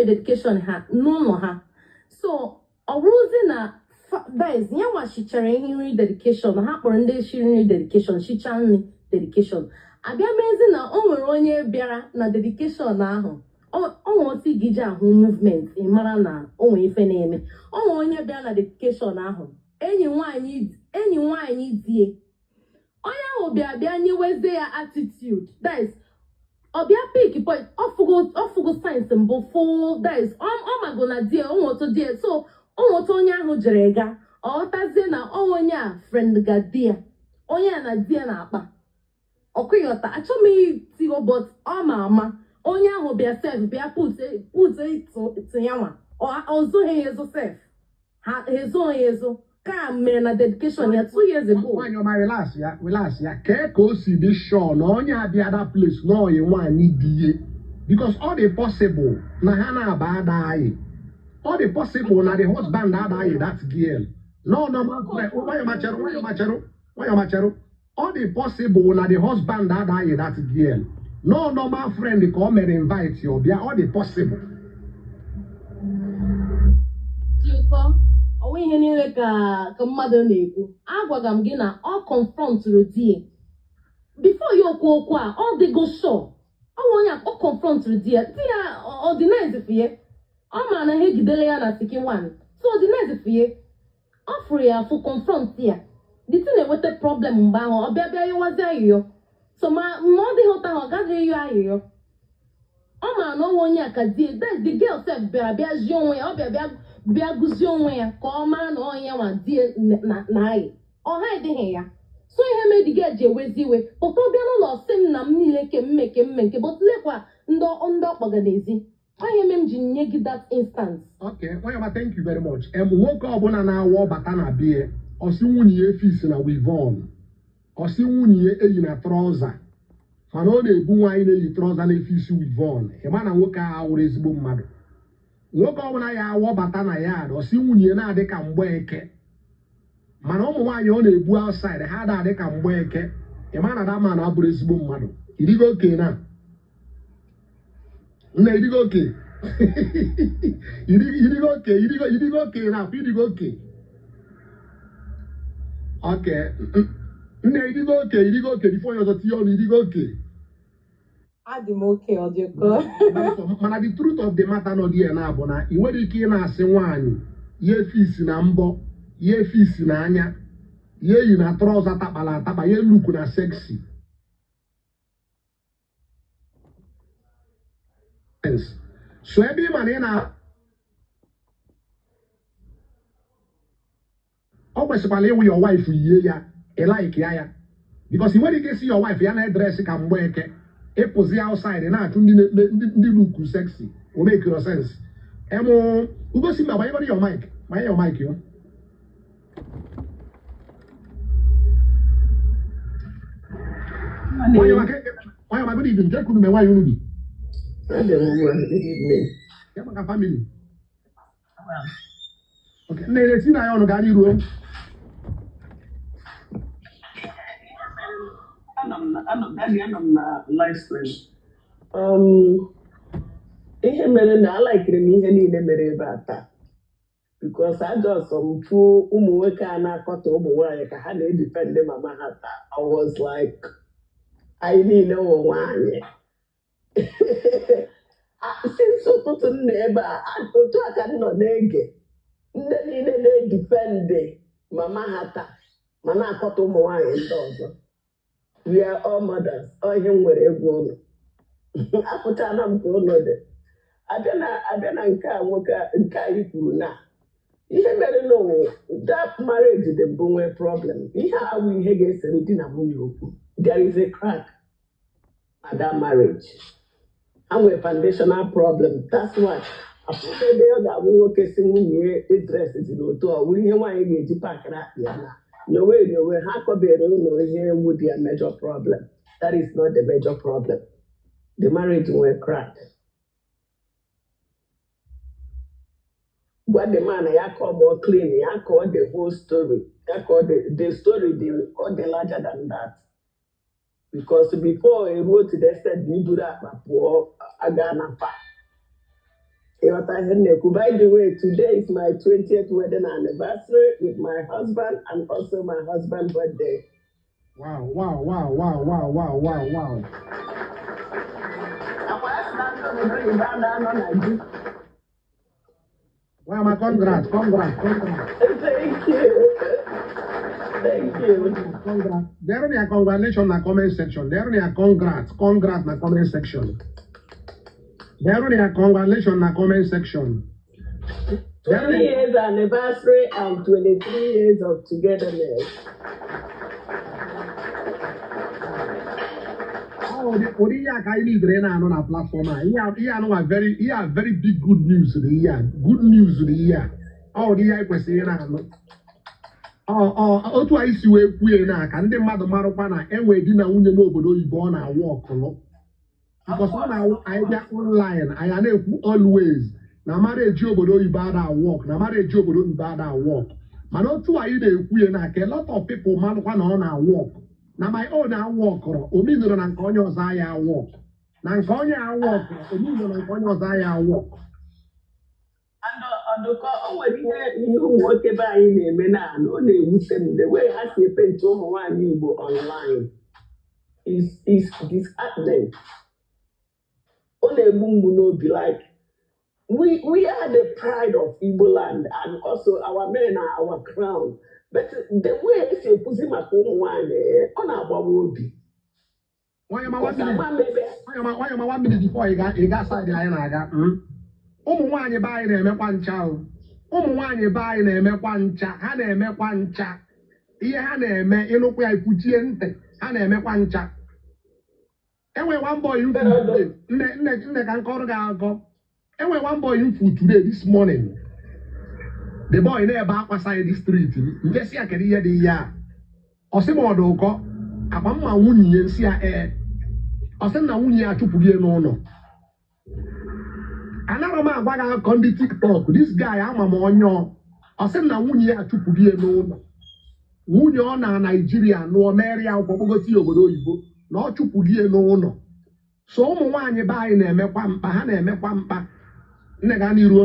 dedication ha n'ụlọ ha so ọ bụrụzi na guys ya nwachichara ihe nri dedication ha kpọrọ ndị shiri nri dedication shicha nri dedication abịa mezi na o nwere onye bịara na dedication ahụ o nwere otu igiji ahụ movement ị mara na o nwere ife na-eme o nwere onye bịara na dedication ahụ enyi nwaanyị die onye ahụ bịa nyewezie ya attitude that is ọ bịa pick point ọfụgo science mbụ full that is ọ mago na die onwoto die so onwoto onye ahụ jere ga ọghọtazie na onye a friend ga die onye a na die na-akpa ọkụyọta achọ m itigo but ọ ma ama onye ahụ bịa sef bịa put tinyanwa ọzụghị ya ezo sef his own years. Come man at dedication here 2 years ago. When you my relax ya. Ke si dey sure no onya be other place no you wan need die. Because all the possible na hana ba die. All the possible na the husband that die that girl. No why you machero? All the possible na the husband that die that girl. No normal friend come and invite you. They are all the possible. Chiko, o ihe niile ka mmadụ na-ekwu. Agwaga m gị na ọ confrontụrụ di. Before you okwu a, ọ dịgo sure. Ọ onye ọ confrontụrụ di ya. Di ya ọ dị nice fie. Ọ ma na ha egidere ya na Siki 1. So ọ dị nice fie. Ọ fụrụ ya fụ confront ya. The thing na-eweta problem mgbe ahụ. Ọ bịa yọwazi ayụyọ. So ma ọ dịghị ụta ahụ ọ gaghị yọ ayụyọ. Ọ ma na ọnwa onye a ka di. That's the girl sef bịa zie onwe ya. Ọ bịa gụzie onwe ya ka ọ mara na onye nwa di na ayị. Ọ ha edịghị ya. So ihe mediga ji ewezi iwe. Pụta ọbịa n'ụlọ sị m na m niile ke but lekwa ndị ọkpọga n'ezi. Onye m ji nye gị that instance. Okay, Oyama, thank you very much. Nwoke ọbụla na-awọ bata na bie, ọsị nwunye ya efisi na wivon. Ọsị nwunye ya eyi na trọza. Mana ọ na-ebu nwaanyị na-eyi trọza na-efisi wivon. Ịma na nwoke a awụrụ ezigbo mmadụ. Nwoke ọbụla ya awọ bata na ya, ọsị nwunye na-adị ka mgbe eke. Mana ụmụ nwaanyị ọ na-ebu outside ha adị ka mgbe eke. Ịma na dama na abụrụ ezigbo mmadụ. Irigo oke na. Nna irigo oke. Irigo oke na afọ irigo oke. Okay. Nna irigo oke before you ọzọ tinye ọnụ irigo oke. Adị m oke ọ dị ụkọ. Mana the truth of the matter nọ dị ya na bụ na ị nwere ike ị na-asị nwaanyị ihe fisi na mbọ, ihe fisi na anya, ihe yi na trọza takpala atakpa, ihe luku na sexy. So ebe ị mana ị na ọ kwesịkwala ịwụ your wife yie ya like ya because ị nwere ike si your wife ya na-edress ka mgbe eke ịpụzi outside na-achụ ndị luku sexy o make no sense. Ugosi mba gbanye your mic yo. Why am I good evening? Just couldn't be why you be. Good evening. Yeah, my family. Okay, let's see now on Gani room. I'm live stream. Ihe mere na alikere m ihe niile mere ebe a taa because ajọ sọmfu ụmụ nwoke a na-akọta ụmụ nwaanyị ka ha na-edifende mama ha taa. I was like, anyị niile wụ nwaanyị. Since ụtụtụ m nọ ebe a, otu a ka m nọ na-ege ndị niile na-edifende mama ha taa ma na-akọta ụmụ nwaanyị ndị ọzọ. We are all mothers. Ọ ihe nwere egwu ụlọ. Apụtala m ka ụlọ dị. Abịa na nke a nwoke nke anyị kwuru na ihe mere n'ụwa that marriage dị bụ nwee problem. Ihe awụ ihe ga-esere di na nwunye okwu. There is a crack at that marriage. Ha nwere foundational problem. That's why apụta ebe ọ ga-abụ nwoke si nwunye edres dị n'otu ọ wụrụ ihe nwaanyị ga-eji pakịrị akpị ya na nyowe ha kọbere ụlọ ihe ewu dị a major problem. That is not the major problem. The marriage nwere crack. Gwa the man ya call more clean, ya call the whole story. Ya call the story the larger than that. Because before he wrote they said you do that for Agana fa. By the way, today is my 20th wedding anniversary with my husband and also my husband's birthday. Wow. Well, my congrats. Thank you. Congrats. There are a congratulations in the comment section. There are a congrats in the comment section. There are a congratulations in the comment section. 20 years anniversary and 23 years of togetherness. Oh, the year I need on a platform. He have very big good news to the year. Good news to the year. ọ dị ya kwesịrị na-anụ otu anyị si wee kwuo na ka ndị mmadụ marụkwa na enwe di na nwunye n'obodo oyibo ọ na-awụ ọkụlụ because ọ na-awụ anyị bịa online anyị na-ekwu always na mara eji obodo oyibo ada work na mara eji obodo oyibo ada work mana otu anyị na-ekwu na ka a lot of people marụkwa na ọ na-work na my own awọkụrụ ominụrụ na nke onye ọzọ ya awọk na nke onye awọkụrụ ominụrụ na nke onye ọzọ ya awọk ọdụkọ o nwere ihe ụmụ nwoke be anyị na-eme na ọ na-ewute m the way ha si epenti ụmụ nwaanyị Igbo online is disheartening. Ọ na-egbu mgbu n'obi like we are the pride of Igbo land and also our men are our crown, but the way esi ekwuzi maka ụmụ nwaanyị ọ na-agbawa obi. Nwanyị ma 1 minute before ị ga side anyị na-aga ụmụ nwaanyị be anyị na-emekwa ncha ụmụ nwaanyị be anyị na-emekwa ncha ha na-emekwa ncha ihe ha na-eme ịnụkwu ya ikwuchie ntị ha na-emekwa ncha enwe one boy mfu today nne ka nkọrọ ga-agọ enwe one boy mfu today this morning the boy na-ebe akwa side street nke si ya kedu ihe dị ya ọ sị m ọdụ ụkọ akwa mma nwunye ya nsị ya ọ sị na nwunye ya chụpụghị n'ụlọ anara m agwa gị akụkọ ndị TikTok this guy ama m onye ọ sị na nwunye ya chụpụghị n'ụlọ nwunye ọ na Naijiria nụọ mere ya akwụkwọ kpọgosi ya obodo oyibo na ọ chụpụghị n'ụlọ so ụmụ nwaanyị be anyị na-emekwa mkpa ha na-emekwa mkpa nne ga n'iruo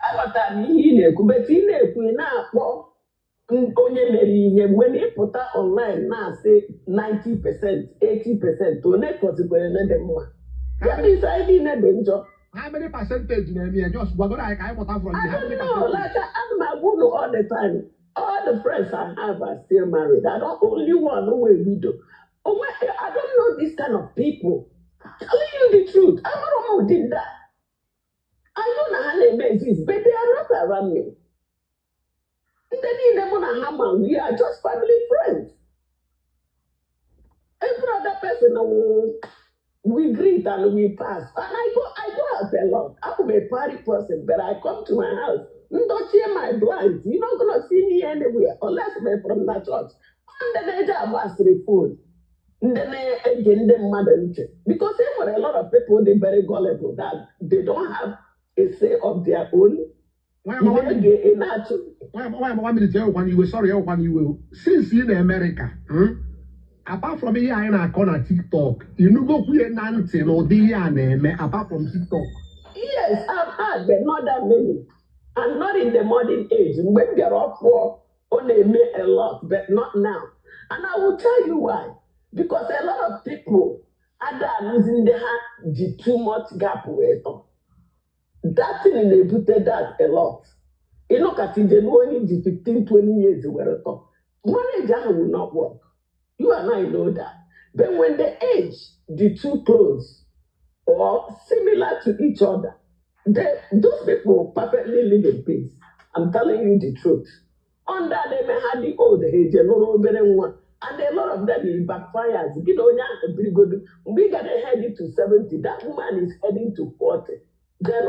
aghọtara m ihe ị na-ekwu beti ị na-ekwu ị na-akpọ onye mere ihe mgbe na ịpụta online na-asị 90% 80% one kọzikwere na dị mma ya bụ isi anyị niile dị njọ. How many percentage na-eme just gwagoro anyị ka anyị pụta from I don't know, like I'm a woman all the time. All the friends I have are still married. I don't only one who a widow. Oh my, I don't know this kind of people. Telling you the truth, I don't know who did that. I know how they exist, but they are not around me. We are just family friends. Every other person, we greet and we pass. And I go out a lot. I'm a party person, but I come to my house. Don't share my blinds. You're not gonna see me anywhere unless I'm from that church. And then I just ask the food. And then I get them mad because there were a lot of people they very gullible that they don't have a say of their own. Why am I wanting to tell when you were sorry when you were since in America, apart from here I na TikTok, you know go queer Nancy or the name apart from TikTok. Yes, I've had, but not that many. And not in the modern age. When they're up for only make a lot, but not now. And I will tell you why. Because a lot of people are losing their hand the too much gap with them. That thing inhibited that a lot. You know, because they know only the 15, 20 years were top. Marriage will not work. You and I know that. But when the age, the two close or similar to each other, those people perfectly live in peace. I'm telling you the truth. Under them, I had the old age, and a lot of them it backfires. You know, we got heading to 70. That woman is heading to 40. Then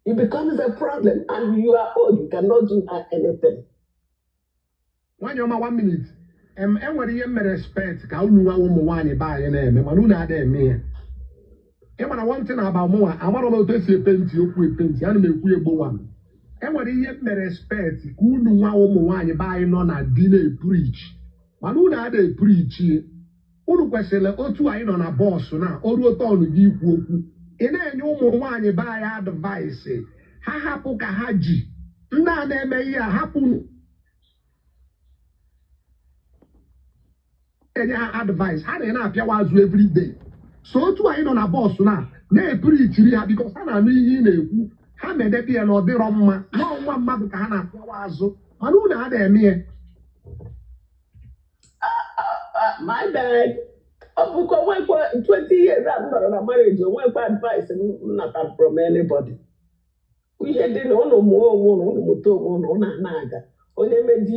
it becomes a problem, and you are old. You cannot do anything. When you're 1 minute, when you respect, how you want to buy an M, Manuna de me. And when I want to know about more, I'm not going to say paint you with paint, and make we go one. And when you respect, who know how you buy on a dinner preach. Manuna de preach. Unu kwesịrị otu anyị nọ na bọọsụ na oru otu ọnụ gị ikwu okwu ị na-enye ụmụ nwaanyị be anyị advaịsị ha hapụ ka ha ji ndị a na-eme ihe a hapụ enye ha advaịsị ha na-apịawa azụ everyday so otu anyị nọ na bọọsụ na-epirichiri ha bikos ha na-anụ ihe ị na-ekwu ha medebe ya na ọ dịrọ mma n'ọnwa mmadụ ka ha na-apịawa azụ mana unu ha na-eme ya. My bad. Because 20 years I'm not on a marriage, when advice not from anybody. We didn't know more naga. Only made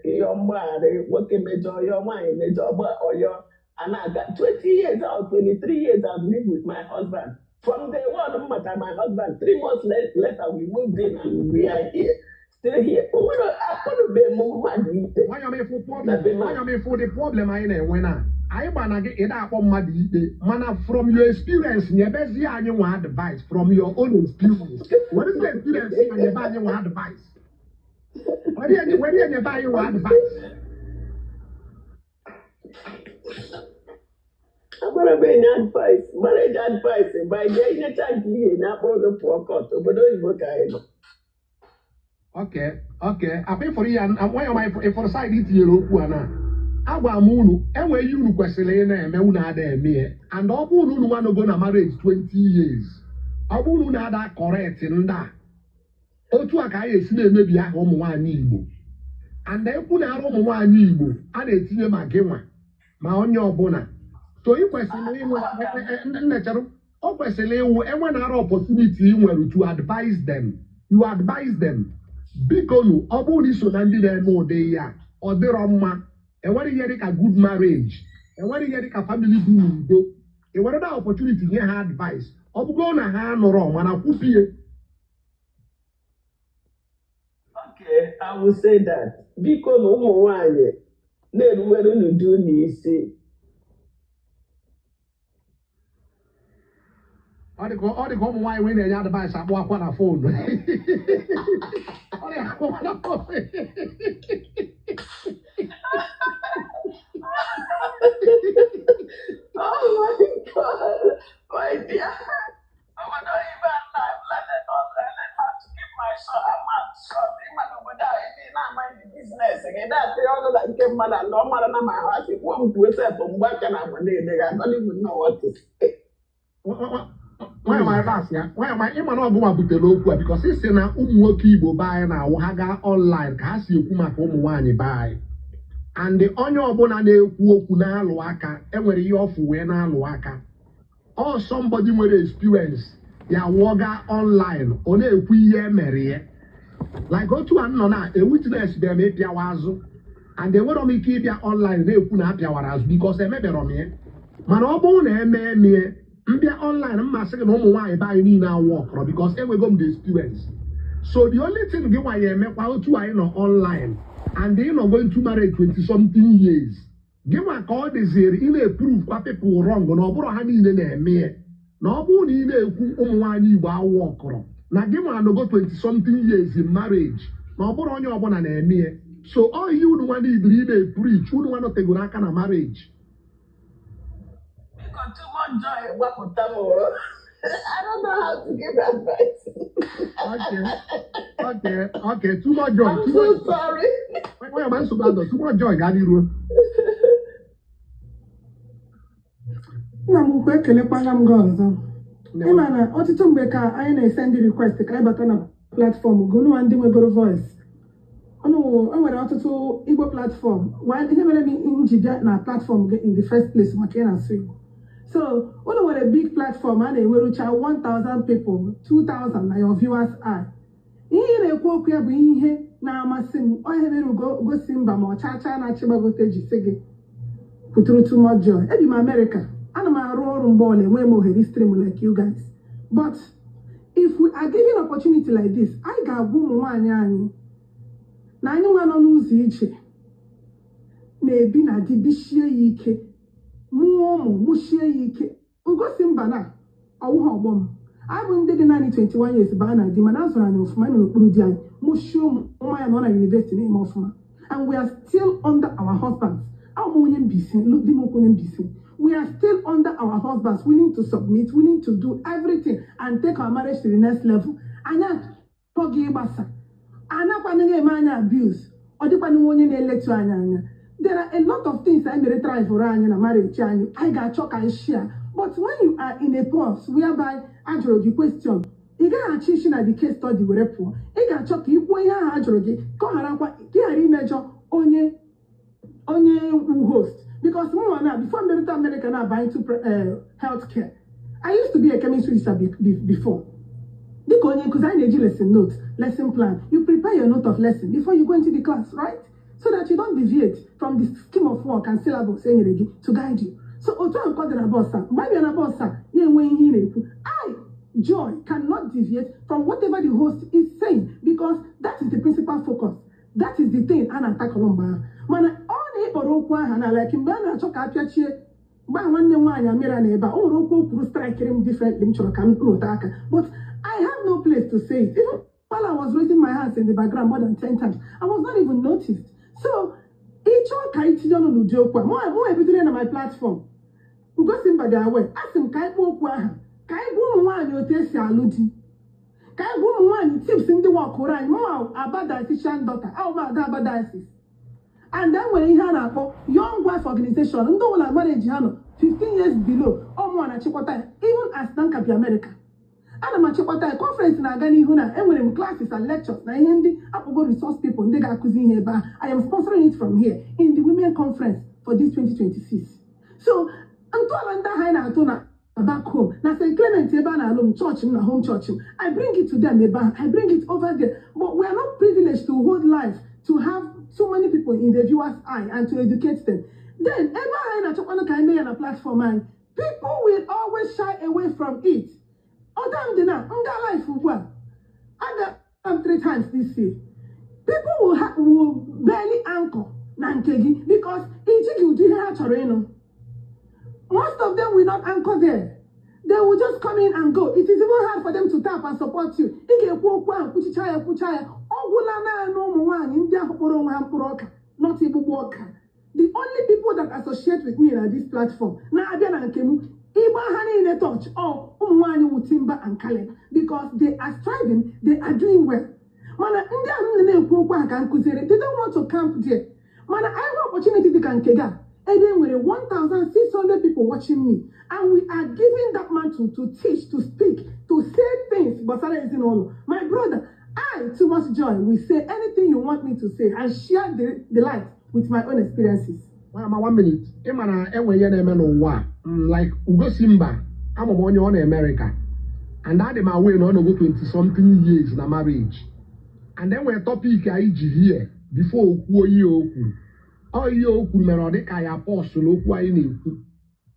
your mother, what can major your mind, major or your anaga. 20 years or 23 years I've lived with my husband. From day one, my husband, 3 months later, we moved in and we are here. Still here. I couldn't be more mad. Why am I for problem? Why am I for the problem? I know when I wanna get it up on my man from your experience, your best year and you want advice from your own experience. What is the experience and you buy your advice? Where do you buy your advice? I'm gonna be advice, marriage advice, by getting a child here, not all the poor cut, but don't work out. Okay. I pay for you and why am I for side it you Agwa munu, enwe you kwesịrị na-eme unu ada eme and ọ bụ unu wanna go na marriage 20 years. Ọ bụ unu ada correct nda. Otu aka anyị esi na-emebi aha ụmụ nwaanyị Igbo. And ekwu na arụ ụmụ nwaanyị Igbo a na-etinye ma gị nwa ma onye ọbụla. So ị kwesịrị inwe nnechere ọ kwesịrị iwu enwe na arụ opportunity ị nwere to advise them. You advise them. Biko nu ọ bụrụ na iso na ndị na-eme ụdị ya ọ dịrọ mma. Enwere ihe dịka good marriage, enwere ihe dịka family dị n'udo, enwere that opportunity nye ha advice. Ọ bụgo na ha nọrọ mana kwupie. Okay, I will say that. Biko na ụmụ nwaanyị na-eruwere n'udo n'isi. Ọ dịka ụmụ nwaanyị wee na-enye advice akpọ akwa na phone. Ọ dịka akpọ na phone. Oh my God, my dear. I would not even let it have to keep my son. I'm not sure. I'm not mind the business again. That's the other that came man and no matter my house. If one to yourself from back and I'm I don't even know what to say. Why am I last year? Why am I not going to the local? Because it's in a Igbo buy now, Haga online, Cassie Kuma Home buy. And the onye ọbụla na-ekwu okwu na-alụ aka enwere ihe ọfụ wee na-alụ aka. Or somebody nwere experience ya woga online ọ na-ekwu ihe mere ya. Like otu a nọ na a witness bịara m ịpịawa azụ and enwere m ike ịbịa online na-ekwu na apịawara azụ because emebere m ya. Mana ọ bụrụ na eme mbịa online mmasị gị na ụmụ nwaanyị be anyị niile awụ ọkọrọ because enwego m the experience. So the only thing gị nwa ya emekwa otu anyị nọ online. And they're not going to marry 20-something years. Give a call this year in a proof what people wrong. No, but I need a mere. No, but in a one walk. Now, give a no go 20-something years in marriage. No, but on your one and a mere. So, all you don't want to read a preach, you don't want to take a kind of marriage. You got too much joy. What would I don't know how to give advice. Okay, too much joy. I'm so sorry. Why am I so bad? Too much joy, Gadiru. Namu kelekwana m gozo. Imana ọtụtụ mgbe ka anyị na-send request ka anyị bata na platform go no ndị nwegoro voice. Ọnụ enwere ọtụtụ Igbo platform. Why ihe mere m njide na platform in the first place maka na asụ. So, when we a big platform and we reach 1,000 people, 2,000 na your viewers are. Ihe na-ekwu okwu ya bụ ihe na-amasị m. Onye mere gosi mba ma ọchacha na chibagote ji sị gị pụtụrụ too much joy. Ebi m America. Ana m arụ ọrụ mgbe ọla enwe m ohere stream like you guys. But if we are given opportunity like this, I ga-agwa ụmụ nwaanyị anyị na anyị nwa nọ n'ụzọ iche na-ebi na di bishie ya ike. Mushie ike ugosi mba na ọwụha ọgbọm abụ ndị dị naanị 21 years baa na di mana azụrụ anyị ọfụma n'okpuru di anyị mushie nwa ya nọ na university na-eme ọfụma and we are still under our husbands. Onye mbisi di m onye mbisi we are still under our husbands, willing to submit, willing to do everything and take our marriage to the next level. Anya togi basa anakwanege anya abuse ọ dịkwanụ onye na-eletu anya. There are a lot of things I may try for in a marriage. I got chalk and share. But when you are in a pause whereby I draw the question, you got a teaching at the case study with a poor. You got chalk you go here, I draw the Kohara, major onye host. Because more now, before America now buying to healthcare, I used to be a chemistry teacher before. Because I need lesson plan. You prepare your note of lesson before you go into the class, right? So that you don't deviate from the scheme of work and syllabus to guide you. So So otu ahụ dị na bọs a mgbe a bịa na bọs a ya enweghị ihe ị na-ekwu Joy cannot deviate from whatever the host is saying because that is the principal focus. That is the thing a na-atakọ mgbe mana ọ na-ekpọrọ okwu aha na like mgbe a na-achọ ka apịachie mgbe nwanne nwaanyị amịra na ebe a o nwere okwu kwuru strikere m differently m chọrọ ka m nụta aka but I have no place to say it. Even while I was raising my hands in the background more than 10 times, I was not even noticed. So, each one can each other no joke. More evidently on my platform. We go simba their way. Ask him, can I go kwa? Can I go one you test your aludi? Can I go one tips in the walk around? More about that Christian daughter. How about that? And then when he had a young wife organization, and don't like marriage, 15 years below, or more than even as Nankapi America. Ana m achịkọta conference na-aga n'ihu na enwere m classes and lectures na ihe ndị akpọgo resource people ndị ga-akụzi ihe ebe a. I am sponsoring it from here in the women conference for this 2026. So ntọala ndị anyị na-atụ na back home na St. Clement ebe a na-alụ m church m na home church m I bring it to them ebe a I bring it over there but we are not privileged to hold life to have so many people in the viewer's eye and to educate them. Then ebe anyị na-achọkwanụ ka anyị mee ya na platform anyị people will always shy away from it. Other than that, life I got 3 times this year. People will barely anchor Nankegi because most of them will not anchor there. They will just come in and go. It is even hard for them to tap and support you. Not even worker. The only people that associate with me on this platform Iba Hani in a touch or Umwani Utimba and Caleb because they are striving, they are doing well. Mana they don't want to camp there. Mana I have opportunity to Kankega. And then with 1,600 people watching me. And we are giving that man to teach, to speak, to say things. But is in all. My brother, I, too much joy, will say anything you want me to say and share the light with my own experiences. 1 minute. Like Ugo Simba, I'm on America. And I am away no go 20-something years in a marriage. And then we're topic here before Oku. Oh, you melodic I apostle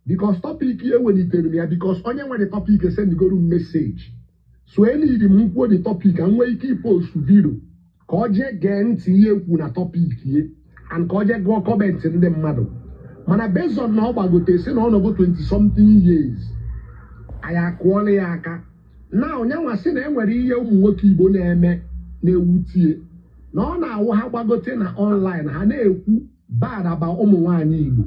because topic here when it tell me because only when the topic is send you go to message. So any the topic and where you post video. Koje gen tie na topic here and koje go comment in the matter. Mana based on now bagote say no go 20-something years. Aya kwole aka. Now nyanwa say na enwere ihe ụmụ nwoke Igbo na-eme na-ewutie. Na ọ na-awụ ha gbagote na online ha na-ekwu bad about ụmụ nwaanyị Igbo.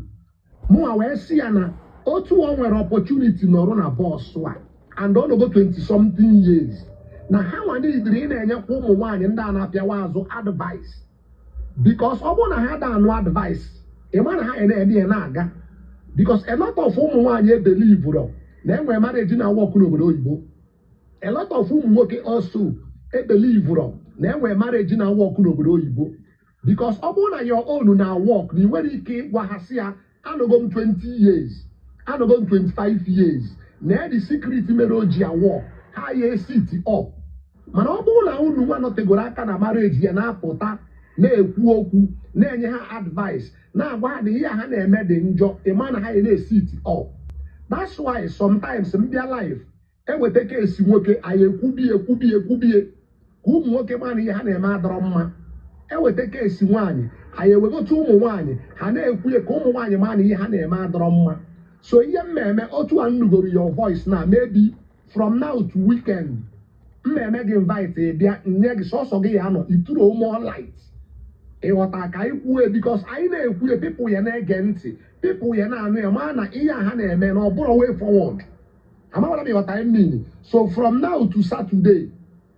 Mụ wee si ya na otu o nwere opportunity nọrọ na boss wa and ọ go 20-something years. Na ha nwa ndị idiri na-enyekwa ụmụ nwaanyị ndị a na-apịawa azụ advice. Because ọ bụ na ha da anụ advice Emana ha ene na-aga because a lot of ụmụ nwaanyị believe na enwe marriage na work n'obodo oyibo. A lot of ụmụ nwoke also believe na enwe marriage na work n'obodo oyibo because ọ bụrụ na your own na work na nwere ike gwahasị ya anọgo m 20 years anọgo m 25 years na the secret mere o ji ya work ha ya sit up mana ọ bụrụ na unu nwa nọtegoro aka na marriage ya na-apụta na-ekwu okwu na-enye ha advice na-agwa ha na ihe ha na-eme dị njọ ịma na ha na-sit up. That's why sometimes mbịa life eweta kesi nwoke anyị ekwubie ka ụmụ nwoke ma na ihe ha na-eme adọrọ mma eweta kesi nwaanyị anyị ewegote ụmụ nwaanyị ha na-ekwuye ka ụmụ nwaanyị ma na ihe ha na-eme adọrọ mma. So ihe mmemme otu a nnugoro your voice na maybe from now to weekend mmemme gị invite bịa nye gị sọsọ gị ya nọ ituro more light ịghọta ka anyị kwue because anyị na-ekwue people ya na-ege ntị people ya na-anụ ya ma na ihe ha na-eme na ọ bụrụ way forward amawara m ịghọta mmiri. So from now to Saturday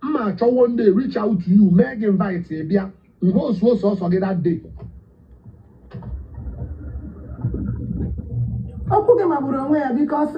mma achọ one day reach out to you mee gị invite bịa nke osuo sọsọ gị that day. Okwu gị magburu onwe ya because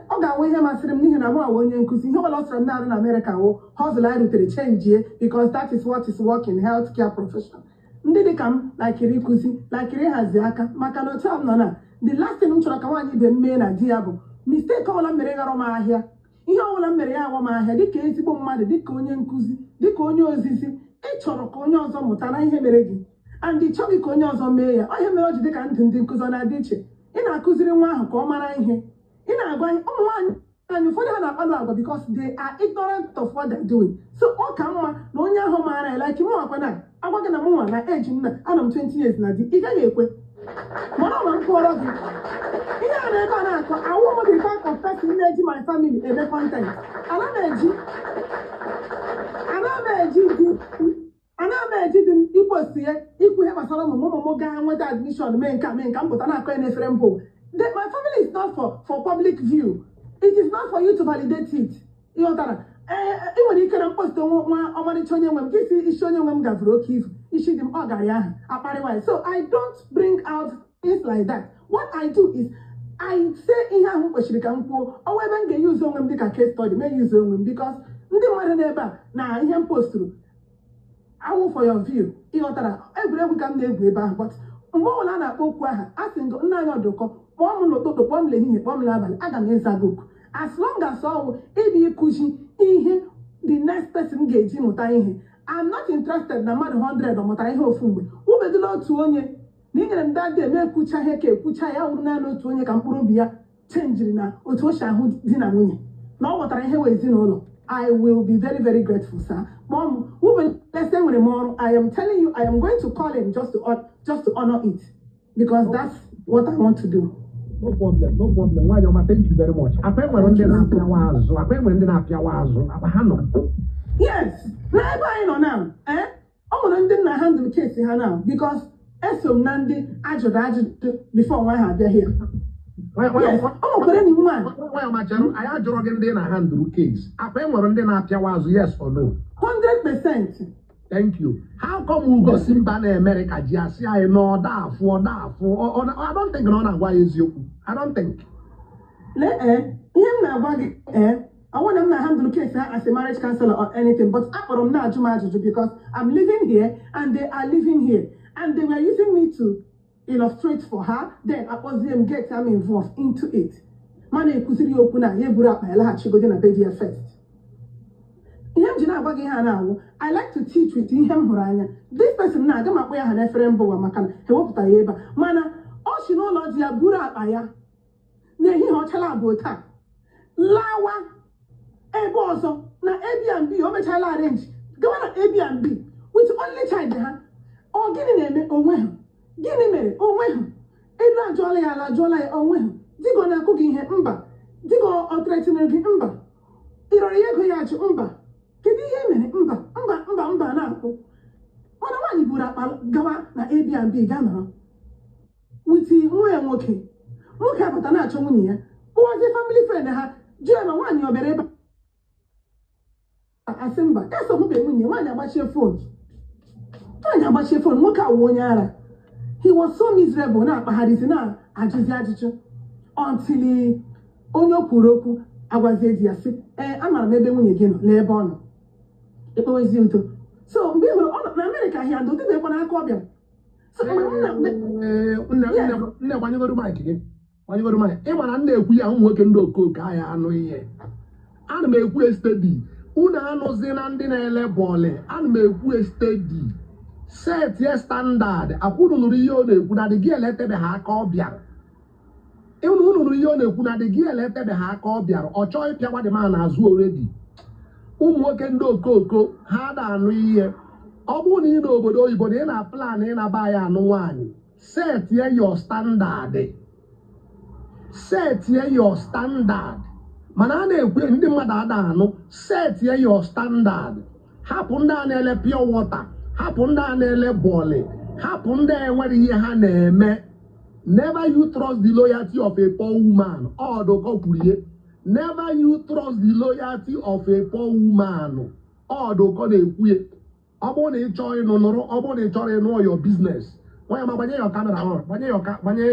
ọ ga-awụ ihe masịrị m n'ihi na mụ awụ onye nkụzi ihe ọbụla ọ sịrị m na-arụ na Amerịka wụ hustle anyị rutere change because that is what is working healthcare profession. Ndị dị ka m lakiri ịkụzi lakiri ịhazi aka maka na otu a m nọ na the last thing m chọrọ ka nwaanyị ibe m mee na di ya bụ mistake ọbụla mere ghara m ahịa ihe ọbụla m mere ya awa m ahịa dịka ezigbo mmadụ dịka onye nkụzi dịka onye ozizi ị chọrọ ka onye ọzọ mụta na ihe mere gị and ị chọghị ka onye ọzọ mee ya onye mere o ji dịka ndụ ndị nkụzi ọ na-adị iche ị na-akụziri nwa ahụ ka ọ mara ihe ị na-agwa ụmụ nwaanyị anyị ụfọdụ ha na-akpado agwa because they are ignorant of what they're doing. So ọ ka mma na onye ahụ maara ya like mụ akwa na agwa gị na mụ nwa na age m na anọ m 20 years na di ị gaghị ekwe mana ọ ma mkpọrọ gị ihe a na-ebe a na-akọ awụ m the kind of person na-eji my family eme content ana m eji dị m ipost ya ikwu ihe gbasara ụmụ m gaa nweta admission mee nka mpụta na-akọ ya n'efere mbụ. My family is not for public view. It is not for you to validate it. You know that. Even if you can post on money to them, this is showing them that broke issue them all so I don't bring out things like that. What I do is I say in here we should come for or when they use them make a case study, may use them because ndị mmadụ n'ebe na ihe post through. I will for your view. You know that every can na-egwu ebe ahụ but mgbe ọbụla na-akpọ okwu aha a sị ngo nna anyị ọdụkọ kpọọ m n'ụtụtụ kpọọ m n'ehihie kpọọ m n'abalị aga m ịza gị oku as long as ọ ịbụ ịkụzi ihe the next person ga-eji mụta ihe. I'm not interested na mmadụ 100 ọ mụtara ihe ofu mgbe ubedula otu onye na inyere m dadị eme ekwucha ihe ka ekwucha ya wụrụ naanị otu onye ka mkpụrụ obi ya chenjiri na otu o si ahụ di na nwunye na ọ ghọtara ihe wee ezinụlọ. I will be very, very grateful, sir. Mom, let's say when tomorrow, I am telling you, I am going to call him just to honor it. Because that's what I want to do. No problem. Why, thank you very much. Yes. Now, eh? I'm going to handle the case here now. Because Esom Nandi, before I had here. Why am I in a handle case? Yes or no? 100%. Thank you. How come we go Simba in America? Just I know that for I don't think why is you. I don't think. I want them to handle the case as a marriage counselor or anything, but I'm not because I'm living here and they are living here, and they were using me to illustrate for her. Then I was them get I'm involved into it. Money kusiri opuna ye bura pa ela chi go na bedi first. I like to teach with him horanya. This person na gama kwa ha na frem bo maka he woputa yeba. Mana o shi no lord ya bura pa ya. Na hi ho chala abota. Lawa ebe ozo na Airbnb o mechala arrange. Go na Airbnb with only child ha. O gini na eme onwe ha. Gini mere onwe ha. Elu ajụọla ya ala ajụọla ya onwe ha. Digo na akụ gị ihe mba. Digo ọ threatening gị mba. Ịrọrọ ya ego ya achụ mba. Kedu ihe mere mba na-akụ. Mana nwaanyị buru akpa gawa na Airbnb ga nọrọ. Witi nwa ya nwoke. Nwoke apụta na-achọ nwunye ya. Ụwazi family friend ha jụọ ma nwaanyị ọ bịara ebe asị mba. Eso hụ be nwunye nwaanyị agbachie fon. Nwoke awụ onye ara. He was so miserable na akpagharịzi na ajụzi ajụjụ until onye kwuru okwu agwazie di ya sị amara m ebe nwunye gị nọ n'ebe ọ nọ ekpewezi udo. So mgbe hụrụ ọ nọ na Amerịka ahịa ndụ dị ekwe n'aka ọ bịara. So nne gbanyegoro maịkị gị gbanyegoro maịkị ị mara nna ekwu ya ụmụ nwoke ndị okooko ahịa anụ ihe. Ana m ekwu estedi unu anụzi na ndị na-ele bọọlụ. Ana m ekwu estedi set ye standard akwụrụ nụrụ ihe ọ na-ekwu na dịgị eletebe ha aka ọ bịara. Unu nụrụ ihe ọ na-ekwu na dịgị eletebe ha aka ọ bịara. Ọ chọghị ịpịawa dị ma na-azụ oredi. Ụmụ nwoke ndị okooko ha na-anụ ihe. Ọ bụrụ na ị n'obodo oyibo na ị na plan ị na-aba ya anụ nwaanyị set ye your standard. Set ye your standard. Mana a na-ekwe ndị mmadụ ada anụ set ye your standard. Hapụ ndị a na-ele pure water. Hapụ ndị a na-ele bọọlụ. Hapụ ndị enwere ihe ha na-eme. Never you trust the loyalty of a poor woman. Ọdụkọ kwuru ihe. Never you trust the loyalty of a poor woman. Ọdụkọ na-ekwu ihe. Ọ bụrụ na ị chọrọ ịnụ nụrụ, ọ bụrụ na ị chọrọ ịnụ your business. Nwanyị ma gbanye your camera on, gbanye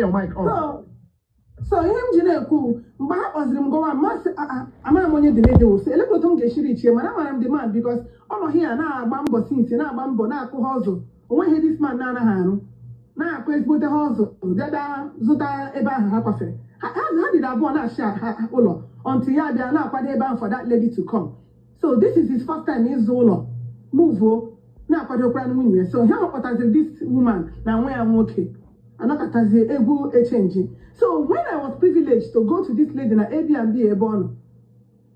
your mic on. So ihe m ji na-ekwu mgbe ha kpọziri m gọwa masị amara m onye dịrị ose elekọta otu m ga-eshiri ichie mana amara m dị man bikos ọ nọ hia na-agba mbọ sinsi na-agba mbọ na-akụ ha ọzọ onweghị dis man na-anaghị arụ na-akụ ezigbote ha ọzọ dada zụta ebe ahụ ha kwafere ha dịrị abụọ na-achị ụlọ until ya bịa na-akwado ebe ahụ for that lady to come. So this is his first time ịzụ ụlọ move na-akwadokwara nwunye ya. So ha kpọtaziri this woman na nwa ya nwoke anakatazie egwu echenji. So when I was privileged to go to this lady na Airbnb Ebono,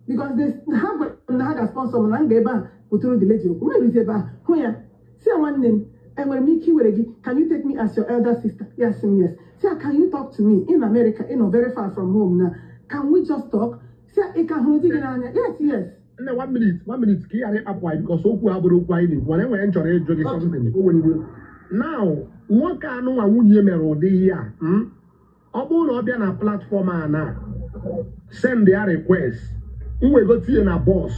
because they had a sponsor and gave through the lady. See one name, and when Mickey Weregi, can you take me as your elder sister? Yes, yes. See, can you talk to me in America, very far from home now? Can we just talk? See, I can yes, yes. And 1 minute, key are up wide because so when I enjoy something. Now, what can no one would here? Obo no na platform na send their request. We go to na boss.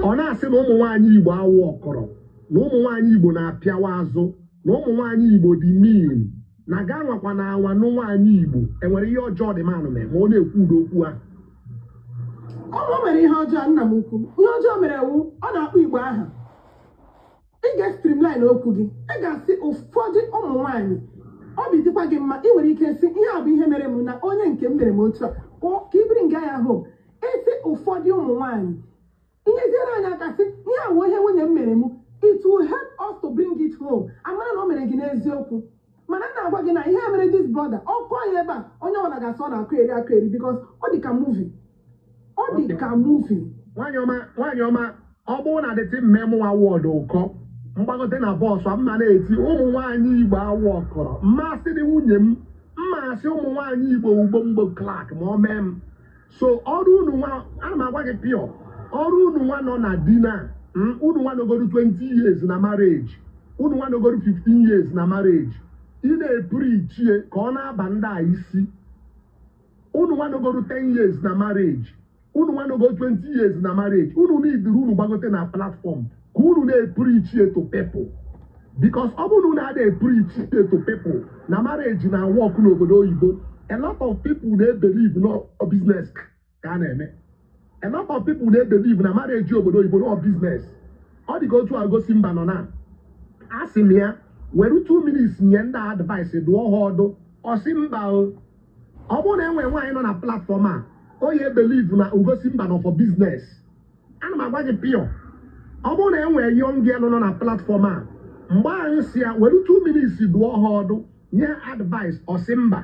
Ona ase no ụmụ nwaanyị Igbo awụ ọkọrọ. Na ụmụ nwaanyị Igbo na-apịawa azụ. Na ụmụ nwaanyị Igbo dị mean. Na ga nwakwa na anwa no nwaanyị Igbo. Enwere ihe ọjọọ dị manụ me. Ma ọ na-ekwu udo okwu ha. Ọ mere ihe ọjọọ nna m ukwu. Ihe ọjọọ mere wu ọ na-akpọ Igbo aha. Ị ga-streamline okwu gị. Ị ga-asị ụfọdụ ụmụ nwaanyị ọ bụ dịkwa gị mma ị nwere ike sị ihe a bụ ihe mere m na onye nke m mere m otu a ka ibiri nga ya hụ esi ụfọdụ ụmụ nwaanyị inyeziere anyị aka sị ihe a bụ ihe nwunye m mere m it will help us to bring it home amara na o mere gị n'eziokwu mana na-agwa gị na ihe a mere this brother ọkụ anyị ebe a onye ọbụla ga-asị ọ na-akụ eri because ọ dị ka movie nwaanyị ọma ọ bụrụ na dịtị mmemụwa wọdụ ụkọ mgbagote na bọọsụ mma na-eti ụmụ nwaanyị Igbo awụ ọkọrọ mmasị dị nwunye m mmasị ụmụ nwaanyị Igbo ugbo mgbo klak ma ọ mee m so ọrụ unu nwa ana m agwa gị pịọ ọrụ unu nwa nọ na di na unu nwa nọgoro 20 years na marriage unu nwa nọgoro 15 years na marriage ị na-epuri ichie ka ọ na-aba ndị a isi unu nwa nọgoro 10 years na marriage unu nwa nọgoro 20 years na marriage unu n'idiri unu gbagote na platform unu na-preach to people because ọ bụrụ na na-preach to people na marriage na work n'obodo oyibo a lot of people na-believe no business ka a na-eme a lot of people na-believe na marriage obodo oyibo no business ọ dị ka otu agosi mba nọ na asị m ya were 2 minutes nye ndị advice dụọ ha ọdụ ọsị mba ọ bụrụ na enwe nwaanyị nọ na platform a onye believe na ugosi mba nọ for business ana m agwa gị pịọ ọ bụrụ na enwere young girl nọ na platform a mgbe anyị si ya were 2 minutes dụọ ha ọdụ nye advice ọsị mba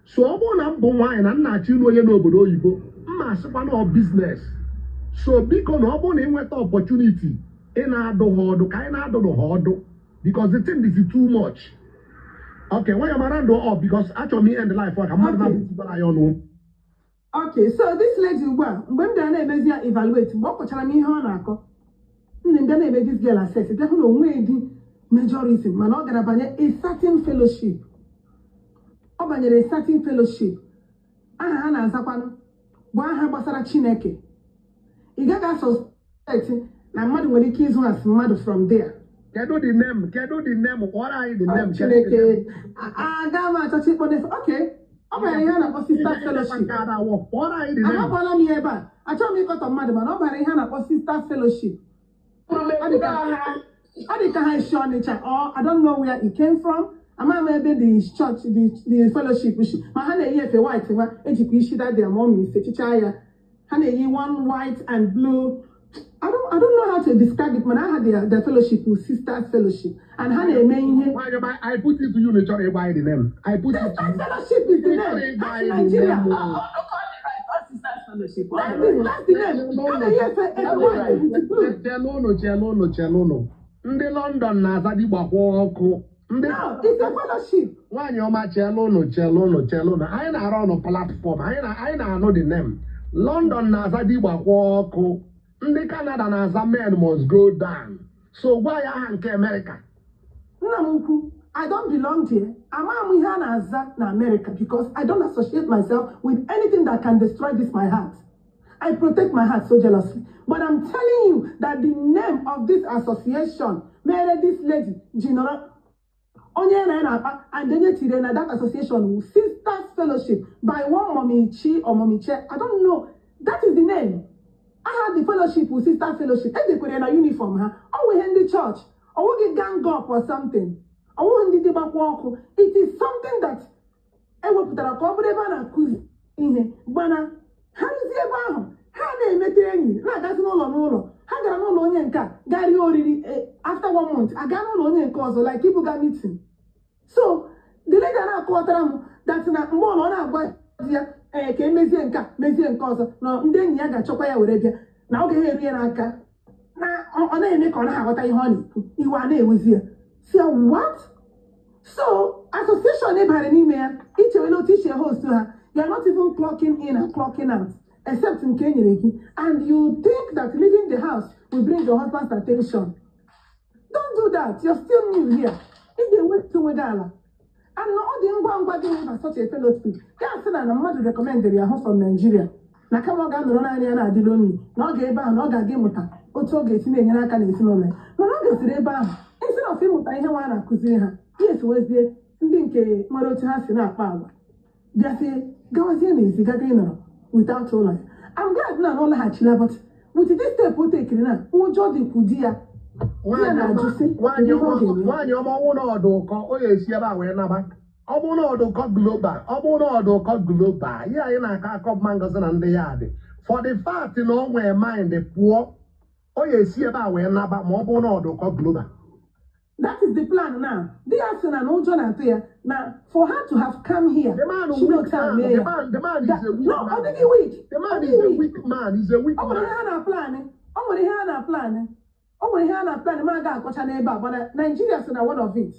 so ọ bụrụ na m bụ nwaanyị na nna achị onye n'obodo oyibo mma asịkwa na business so biko na ọ bụrụ na ị nweta opportunity ị na-adụ ha ọdụ ka anyị na-adụdụ ha ọdụ because the thing is too much okay when you're around up because actually end life ka mmadụ na-abụtụbara ya ọnụ. Okay, so this lady ugbu a mgbe m bịara na-emezi ya evaluate mgbe ọ kọchara m ihe ọ na-akọ nne m bịa na-eme this girl assess bịa hụ na onwe dị majorism mana ọ gara banye a certain fellowship ọ banyere a certain fellowship aha ha na-azakwanụ bụ aha gbasara Chineke ị gaghị suspect na mmadụ nwere ike ịzụ asị mmadụ from there. Kedu the name kpọrọ anyị the name Chineke aga m achọcha ịkpọ okay ọ bara ihe a na-akpọ Sisters Fellowship ahapụọla m ya ebe a achọghị m ịkọtọ mmadụ mana ọ bara ihe a na-akpọ Sisters Fellowship ọ dị ka ha isi Ọnịcha or I don't know where it came from ama m ebe the church the fellowship shi ma ha na-eyi efe white nwa ejikwa isi that their mom ise chicha ya ha na-eyi one white and blue I don't know how to describe it, but I had the fellowship with Sisters Fellowship, and how they mean I put it to you, the church by the name. I put it to you. Fellowship is the name. That's Nigeria. Fellowship. That's the name. Chelono. Ndị London na-aza dịgbakwa ọkụ. No, it's a fellowship. Nwaanyị ọma chelono. Anyị na-arụ ọnụ platform. Anyị na-anụ the name. London na-aza dịgbakwa ọkụ. Ndị Canada na-aza men must go down. So gwa ya aha nke America. Nna m ukwu, I don't belong here. Ama m ihe a na-aza na America because I don't associate myself with anything that can destroy this my heart. I protect my heart so jealously. But I'm telling you that the name of this association, mere this lady, Jinora, onye na-akpa and then tire na that association, Sisters Fellowship, by one Mommy Chi or Mommy Che, I don't know. That is the name. I had the fellowship with Sister Fellowship. And they put in a uniform, huh? Or we in the church. Or we get gang up or something. Or we in the debate walk. It is something that I will put a couple of accuse in it. But how is it about? How they met any? No, that's no. How got no onion car? Gary already after 1 month. I got no onion cause like people got meeting. So the lady na-akọwatara m that na mgbe ọ na-agwa ya ka emezie nke a mezie nke ọzọ na ndị enyi ya ga-achọkwa ya were bịa na ọ gaghị eru ya n'aka na ọ na-eme ka ọ na-aghọta ihe ọ na-ekwu iwe a na-ewezi ya si ya what? So association ịbara n'ime ya ichewela otu iche host ha, you are not even clocking in and clocking out except nke enyere gị, and you think that leaving the house will bring your husband's attention. Don't do that. You're still new here. If they wait to Wedala, and all the ngwa gị with such a fellowship, can't say that a mother recommended your house from Nigeria. Na kama ọ ga-anọrọ naanị ya na-adị lonely, na ọ ga-ebe ahụ na ọ ga-aga ịmụta otu ọ ga-esi na-enyere aka n'ezinụlọ ya. Mana ọ ga-esiri ebe ahụ instead of ịmụta ihe nwa na-akụziri ha, ya esiwezie ndị nke nwere otu ha si na-akpa agwa bịazie gawazie n'ezi gaga ịnọrọ without ụlọ ya. I'm glad na ọ laghachila, but with this step o tekiri na ụjọ dịkwu di ya. Nwaanyị ọma ọnwụ n'ọdụ ụkọ o ga-esi ebe a wee naba. Ọ bụrụ na ọdụ ụkọ global ihe anyị na-akọ akọ mma ngozi na ndị ya dị for the fact na ọ nwee mind pụọ o ga-esi ebe a wee naba ma ọ bụrụ na ọdụ ụkọ global. That is the plan now. They are saying an old now for her to have come here. The man is she weak will tell me. the man is a weak no, man. I think he weak. The man is a weak man. He's a weak man. Oh, what he had a plan. Oh, what he had a plan. Man got question about, but Nigeria said one of it.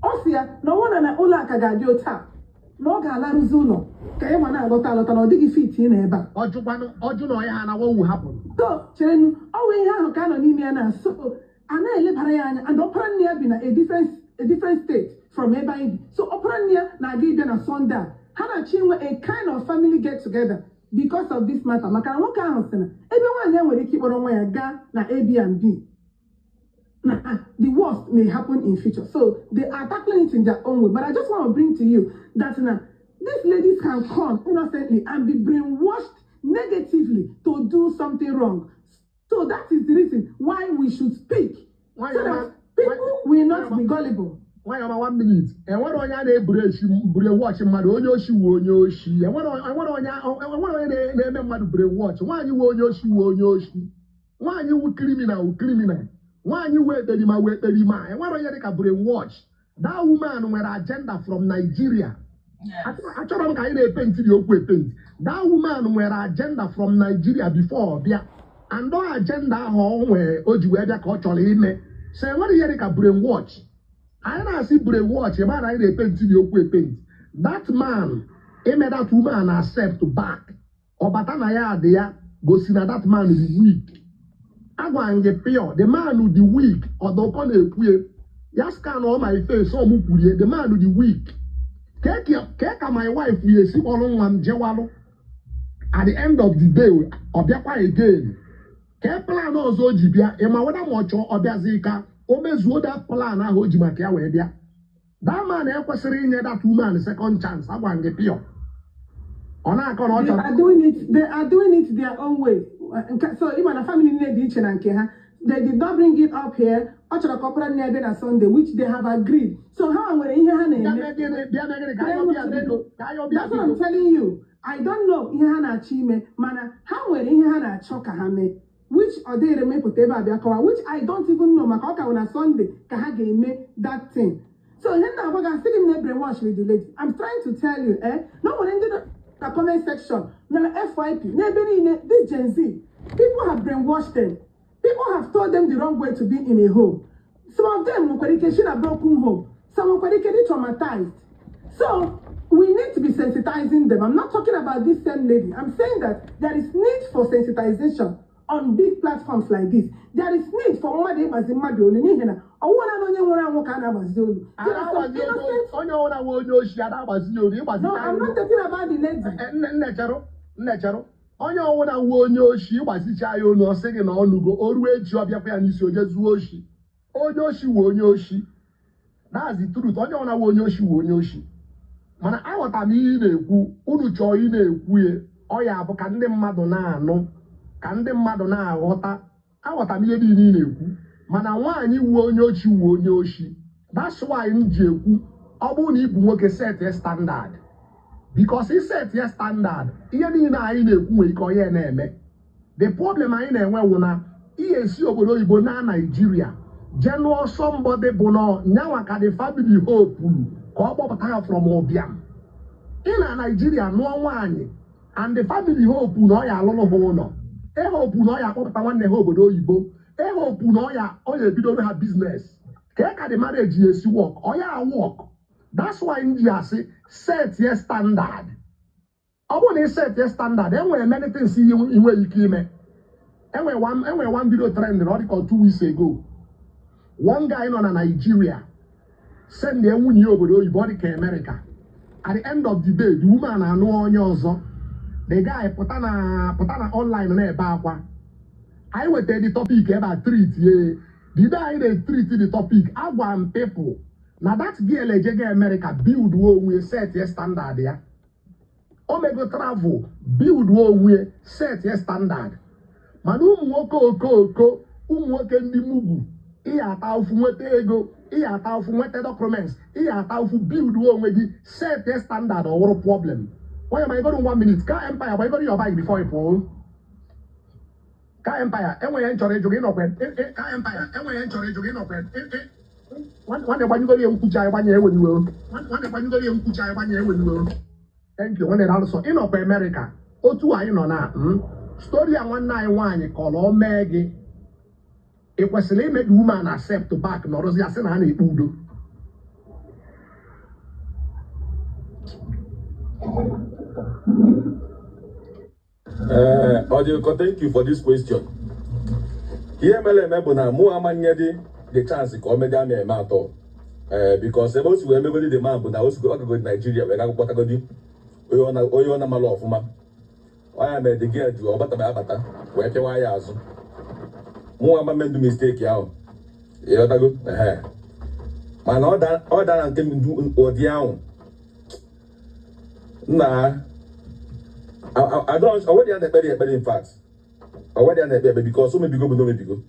Osia, no one and Ola Kagadio tap. No Galam Zuno. Kayana got a lot of diggy feet in a back. Or you know, Yana, what will happen? So, Chen, oh, we have a kind of Nimiana. So, and I live and Oprania been a different state from Ebaid. So Oprania na give them a sonda. Hana chinwe a kind of family get together because of this matter. Makana waka hansena. Everyone then will keep on way ga na A, B, and B. Now the worst may happen in future. So they are tackling it in their own way. But I just want to bring to you that now these ladies can come innocently and be brainwashed negatively to do something wrong. So that is the reason why we should speak. So that people will not be gullible. Why am I 1 minute? And what on your watch mother on your shoe on your she? And what on your name mother watch? Why you on your shoe on your she? Why you criminal? Why you wait the lima? And what on your watch? That woman with agenda from Nigeria. I told him I paint your paint. That woman with agenda from Nigeria before. And no agenda home where Ojuwebia culturally me. Say what do you brainwash? I don't see brainwash, a man I paint to your paint. That man, he made that woman accept back. Or Batanaya there, go see that man is weak. I go and get pure. The man with the weak, or the opponent, just scan all my face, so the man with the weak. Take my wife, we see all on Jewalo. At the end of the day, or again. Plan ọzọ ji bịa ịma weda ma ọchọ ọbịazi ka o mezuo that plan ahụ o ji maka ya wee bịa. That man ekwesịrị inye that woman second chance agwa ngị pịọ. Ọ na-akọ na ọchọ. They are doing it their own way. So even a family need iche na nke ha. They did not bring it up here. Ọ chọrọ ka ọ pụrụ n'ebe na Sunday, which they have agreed. So ha nwere ihe ha na-eme. That's what I'm telling you. I don't know ihe ha na-achọ ime, mana ha nwere ihe ha na-achọ ka ha mee. Which are they remain poteba biakawa, which I don't even know. Makaka on a Sunday, kahage make that thing. So then I was still in brainwash with the lady. I'm trying to tell you, no one ended the comment section. Now FYP, this Gen Z, people have brainwashed them. People have told them the wrong way to be in a home. Some of them should have broken home. Some are traumatized. So we need to be sensitizing them. I'm not talking about this same lady. I'm saying that there is need for sensitization on big platforms like this. There is need for one day as in Madioli. I want to know what kind of Mazoli. No, I'm not talking about the lady. Onye ọwụna nwe onye oshi gbasicha ya onu ọsị gị na ọnụgo oru eji ọbịa kwa ya n'isi oje zuo oshi. Onye oshi wụ onye oshi. That's the truth. Onye ọwụna nwe onye oshi wụ onye oshi. Mana aghọta m ihe na-ekwu, unu chọọ ị na-ekwu ya, ọ ya bụ ka ndị mmadụ na-anụ, ka ndị mmadụ na-aghọta. Aghọta m ihe niile ị na-ekwu. Mana nwaanyị wụ onye ochi wụ onye oshi. That's why m ji ekwu, ọ bụrụ na ị bụ nwoke set a standard. Because he set your standard. Ihe niile anyị na-ekwu nwere ike onye na-eme. The problem anyị na-enwe wụ na ihe esi obodo oyibo na Nigeria. General somebody bụ na nyanwa ka the family hope ka ọ kpọpụta ha from ụbịam ị na Naijiria nụọ nwaanyị and the family hope na ọ ya alụlụ ha ụlọ hope na ọ ya akpọpụta nwanne ha obodo oyibo hope na ọ ya ebidoro ha biznes ka ka the marriage ya esi work ọ ya work. That's why ndị asị set your standard. Ọ bụrụ na ị set your standard enwere many things inwe ike ime. Enwere one video trend na ọ dị ka 2 weeks ago. One guy nọ na Nigeria send ya nwunye obodo oyibo ọ dị ka America. At the end of the day, the woman anụ onye ọzọ. The guy pụta na online na-ebe akwa. I wetara the topic ebe a treat ye. The day anyị na-treat the topic, agwa m people na that girl ejege America build onwe set your standard ya. O mego travel build onwe set your standard. Mana ụmụ nwoke okoko ụmụ nwoke ndị mugwu ihe ata ụfụ nweta ego ihe ata ụfụ nweta documents ihe ata ụfụ build onwe gị set your standard ọwụrụ problem. Why am I going 1 minute? Ka Empire, why go your bike before you pull? Ka Empire, enwe nchọrọ ịjụ gị nọkwe. Ka Empire, enwe nchọrọ ịjụ gị nọkwe. Nwanne gbanyegoro ya nkwuchi anyị gbanye eweniwe. Nwanne gbanyegoro ya nkwuchi anyị gbanye eweniwe. Thank you. Nwanne na-alụsọ ịnọkwa America. Otu anyị nọ na story a nwanne anyị nwaanyị kọrọ o mee gị. Ị kwesịrị ime the woman accept back nọrọzi asị na ha na-ekpe udo. Odiko, thank you for this question. Here, Mele na mu amanyedi the chance ka o media me atọ. Because ebe osi we megodi the man bụ na osi go go Nigeria we ga kpọtagodi oyo na malo ọfụma. Oya me the girl ju obata ba abata we pịawa ya azụ. Mu amamendu mistake ahụ. Yotago mana ọ dara nke ndu odi ahụ. Nah, I don't already understand in fact. Already understand because so maybe go, but no maybe go.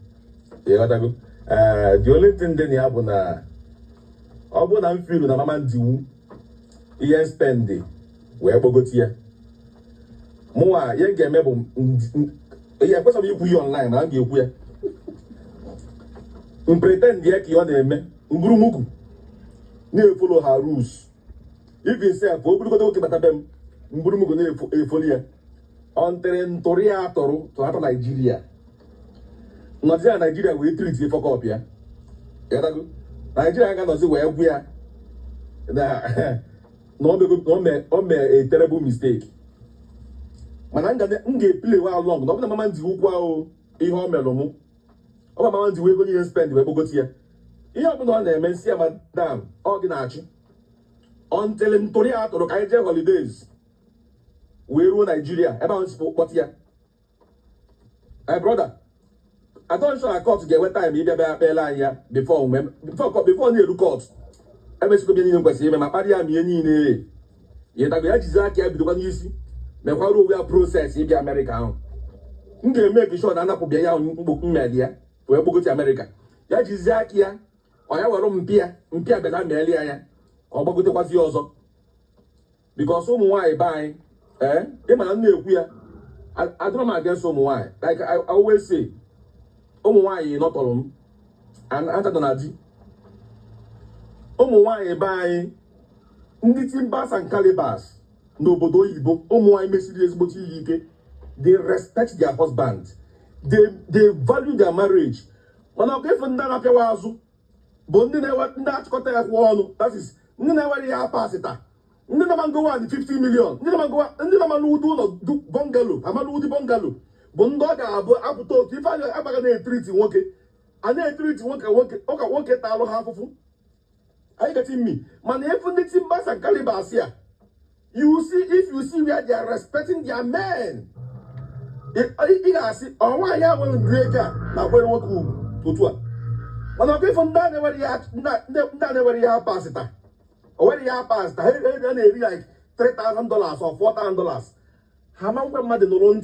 Yeah, what I go. The only thing then you have na feel na mama ndiwu. Iye spend it. Where go here. Moa yen get me bo. Yeah, because you put online, na you put. Pretend ye ki on eme. Ngurumuku. Ne follow her rules. Even say for people go to Batabem, Mburu go na folia. On territory to happen Nigeria. Not there Nigeria we treat you for copia. Nigeria can see where we are. No a terrible mistake. Mananga nge play well long. No mama ndi ukwa o ihe o melomu. O mama ndi we go spend we go tie. Ihe obodo na eme nsi madam ọ gị na-achị. Until in Toria to Kaije holidays, we rule Nigeria. About what here? Hey, brother, I don't show a court to get what time maybe here before near the court. I was going to be in my party. I'm in yet I got Zaki. I be the one you see. The how we are process in the America. You make sure that I'm not be out media. We go to America. Yaji Zakia, or I will Mpia, but I'm earlier. Obagote kwasi ọzọ because ụmụ nwanyị buy ịma na na-ekwu ya I don't against ụmụ nwanyị like I always say ụmụ nwanyị nọtọrọ m and anta na di ụmụ nwanyị buy ndị timbers and calibers n'obodo oyibo ụmụ nwanyị mesiri ezigbo ihe ike they respect their husband they value their marriage mana ọkụ efe ndị na-apịawa azụ bụ ndị na-achịkọta ya kwụ ọnụ that is ndị na-ewere ya pasita ndị na-amangowa dị 50 million ndị na-amalụdị ụlọ bungalow amalụdị bungalow bụ ndị ọ ga-abụ apụta otu ife anya agbaga na-etriti nwoke a na-etriti nwoke ọka nwoke taalụ ha afụfụ anyị gati mmi mana efu ndị timbers and calibers ya if you see where they are respecting their men ị ga-asị ọnwa anyị nwere ndị ego a na-akwere nwoke ugwu otu a mana ọkụ ifu ndị a na-ewere ya pasita when you have passed, I like $3,000 or $4,000. How much money no loan?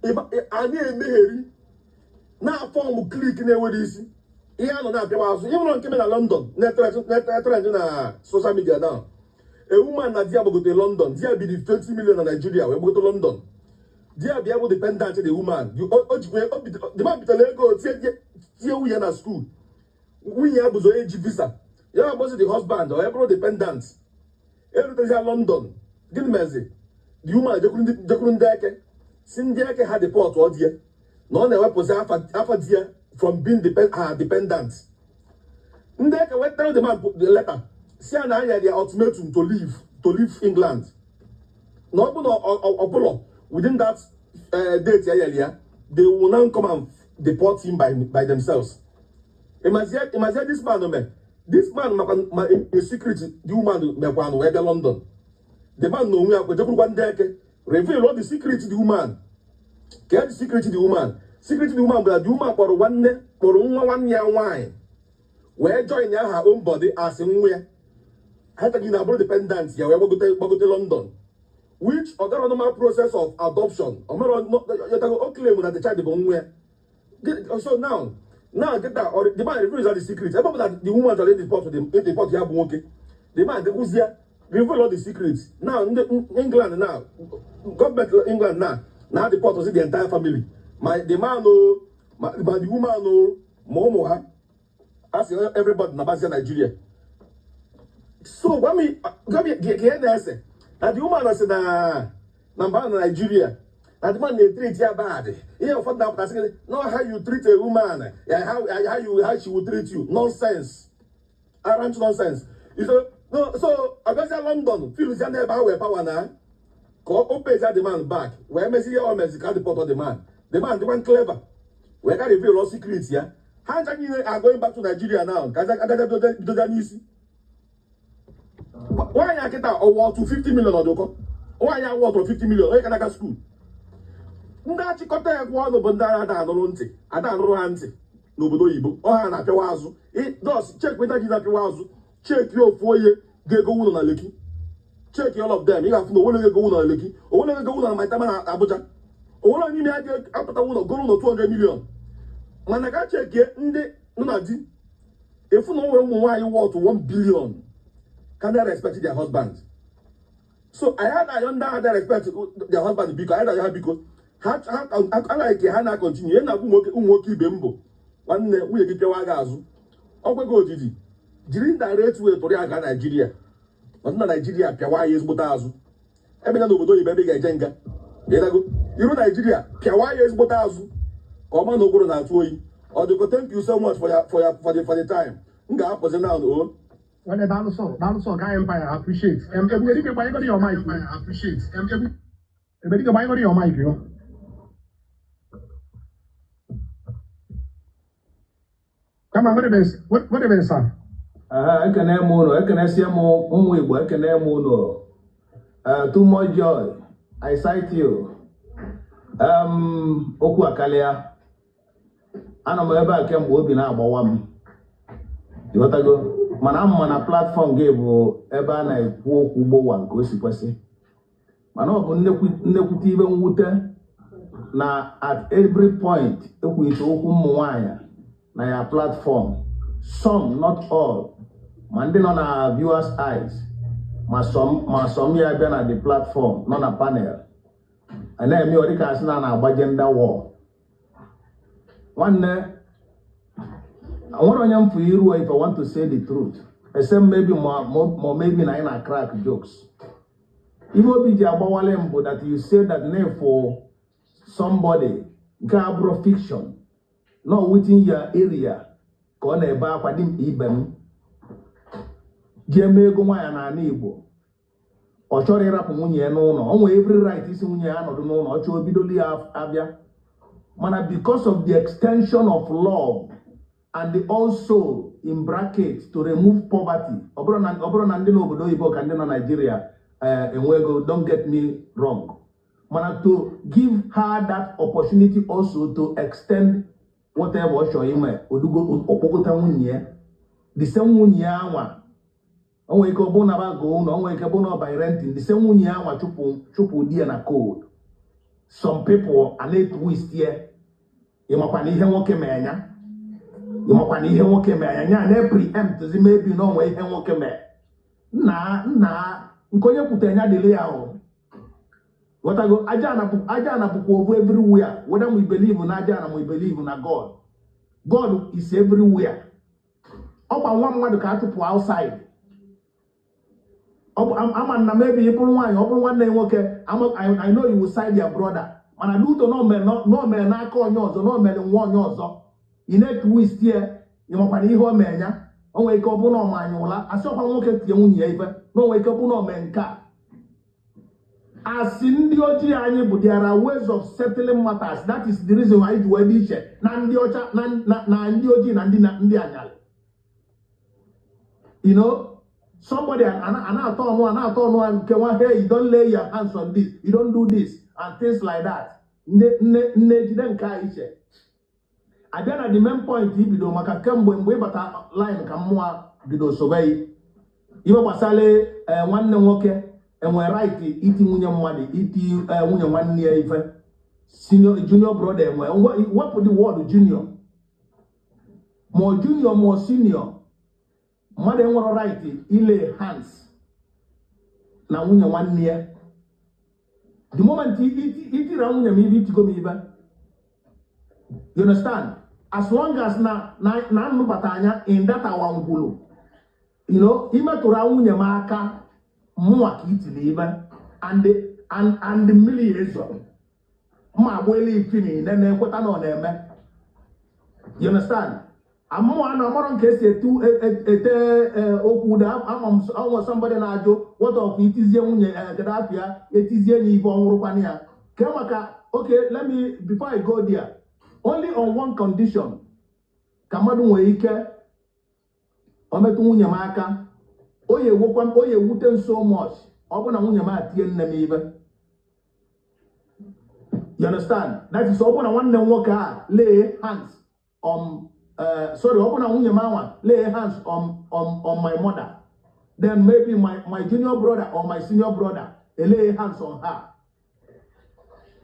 If I need a now form click in with this. Here no na even on came in London, net social media now. A woman that go to London, there be the 20 million in Nigeria, we go to London. There be able to depend on the woman. You the man be the Lego, see we in school. We have age visa. ya was the husband or every dependent. Everything's in London. Didn't mezi. The woman Jakurundeke. Sindiake had the port all year. None of was after dear from being dependent. Ndeke went down the man the letter. See and I had the ultimatum to leave England. Not Apollo within that date earlier, they will now come and deport him by themselves. Imagine this man, this man, in secret, the woman, where London. The man, no, we have one day, reveal all the secret to the woman. Get the secret to the woman. Secret to the woman, but the woman for 1 year wine. Where join her own body as in where. Had to be about dependence, yeah, we go to London. Which other normal process of adoption, or not claim that the child is where. So now get that, or the man reveals the secrets. About that the woman already deported them, deport here, okay. The man the who's here reveal all the secrets. Now in England now, government England now deport the entire family. The man no, the woman no, Momoha, as everybody in Nigeria. So when me get there, that the woman was in Nigeria. That the man they treat you bad. You for that, not how you treat a woman, how she will treat you. Nonsense. Around nonsense. So I guess London feels that they have power now. Go open that the man back. Where Messi or Mexico deport the man. The man clever. We can reveal all secrets here. How many are going back to Nigeria now? Why I get that award to 50 million or why I award to 50 million? Why can I go school? Ndachi kota ekwa no bondara ada anoro nti ada anoro ha nti n'obodo oyibo o ha na apewa azu dos check with that na apewa azu check your foye gego wuno na Lekki check all of them you have no wole gego wuno na Lekki o wole gego wuno na Maitama na Abuja o wole ni mi age apata wuno go no 200 million mana ga check ndị no na di if no we mu why worth 1 billion can they respect their husband? So I had I respect their husband because how like Hannah continue na ụmụnwoke ibe mbụ nwanne nwunye gị pịawa gị azụ ọkwego ojiji jiri direct way tụrụ aga Nigeria na Nigeria pịawa ya ezigbote azụ ebe na n'obodo oyibo ebe ga-eje nga ịdago iru Nigeria pịawa ya ezigbote azụ ka ọma na okporo na-atụ oyi ọ dịko thank you so much for the time m ga-apụzi na o when the dinosaur guy empire appreciate everybody can buy your mic appreciate everybody can buy your mic you know. Come on, what the best son? Ekene mono, ekene siamo umwibo, ekene mono. Too much joy. I cite you. Oku akalea. Ana mo ebe ake mgbe obi na agbawa m. Yotago. Mana platform gave ebe a na-ekwu okwu gbowa nke o si kwesị. Mana ọ bụ nnekwute ibe mwute na at every point ekwuite okwu ụmụ nwaanyị na ya platform. Some, not all. Ma ndị nọ na viewers eyes. Ma some ya bịa na the platform, nọ na panel. Na-eme ọ dịka asị na gender war. Nwanne I want to for you if I want to say the truth. Except maybe more maybe I crack jokes. If you that you say that name for somebody, Gabro fiction, not within your area, Kone ba kwadim ibem. Jeme go na Igbo. Or chori rap munye no, only every right is munye no no, or cho bidoli abia. Mana because of the extension of love. And also in brackets to remove poverty. Nigeria, don't get me wrong. Mana to give her that opportunity also to extend whatever show him the same one by renting the same chupu dia na code. Some people are late twist here. You might ihe nwoke me anya na preempt zi maybe no way ihe nwoke me na nkonye putanya dele ya o what I go aja na buku everywhere whether we believe na aja na we believe na God is everywhere ọkwa nwa mmadụ ka achụpụ outside ama na maybe ị bụrụ nwaanyị ọ bụrụ nwanne nwoke I know you will side your brother mana duto no mere n'aka onye ọzọ no mere nwa onye ọzọ ị na-twist ya ịmakwana ihe o mee ya o nwere ike ọ bụ na ọmanye ụla asị ọkwa nwoke tie nwunye ya ife na o nwere ike ọ bụ na ome nke a asị ndị ojii anyị bụ there are ways of settling matters. That is the reason why ji wee dị iche na ndị ọcha na ndị ojii na ndị anyalị. You know, somebody ana-atọ ọnụ nke nwa, hey, you don't lay your hands on this, you don't do this and things like that. Nne jide nke a iche. Abịa na the main point ibido maka mgbe ịbata line ka mmụọ bido sobe ibe gbasara nwanne nwoke enwe right iti nwunye mmadụ iti nwunye nwanne ya ife junior brother enwe wepụ the word junior more senior mmadụ enwere right ile hands na nwunye nwanne ya the moment itira nwunye m ibe itigo m ibe, you understand, as long as na nnubata anya in that our ngwulu, you know, imetụrụ nwunye m aka mụnwa ka itili ibe and mmiri ezo mma agbaela ifini na-ekweta na ọ na-eme, you understand. Amụwa na amara nke esi ete okwu da ama somebody na-ajụ what of itizie nwunye Gaddafi ya etizie nye ibe ọnwụrụkwana ya ke maka okay, let me before I go there, only on one condition ka mmadụ nwere ike o metụ nwunye m aka o ye ewute so much ọ bụ na nwunye m atie nne m ibe, you understand. That is ọ bụ na nwanne nwoke a lay hands on sorry, ọ bụ na nwunye m anwa lay hands on my mother, then maybe my junior brother or my senior brother lay hands on her.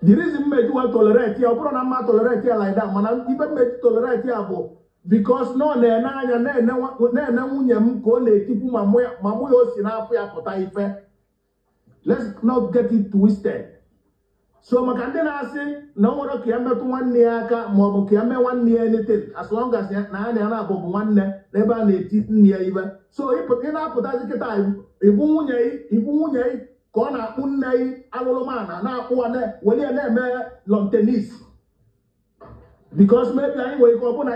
The reason me do tolerate ya, ọ bụrụ na mma tolerate ya like that, mana ibe me tolerate ya bụ because no na-ene anya na-ene nwunye m ka ọ na-etipu ma mụ ya o si n'afọ ya pụta ife. Let's not get it twisted. So maka ndị na-asị na ọ nwere ka ya metụ nwanne ya aka ma ọ bụ ka ya mee nwanne ya anything as long as na ya na-abụ bụ nwanne n'ebe a na-eti nne ya ibe. So ị na-apụtazi kịta ibu nwunye ka ọ na-akpụ nne ya alụlụmana na-akpụ weli ya na-eme lawn tennis because maybe anyị nwere ike ọ bụ na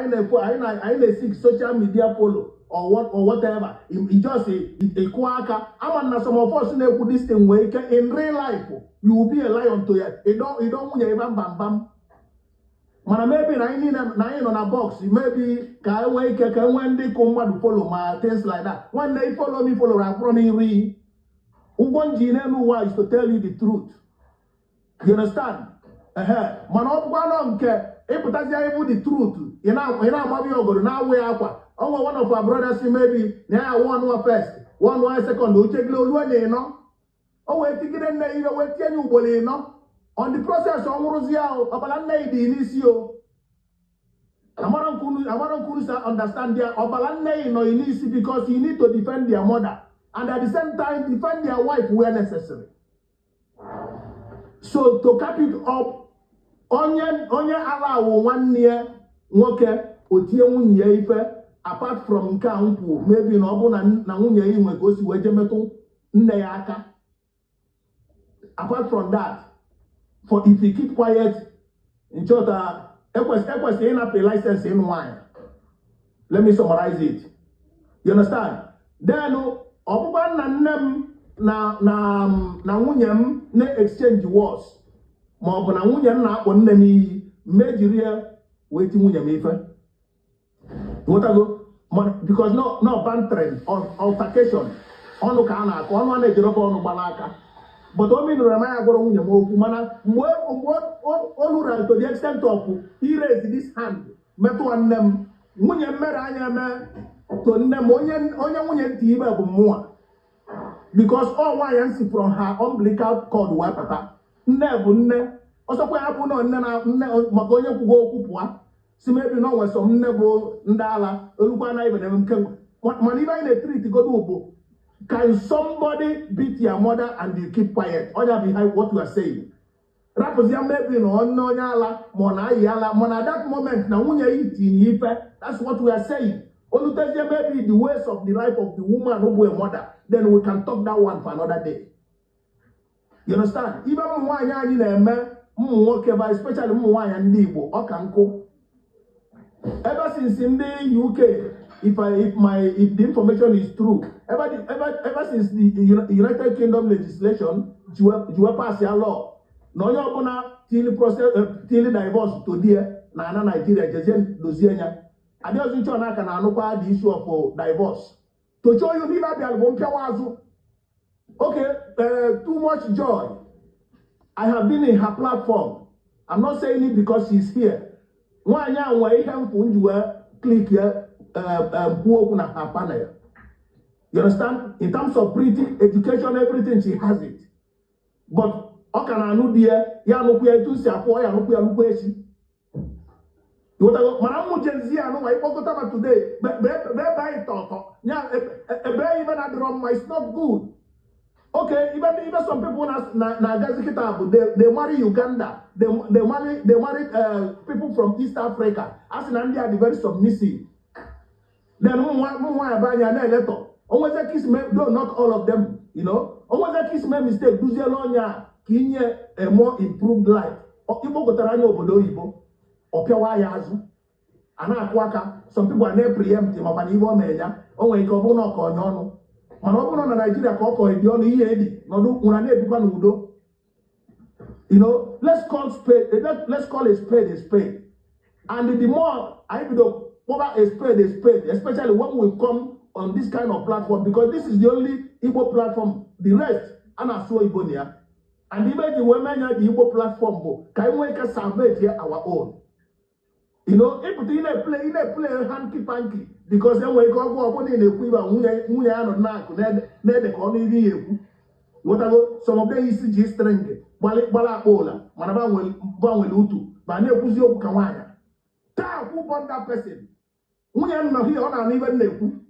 anyị na-esik social media follow or whatever, it just ịkụ aka ama na some of us na-ekwu this thing nwere ike in real life you will be a lion to ya ịdọ nwunye ebe mbambam mana maybe na anyị nọ na box maybe ka enwee ike ka enwee ndị kụ mmadụ follow ma things like that. Nwanne ị follow me follow akpọrọ m iri ụgwọ nji n'elu ụwa is to tell you the truth, you understand. Mana ọ bụkwa nọ nke ịpụtazi ibu the truth ị na-agbabi ogodo na-awụ ya akwa. One of our brothers maybe now one first, one second, uche gile olu na we tigide nne ibe we tienye ugboro ino on the process ọnwụrụzi ahụ ọbala nne dị n'isi o. Amara nkunu sa understand their ọbala nne nọ n'isi because you need to defend their mother and at the same time defend their wife where necessary. So to cap it up, onye allow nwanne ya nwoke otie nwunye ya ife apart from nke a nkwu maybe na ọ bụ na nwunye ya nwe ka o si wee je metụ nne ya aka. Apart from that, for if you keep quiet in short, ekwesịghị ịnapụ license ịnụ nwaanyị. Let me summarize it. You understand? Then ọbụkwa na nne m na nwunye m na-exchange words ma ọ bụ na nwunye m na-akpọ nne m iyi mejiri ya wee ti nwunye m ife. Because no bantering or altercation ọnụ ka a na-akọ ọnụ a na-ejeroba ọnụ gbara aka. But o minụrụ ma ya gwara nwunye m okwu mana mgbe o lụrụ to the extent of he raised this hand metụ nne m, nwunye m mere anya eme to nne m onye nwunye ntị ibe bụ mmụọ because all nwaanyị nsi from her umbilical cord wee pụta. Nne bụ nne ọsọkwa ya bụ na nne maka onye kwugo okwu pụa si mebi na onwe so nne bụ ndị ala olukwa na ibe na nke mana ibe anyị na-etreat godo bụ can somebody beat your mother and you keep quiet? Oya behind what you are saying. Rapozia maybe no onye ala mona ayi ala mona that moment na nwunye iti ni ife. That's what we are saying. maybe the ways of the life of the woman who be a mother, then we can talk that one for another day. You understand? Even especially Igbo, ever since in the UK, if the information is true, ever since the United Kingdom legislation, you pass your law. No, you're gonna till divorce to dear na Nigeria, Jazen Luziana. I don't think I can know the issue of divorce. To show you the album, okay, too much joy. I have been in her platform. I'm not saying it because she's here. One year, click here, open her panel. You understand? In terms of pretty education, everything, she has it. But can I know dear? Ya no kuya tu si apo ya no kuya lukwesi. You want to go? Manamu Jenzi anu wa ipo kota today. Be buy toto. Nya even at the it's not good. Okay, even some people na Gazikitabu, they marry Uganda. They marry people from East Africa. As in India, they very submissive. Then always a kiss me, though not all of them, you know. Always a kiss me mistake. Do a more improved life. Ibo gotaranya obodo Ibo. Opiawa yazu. Ana akwaka. Some people are never preemptive. Mapani Ibo meja. Onwe ikobo no konyono. Manobo na Nigeria koko edionu iye edi. Nodu unane epikwa nudo. You know, let's call a spade a spade. And the more I do over a spade, especially when we come on this kind of platform, because this is the only Igbo platform. The rest, Anna so Ibonia. And even the women at the Igbo platform, can we make a survey here our own? You know, if we play hanky-panky, because then we go in the quiver, some of them is just string, Bala Ola, Manaba will Utu, Bane Puzio Kawana. Who bought that person? Muniano here on even Neku.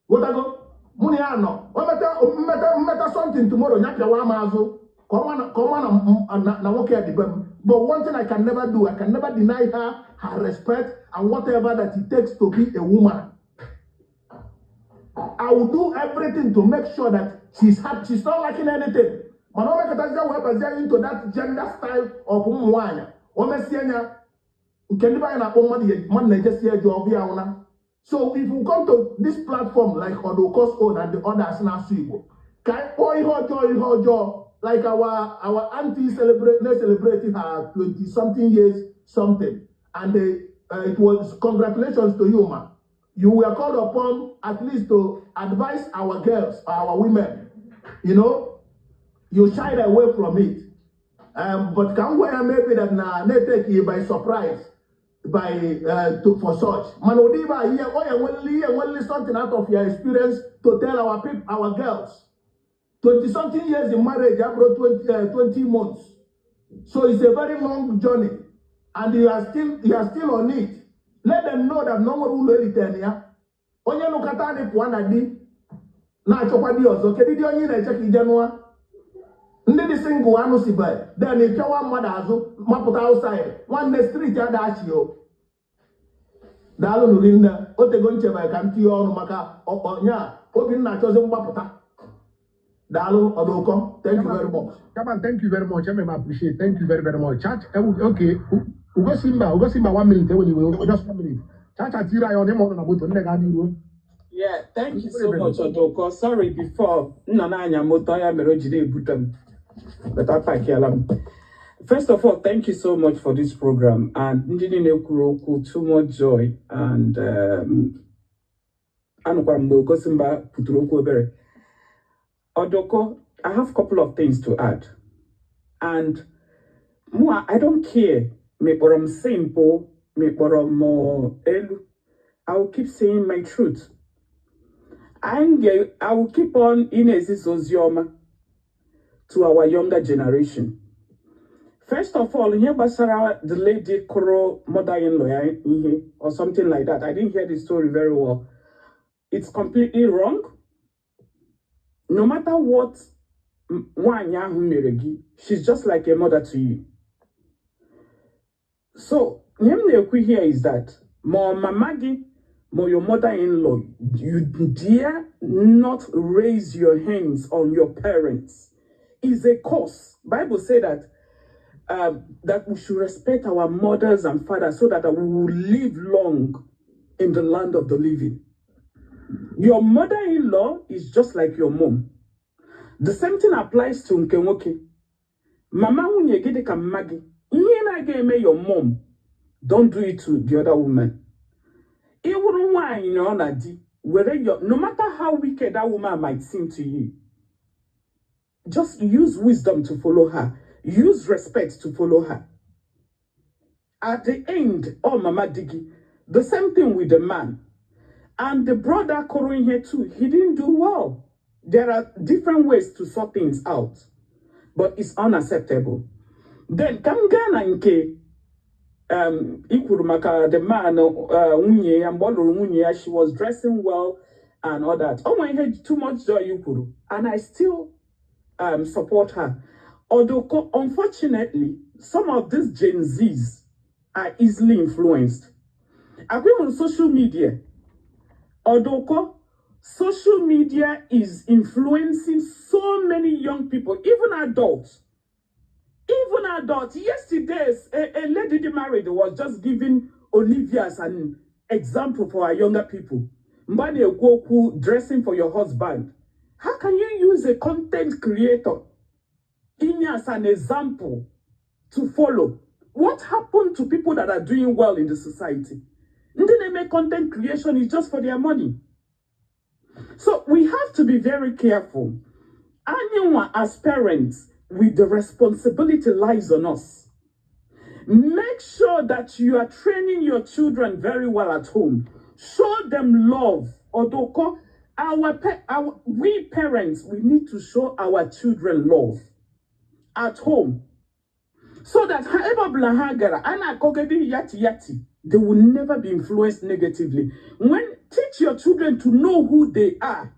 What I go? Muniano. Meta something tomorrow, Yakawamazo. Come on, Nawoke at the bum. But one thing I can never do, I can never deny her respect and whatever that it takes to be a woman. I will do everything to make sure that she's happy. She's not lacking anything. Manoma Kataja web into that gender style of Mwana. Omesiana. So if we come to this platform like Odokos Own and the others now Swibo, like our auntie celebrating her 20-something years something, and it was congratulations to you, ma. You were called upon at least to advise our girls, our women. You know, you shied away from it. But can we maybe that they take you by surprise? For such. Manodiva here, only something out of your experience to tell our people, our girls. 20-something years in marriage, I brought 20 months. So it's a very long journey. And you are still on it. Let them know that no one will return here. Onye lukata ni puana di. Na chokwa di ozo. Kedi di onye na check ijanua. Ndị dị single anụ si bai, then if you want mmadụ azụ mapụta outside, one street ya dachi o. Daalụ nụrụ nne, o tego nchebe ka ntị ọnụ maka ọnya obi nna achọzi mgbapụta. Daalụ Odoko, thank you very much. Come on, thank you very much. I appreciate. Thank you very much. Chat, okay. Ugo Simba 1 minute. Just 1 minute. Chat atira yo nemo na boto nne ga di. Yeah, thank you so much, Odoko. Sorry before Nana moto ya mere jide ebutam. But I first of all, thank you so much for this program and too much joy and Odoko, I have a couple of things to add. And more, I don't care. Me borom simple, me borom elu. I will keep saying my truth. I will keep on inesisozioma to our younger generation. First of all, here Basara, the lady Koro mother-in-law or something like that. I didn't hear the story very well. It's completely wrong. No matter what she's just like a mother to you. So, here is that more mamagi your mother-in-law, you dare not raise your hands on your parents. Is a curse. Bible say that that we should respect our mothers and fathers so that we will live long in the land of the living. Your mother-in-law is just like your mom. The same thing applies to Nkenwoke. Mama unye gide ka magi. Ihe na ga-eme your mom, don't do it to the other woman. No matter how wicked that woman might seem to you, just use wisdom to follow her. Use respect to follow her. At the end, oh Mama Digi, the same thing with the man. And the brother Korin here too, he didn't do well. There are different ways to sort things out, but it's unacceptable. Then Kamgana nke Ikurumaka, the man, Unye, and Unye, she was dressing well and all that. Oh, my head, too much joy, Ikuru. And I still support her. Although, unfortunately, some of these Gen Zs are easily influenced. I agree on social media. Although, social media is influencing so many young people, even adults. Even adults. Yesterday, a lady married was just giving Olivia as an example for our younger people. Mbani Goku dressing for your husband. How can you use a content creator as an example to follow? What happened to people that are doing well in the society? Then they make content creation is just for their money. So we have to be very careful. Anyone as parents, with the responsibility lies on us. Make sure that you are training your children very well at home. Show them love. Although we parents, we need to show our children love at home. So that however blahagara, they will never be influenced negatively. Teach your children to know who they are.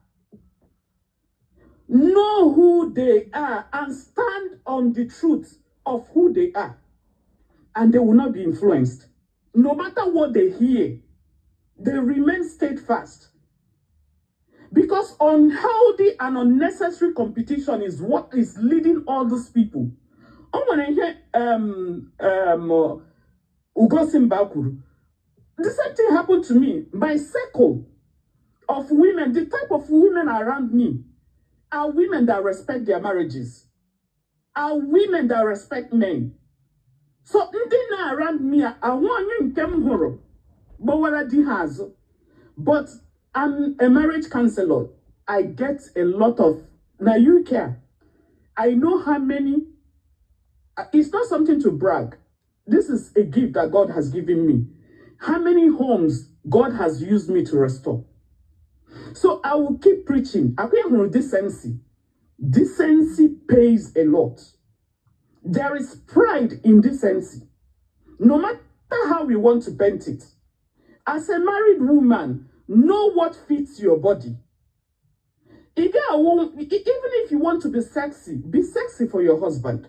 Know who they are and stand on the truth of who they are. And they will not be influenced. No matter what they hear, they remain steadfast. Because unhealthy and unnecessary competition is what is leading all these people. When I hear Ugosim Bakuru, the same thing happened to me. My circle of women, the type of women around me, are women that respect their marriages, are women that respect men. So, ndina around me, I want you but I'm a marriage counselor. I get a lot of, now you care. I know how many, it's not something to brag. This is a gift that God has given me. How many homes God has used me to restore. So I will keep preaching. I think decency. Decency pays a lot. There is pride in decency. No matter how we want to bend it. As a married woman, know what fits your body. Even if you want to be sexy for your husband.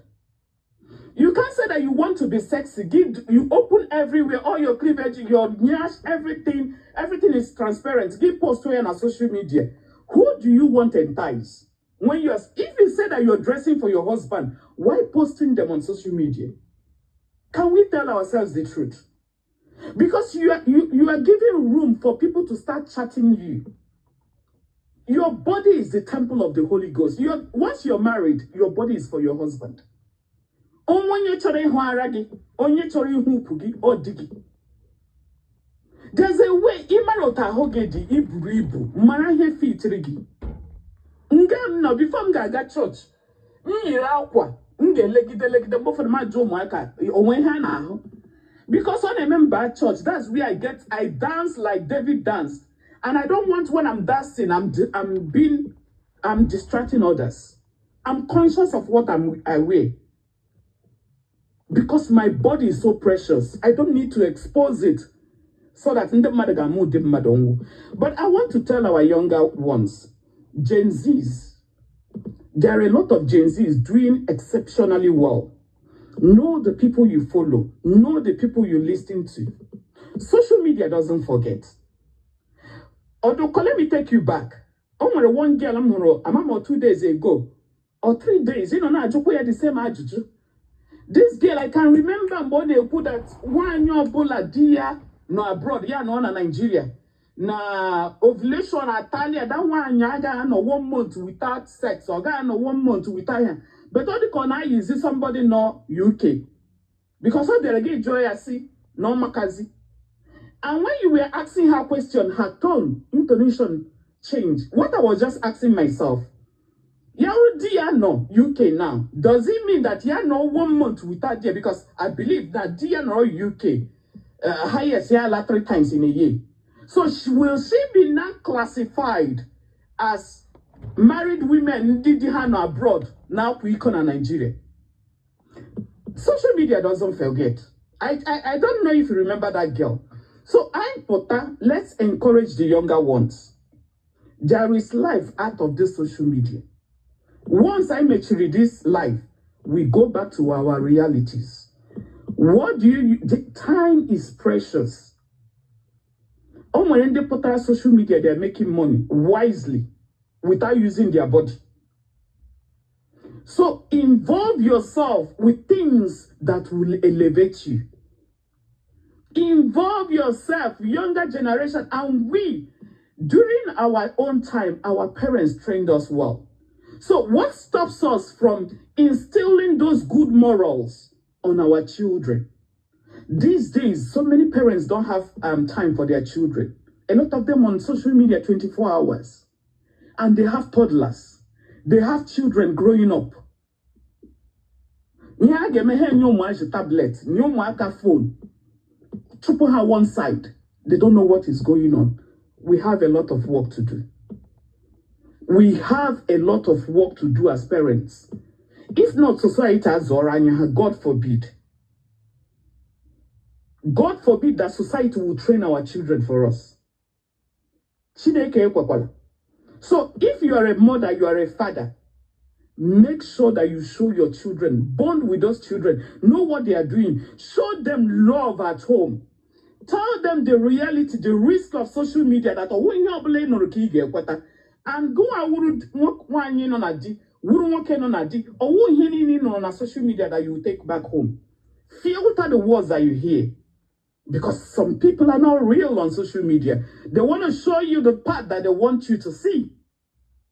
You can't say that you want to be sexy. You open everywhere, all your cleavage, your nyash, everything is transparent. Give post on social media. Who do you want to entice? If you say that you're dressing for your husband, why posting them on social media? Can we tell ourselves the truth? Because you are giving room for people to start chatting you. Your body is the temple of the Holy Ghost. Once you're married, your body is for your husband. There's a way before I got church. Because when I remember at church, that's where I dance like David danced. And I don't want when I'm dancing, I'm distracting others. I'm conscious of what I wear. Because my body is so precious, I don't need to expose it so that but I want to tell our younger ones, Gen Zs, there are a lot of Gen Zs doing exceptionally well. Know the people you follow. Know the people you listen to. Social media doesn't forget. Odoko, let me take you back. Only one girl I'm 2 days ago or 3 days, na ajuku the same ajuju. This girl, I can remember when they put that one year bola dia no abroad, yeah, no na Nigeria. Na ovulation Italia, that one yaga no 1 month without sex, or guy no 1 month without him. But all the corner is somebody no UK. Because all the reggae joy I see, no makazi. And when you were asking her question, her tone, intonation changed. What I was just asking myself, Dia no UK now. Does it mean that you no 1 month without there? Because I believe that Dia no UK highest year 3 times in a year. So will she be not classified as married women did no abroad now in Nigeria? Social media doesn't forget. I don't know if you remember that girl. So let's encourage the younger ones. There is life out of this social media. Once I mature this life, we go back to our realities. The time is precious. When they put out social media, they're making money wisely without using their body. So involve yourself with things that will elevate you. Involve yourself, younger generation, and during our own time, our parents trained us well. So what stops us from instilling those good morals on our children? These days, so many parents don't have time for their children. A lot of them on social media 24 hours. And they have toddlers. They have children growing up. Tablet, phone. Triple her one side. They don't know what is going on. We have a lot of work to do. We have a lot of work to do as parents. If not society as Oranya, God forbid. God forbid that society will train our children for us. So if you are a mother, you are a father, make sure that you show your children, bond with those children, know what they are doing, show them love at home. Tell them the reality, the risk of social media that and go and on social media that you take back home. Filter the words that you hear. Because some people are not real on social media. They want to show you the part that they want you to see.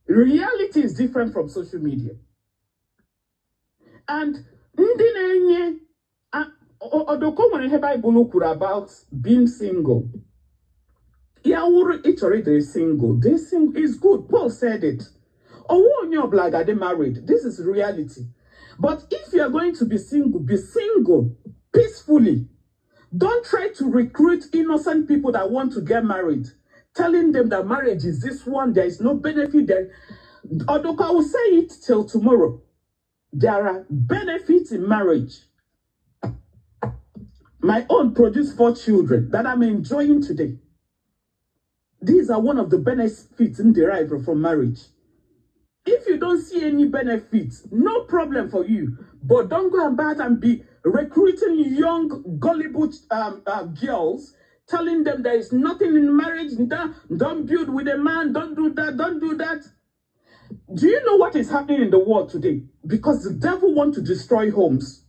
Reality is different from social media. And about being single. Each already is single. This is good. Paul said it. They married. This is reality. But if you are going to be single peacefully. Don't try to recruit innocent people that want to get married, telling them that marriage is this one, there is no benefit there. Although I will say it till tomorrow. There are benefits in marriage. My own produced 4 children that I'm enjoying today. These are one of the benefits derived from marriage. If you don't see any benefits, no problem for you. But don't go about and be recruiting young, gullible girls, telling them there is nothing in marriage, don't build with a man, don't do that, don't do that. Do you know what is happening in the world today? Because the devil wants to destroy homes.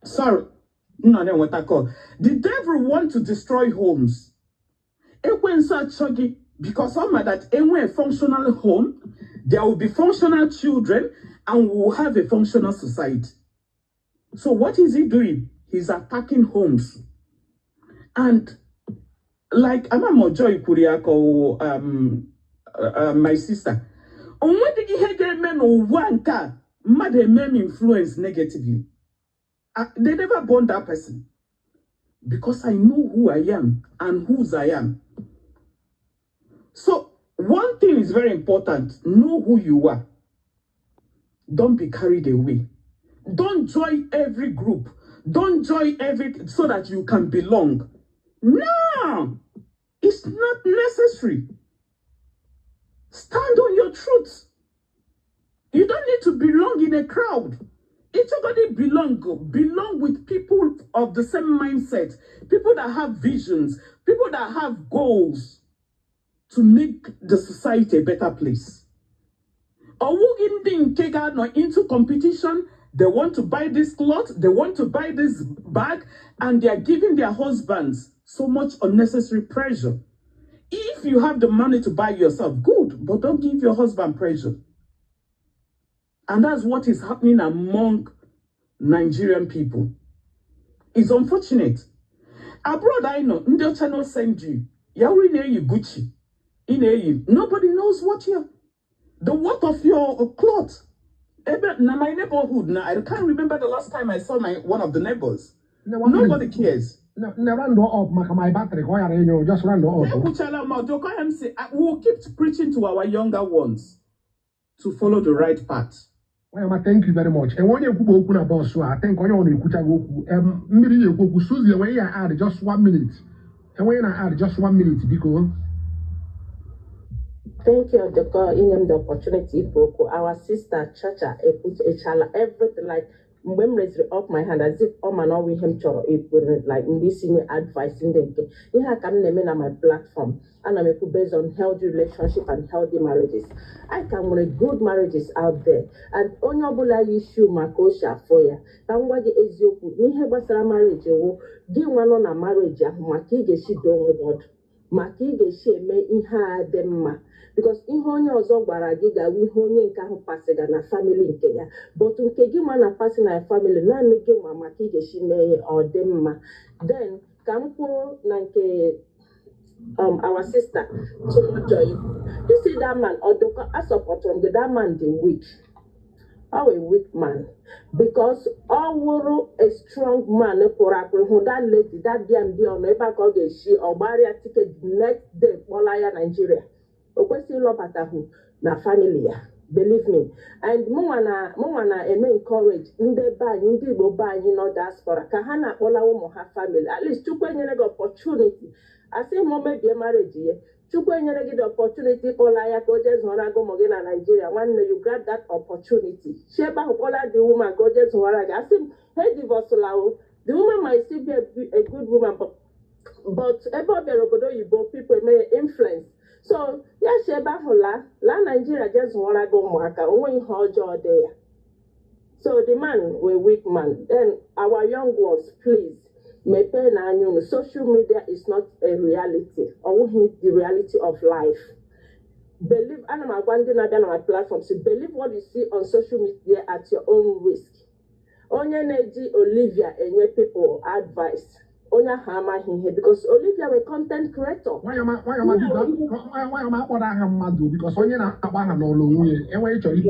Sorry, no, no, what I call. The devil wants to destroy homes. Because some that anywhere functional home, there will be functional children, and we will have a functional society. So what is he doing? He's attacking homes. And like Amamo Joy Kuriako, my sister, on what did he have men or one car, mother men influence negatively? They never born that person. Because I know who I am and whose I am. So one thing is very important. Know who you are. Don't be carried away. Don't join every group. Don't join every so that you can belong. No, it's not necessary. Stand on your truth. You don't need to belong in a crowd. Each body belong with people of the same mindset, people that have visions, people that have goals to make the society a better place. Not into competition. They want to buy this cloth, they want to buy this bag, and they are giving their husbands so much unnecessary pressure. If you have the money to buy yourself, good, but don't give your husband pressure. And that's what is happening among Nigerian people. It's unfortunate. Abroad, I know, Ndio channel send you. Yauri ne you Gucci. Nobody knows what the worth of your cloth. Now my neighborhood, now I can't remember the last time I saw one of the neighbors. Nobody cares. Run up, my battery. Just run up. We'll keep preaching to our younger ones to follow the right path. Well, thank you very much. And when you open a boss, I think on your Susie, when you add just 1 minute. And when I add just 1 minute, because thank you, Dr. In the opportunity, our sister Chacha, everything like when raise up my hand as if man we him like listening advising them. Yeah, come name on my platform and I'm based on healthy relationship and healthy marriages. I come with good marriages out there and onyobula issue makosha for ya. Kangwaji ezioku nihe basara marriage wo gi wano na marriage maki geshi don God maki geshi eme ihe ademma. Because ihe onye ọzọ gwara gị gawa ihe onye nke ahụ pasiga na family nke ya but nke gị ma na pasi na family naanị gị nwa maka ị ga-esi mee ọ dị mma. Then ka m kwuo na nke our sister Joy, you see that man Odoko I support him, that man the weak. How a weak man, because all a strong man who that lady that DMD on ever go get she or buy a ticket next day Polaya Nigeria. Okwesi lopatahu na family ya, believe me. And mwana encourage ndị be anyị ndị Igbo be anyị no diaspora ka ha na-akpọla ụmụ ha family. At least Chukwu enyere gị opportunity. Asị m mebie marriage ye. Chukwu enyere gị the opportunity kpọla ya ka o jee zụọra gị ụmụ gị na Nigeria. Nwanne you grab that opportunity. Shebe ahụ kpọla the woman ka o jee zụọra gị. Asị m he divorce lawo. The woman might still be a good woman but ebe ọ bịara obodo oyibo people may influence. So, yeah, Sheba Hola, La Nigeria just wanna go Mwaka, only Hojo there. So the man were weak man. Then our young ones, please, me pen and social media is not a reality. Only the reality of life. Believe and I'm going on my platform. So believe what you see on social media at your own risk. Onye Neji Olivia and your people advice. Onya hama here because Olivia were content creator. Why am I because onye na akpa no lo e we chori so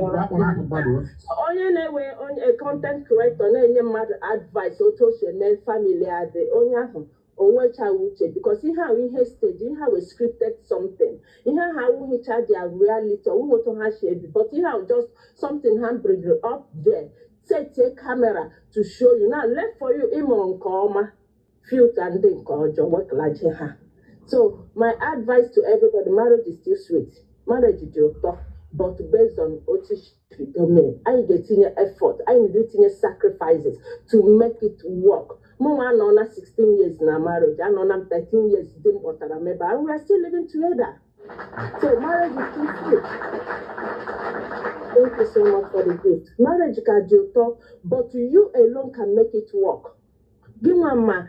onye we a content creator na enye mmadụ advice otu o she me family ade onye ahụ onwecha uche because ihe stage ihe we scripted something ihe ha wuhicha their reality or to ha share but ihe just something hand bring up there set a camera to show you now left for you imo nke ọma filter and think or work like her. So my advice to everybody, marriage is still sweet. Marriage is your talk, but based on otish domain. I get in your effort, I need in your sacrifices to make it work. Mama nona 16 years in a marriage, I know I'm 13 years didn't what I remember, and we are still living together. So marriage is still sweet. Thank you so much for the gift. Marriage can do talk, but you alone can make it work. Give mama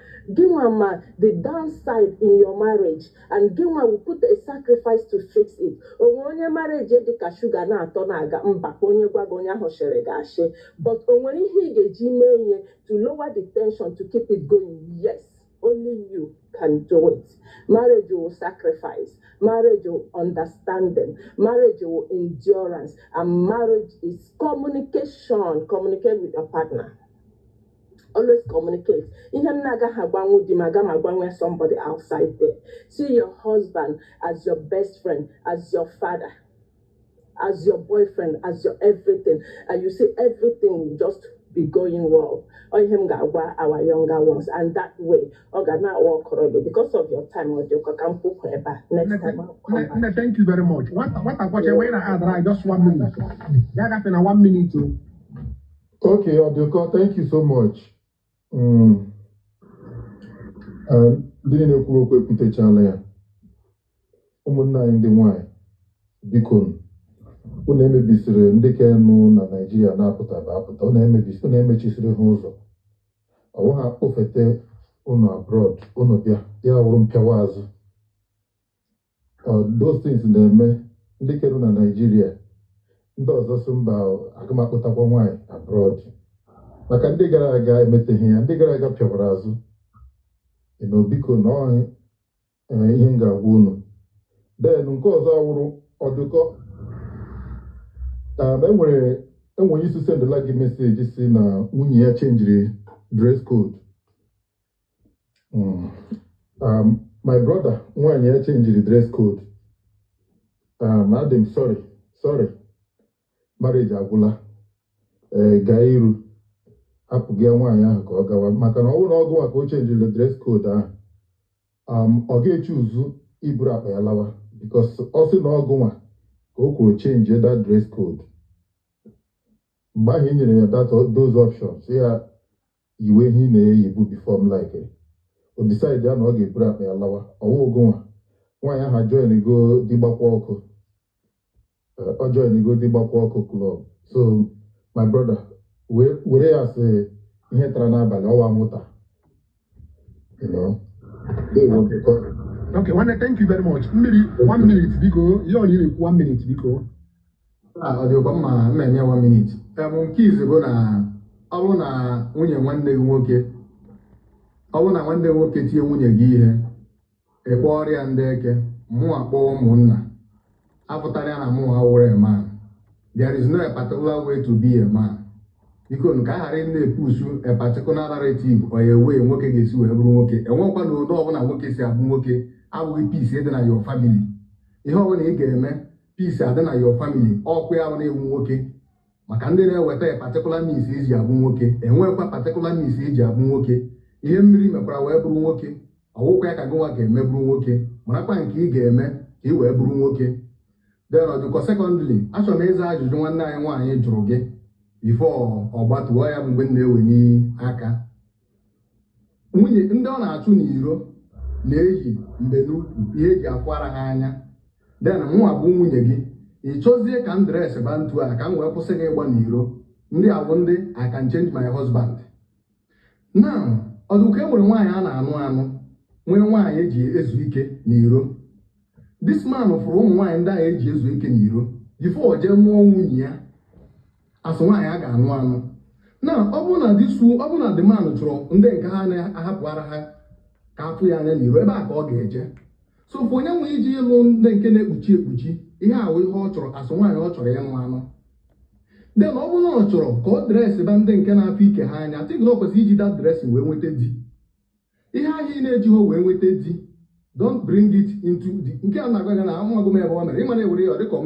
the downside in your marriage, and give will put a sacrifice to fix it. When your marriage the sugar na tonaga onye gwagonya hoshere gashe, but when he to lower the tension to keep it going, yes, only you can do it. Marriage will sacrifice, marriage will understanding, marriage will endurance, and marriage is communication. Communicate with your partner. Always communicate. Somebody outside there. See your husband as your best friend, as your father, as your boyfriend, as your everything. And you see everything will just be going well. Our younger ones. And that way, not work already. Because of your time, next time. Thank you very much. What I got away I just 1 minute. Yeah, that's 1 minute too. Okay, Odoko, thank you so much. Ndị na-ekwuru okwu ekwutechala ya. Ụmụnna anyị ndị nwanyị, biko unu emebisiri ndị ka nụ na Naịjirịa na-apụta unu emechisiri ha ụzọ. Ọ ha kpọfete unu abroad, unu bịa ya wụrụ mpịawa azụ. Those things na-eme ndị kerụ na Naịjirịa, ndị ọzọ si mba agụmakpụtakwa nwaanyị abroad. Maka ndị gara aga emeteghị ya, ndị gara aga pịawara azụ. Biko na ihe m ga-agwa unu. Then nke ọzọ awụrụ Odoko. Enwere isi sendụla gị meseji si na nwunye ya chenjiri dress code. My brother, nwaanyị ya chenjiri dress code. Madam, sorry. Marriage agwụla. Gaa iru. Hapụ gị nwaanyị ahụ ka ọ gawa. Maka na ọ bụrụ na ọ gụwa ka o chenjiri dress code ahụ, ọ ga-echi ụzụ iburu akpa ya lawa. Because ọ sị na ọ gụnwa ka o kwuru change that dress code. Mgbe ahụ e nyere ya those options, ya iwe ihe na-eyibu before m like o decide ya na ọ ga-eburu akpa ya lawa. Ọwụ gụnwa nwaanyị ahụ join go digbakwa ọkụ. Ọ join go digbakwa ọkụ club. So my brother, were ya sị ihe tara n'abalị ọwa nwụta. Okay, thank you very much. 1 minute, biko. You only need 1 minute, biko. Ọ dị ụkọ mma enye 1 minute. Nke izi bụ na ọ bụrụ na nwunye nwanne gị nwoke tie nwunye gị ihe, ịkpọ ọrịa ndị eke, mụ akpọ ụmụnna, apụtara ya na mụ awụrụ a man. There is no a particular way to be a man. Biko ka a ghara na-epushu a particular narrative or a way nwoke ga-esi wee bụrụ nwoke. Enwekwa na ụdị ọbụla nwoke si abụ nwoke abụghị peace ịdị na your family. Ihe ọbụla ị ga-eme peace adị na your family, ọkụ ya bụ na-ewu nwoke. Maka ndị na-eweta a particular means eji abụ nwoke, enwekwa particular means eji abụ nwoke. Ihe mmiri mekwara wee bụrụ nwoke, ọgwụkwa ya ka gị nwa ga-eme bụrụ nwoke, marakwa nke ị ga-eme ka ị wee bụrụ nwoke. Then Odoko, secondly, achọrọ m ịza ajụjụ nwanne anyị nwaanyị jụrụ gị before ọ gbatuo ya mgbe m na-ewe n'aka. Nwunye ndị ọ na-achụ n'iro na-eyi mgbe n'ukwu ihe eji akwara ha anya. Then mụnwa bụ nwunye gị, ị chọzie ka m dres ba ntu a ka m wee kwụsị gị ịgba n'iro. Ndị awụ ndị I can change my husband. Now, Odoko, e nwere nwaanyị a na-anụ nwee nwaanyị eji ezu ike n'iro. This man fụrụ ụmụ nwaanyị ndị ahụ eji ezu ike n'iro before o jee mụọ nwunye ya asụ nwaanyị a ga-anụ. Na ọ bụrụ na the man chọrọ ndị nke ha na-ahapụ ara ha ka afụ ya anya n'iro, ebe a ka ọ ga-eje. So for onye nwe iji ịlụ ndị nke na-ekpuchi ihe ahụ ihe ọ chọrọ asụ nwaanyị ọ chọrọ ịnụ. Then ọ bụrụ na ọ chọrọ ka ọ dresị ba ndị nke na-afụ ike ha anya, atịghị na ọ kwesịrị iji that dressing wee nweta di. Ihe ahụ ị na-ejighị wee nweta di, don't bring it into the nke a na-agwa gị na amagụ m ebe ọ mere ịma na-ewere ya ọdịka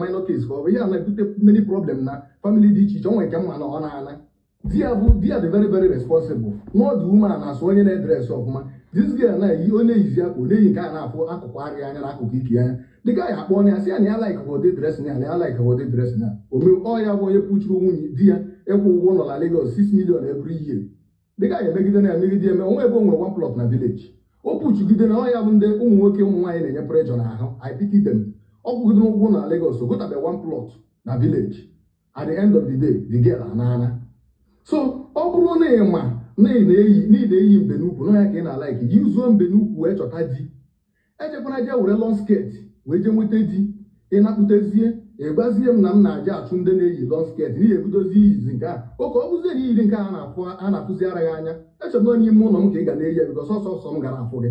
minor case ka ọ bụ ihe a na-ebute many problem na family dị iche iche. Onwe nke mma na ọ na-ana di ya dị very very responsible n'ọdụ ume a na-asụ onye na-edresị ọfụma. This girl na-eyi onye eyizi akwa na-eyi nke a na-afụ akụkụ arịa anya na akụkụ ike anya. Dị ka ya akpọ ya sị ya na ya like body dressing ya like body dressing ya ọ ya bụ onye puchuru nwunye di ya ịkwụ ụgwọ ụlọ na Lagos 6 million every year. Dị ka ya emegide eme onwe ebe o nwere 1 plot na village. O puchugide na ọ ya bụ ndị ụmụ nwoke ụmụ nwaanyị na-enye pressure n'ahụ. I pity them. Ọ kwụgidere ụgwọ na Lagos gotabe 1 plot na village. At the end of the day, the girl anana. So ọ bụrụ na ị ma na ị na-eyi mbe n'ukwu na ya ka ị na-alaiki ji uzuo mbe n'ukwu wee chọta di, ejekwana je were long skirt wee je nweta di, ị na-akpụtezie ịgbazie m na m na-aje achụ ndị na-eyi long skirt n'ihi ebidozi iyizi nke a oke ọ bụzie na iyiri nke a na-afụzi ara gị anya. Echọrọ n'ime ụlọ m ka ị ga na-eyi ya bikọs ọsọ m gara afụ gị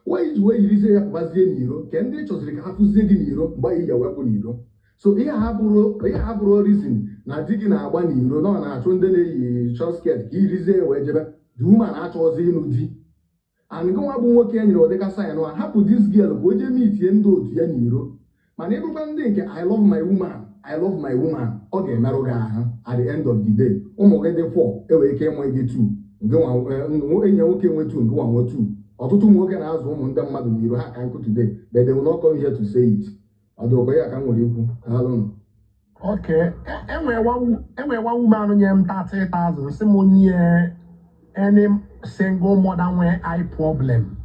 wee ji wee yirizie ya pụbazie n'iro ke ndị chọziri ka ha fụzie gị n'iro mgbe anyị ya wepụ n'iro. So ihe ha bụrụ reason na di gị na-agba n'iro na ọ na-achụ ndị na-eyi short skirt ka irizie ya wee jebe the woman achọzi ịnụ di. And gị nwa bụ nwoke ya nyere ụdịka sign a hapụ this girl ka o jee mitie ndị otu ya n'iro. Mana ịbụkwa ndị nke I love my woman ọ ga-emerụ gị ahụ at the end of the day. Ụmụ gị dị 4 enwere ike ịmụ gị 2 enyi nwoke nwe 2 nke nwa nwe 2. Ọtụtụ ụmụ nwoke na-azụ ụmụ ndị mmadụ n'iro ha ka nkụ today but they will not come here to say it. Odoko ya ka m nwere ikwu. Daalụ. Okay, enwe one woman nyem 30,000. Simonye any single mother when eye problem.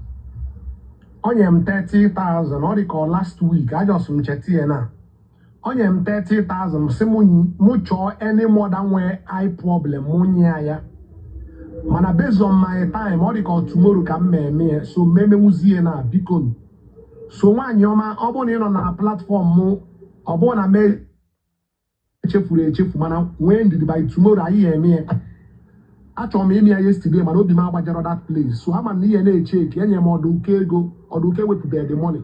Onyem 30,000. What they call last week? I just mcheti na. Onyem 30,000. Mucho any mother when eye problem. Munya ya. Mana based on my time, what they call tomorrow can me so meme muzie na bikon. So one yoma obon on a platform mo obon a me chefu mana when did by tomorrow I hear me. Actually me yesterday man obi ma gbajero that place. So I'm na check enye mo do kego or do ke we put the money.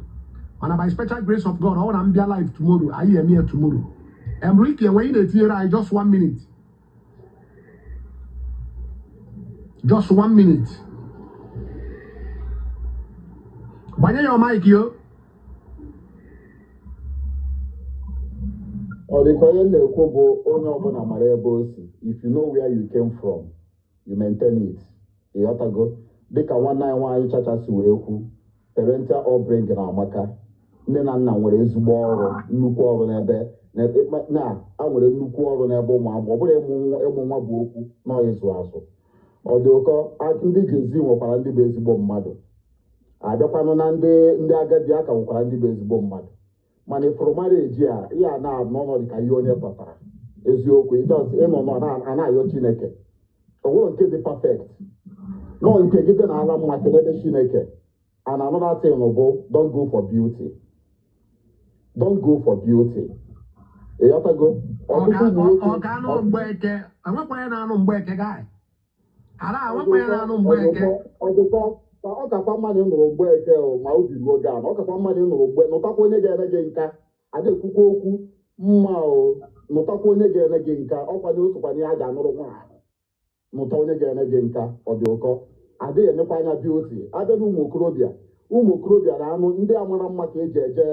And by special grace of God, I want to be alive tomorrow. I hear me tomorrow. Enrique, when you hear I just 1 minute. Just 1 minute. Banye your mic yo. Or the Korean Kobo, Onyo Marebosi. If you know where you came from, you maintain it. You have to go. They can 191 churches to parental upbringing Amaka. Nne na nna nwere ezigbo ọrụ nnukwu ọrụ n'ebe na a nwere nnukwu ọrụ n'ebe ụmụ agbọghọ ọ bụrụ ịmụ nwa bụ okwu na ịzụ azụ ọ dị ụkọ ndị Jezi nwekwara ndị bụ ezigbo mmadụ abịakwanụ na ndị agadi aka nwekwara ndị bụ ezigbo mmadụ mana ịfụrụ marriage a ya na-anọ n'ọnọdụ ka ihe onye tọtara eziokwu ịnọ a na-ayọ Chineke onwe nke dị perfect nọ nke gị dị n'ala mma kelebe Chineke and another thing bụ don't go for beauty. Don't go for beauty. You have to go. Ọkakwa mmadụ nụrụ Mgbeke ma obi ruo gaa na ọkakwa mmadụ nụrụ Mgbe nụtakwa onye ga-ene gị nka ada ekwukwa okwu mma o nụtakwa onye ga-ene gị nka ọkwanye osokwanye ya ga anụrụ nwaanyị nụta onye ga-ene gị nka ọ dị ụkọ adịghị enyekwa anya beauty abịa na ụmụ okorobịa na anụ ndị amara mma ka eji eje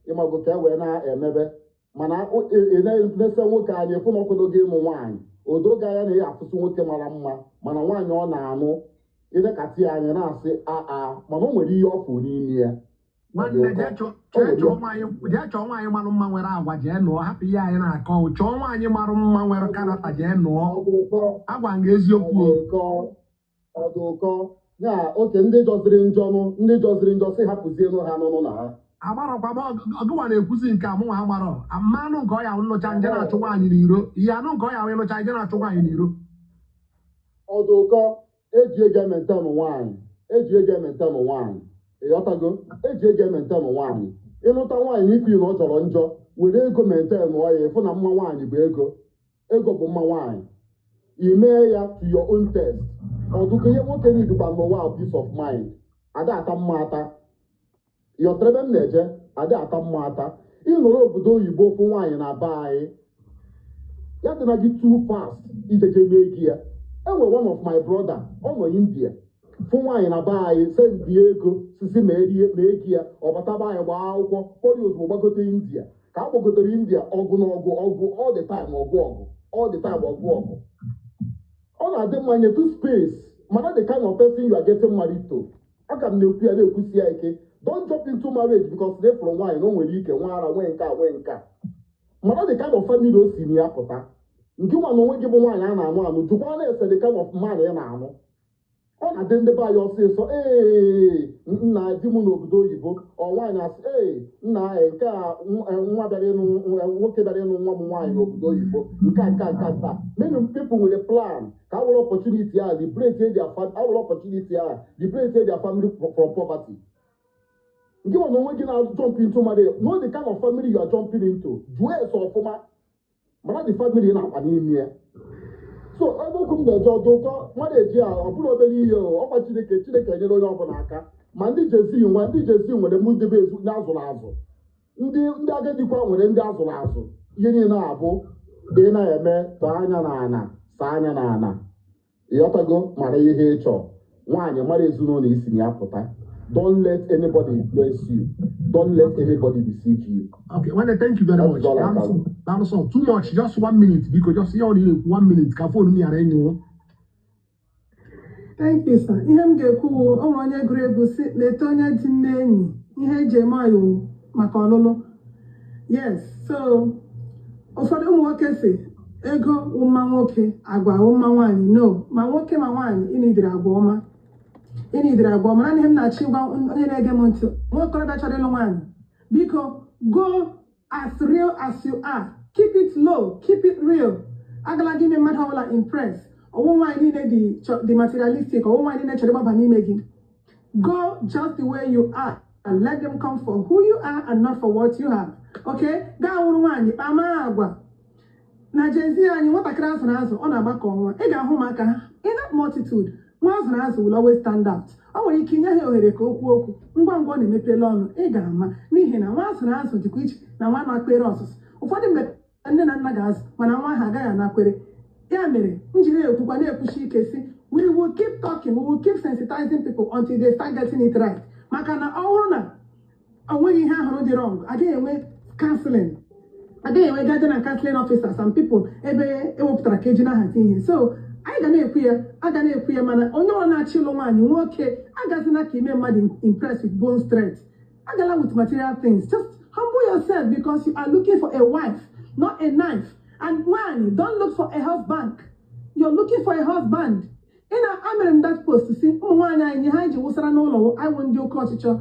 ịmago ka e wee na-emebe mana na-ese nwoke anyị fụ na ọkụdo gị ịmụ nwaanyị odoga ya na ya afụsụ nwoke mara mma mana nwaanyị ọ na-anụ ịdekatị ya anya na-asị mana o nwere ihe ọfụ n'ime ya jee chọọ nwaanyị mara mma nwere agwa jee nụọ hapụ ihe anyị na-akọ chọọ nwaanyị mara mma nwere karata jee nụọ agwa nga eziokwu ọdụkọ ya oke ndị jọziri njọ si hapụzienụ ha n'ụnụ na ha agbarọkwa ọgụwa na-ekwuzi nke amụnwa agbarọ mmanụ nke ọya nlụcha nje na-achụ nwaanyị n'iro ihe anụ nke ọya wee nụcha nje na-achụ nwaanyị n'iro ọdụkọ eji ego ementenụ nwaanyị ịghọtago eji ego ementenụ nwaanyị ịlụta nwaanyị n'ipi na ọ chọrọ njọ were ego mentenụ ọya ịfụ na mma nwaanyị bụ ego bụ mma nwaanyị imee ya to your own test ọdụkọ ihe nwoke n'idukwa n'ụwa peace of mind ada ata mma ata yọtrebe m na-eje ada ata mma ata ịnọrọ obodo oyibo fụ nwaanyị na be anyị ya dị na gị too fast ijeje mee gị ya enwe one of my brother ọ nọ India fụ nwaanyị na be anyị sendi ego sisi mee gị ya ọ bataba anyị gbaa akwụkwọ poli ozugbo gbagote India ka a gbagotere India ọgụ na ọgụ all the time ọgụ ọ na-adị mma nyetụ space mana the kind of person you are getting married to aka m na-ekwu ya na-ekwusi ya ike don't jump into marriage because they from nwaanyị na o nwere ike nwa ara nwee nka mana the kind of family o si na ya pụta nke nwa na onwe gị bụ nwaanyị a na-anụ jụkwa na-ese the kind of man ị na-anụ ọ na-adị ndị be anyị ọsịsọ nna di m n'obodo oyibo ọ nwaanyị asị nna nke a nwoke bịara ịnụ nwa m nwaanyị n'obodo oyibo nka many people nwere plan ka awụrụ opportunity a liberate their family from poverty. Nke nwa na onwe gị na-jump into marriage know the kind of family you are jumping into jụọ ese ọfụma mana the family na-akpa n'ime ya. So ebe okwu m na-eje ọdụ ụtọ mmadụ eji a ọ bụrụ obere ihe ọkwa Chineke enyere onye ọbụla aka ma ndị Jezi nwere mụ ndebe ezu ndị azụrụ azụ ndị agadikwa nwere ndị azụrụ azụ ihe niile abụ dị na-eme tọọ anya n'ana saa anya n'ana ịghọtago mara ihe ịchọ nwaanyị mara ezinụlọ isi na ya pụta. Don't let anybody influence you. Don't let anybody deceive you. Okay, well, thank you very much. That's all. Too much. Just 1 minute because just only 1 minute. Can phone me arrange you. Thank you, sir. Ihe m ga-ekwu onwe onye egwuregwu si leta onye dị n'enyi ihe eji eme anyị maka ọlụlụ. Yes, so ụfọdụ ụmụ nwoke si ego ụma nwoke agwa ụma nwaanyị no ma nwoke ma nwaanyị ịnidiri agwa ọma naanị ihe m na-achọ ịgwa onye na-ege m ntị nwa okorobịa chọrọ ịlụ nwaanyị biko go as real as you are, keep it low, keep it real. Agala gị ime mmadụ ọbụla impress ọwụ nwaanyị niile dị materialistic ọwụ nwaanyị niile chọrọ ịgbaba n'ime gị. Go just the way you are and let them come for who you are and not for what you have. Okay? Gaa wụrụ nwaanyị kpama agwa na jezi anyị nwatakịrị azụrụ azụ ọ na-agbakọ ọnwa ị ga-ahụ maka ha in that multitude nwa azụrụ azụ will always stand out. Ọ nwere ike inye ha ohere ka okwu okwu ngwa ngwa ọ na-emepela ọnụ ị ga-ama n'ihi na nwa azụrụ azụ dịkwa iche na nwa na-akpere ọsụsụ. Ụfọdụ mgbe nne na nna ga-azụ mana nwa ha agaghị anakwere. Ya mere njiri ekwukwa na-ekwuchi ike si we will keep talking, we will keep sensitizing people until they start getting it right. Maka na ọ bụrụ na o nweghị ihe ahụrụ dị wrong agaghị enwe counseling. Agaghị enwe guardian and counseling officer some people ebe ewepụtara ka eji na-ahazi ihe. So anyị ga na-ekwu ya mana onye ọ na-achị ịlụ nwaanyị nwoke agazina ka ime mmadụ impress with bone strength. Agala with material things. Just humble yourself because you are looking for a wife, not a knife. And nwaanyị, don't look for a husband. You're looking for a husband. Amere m that post si ụmụ nwaanyị anyị ha ji wụsara n'ụlọ anyị ndị oke ọchịchọ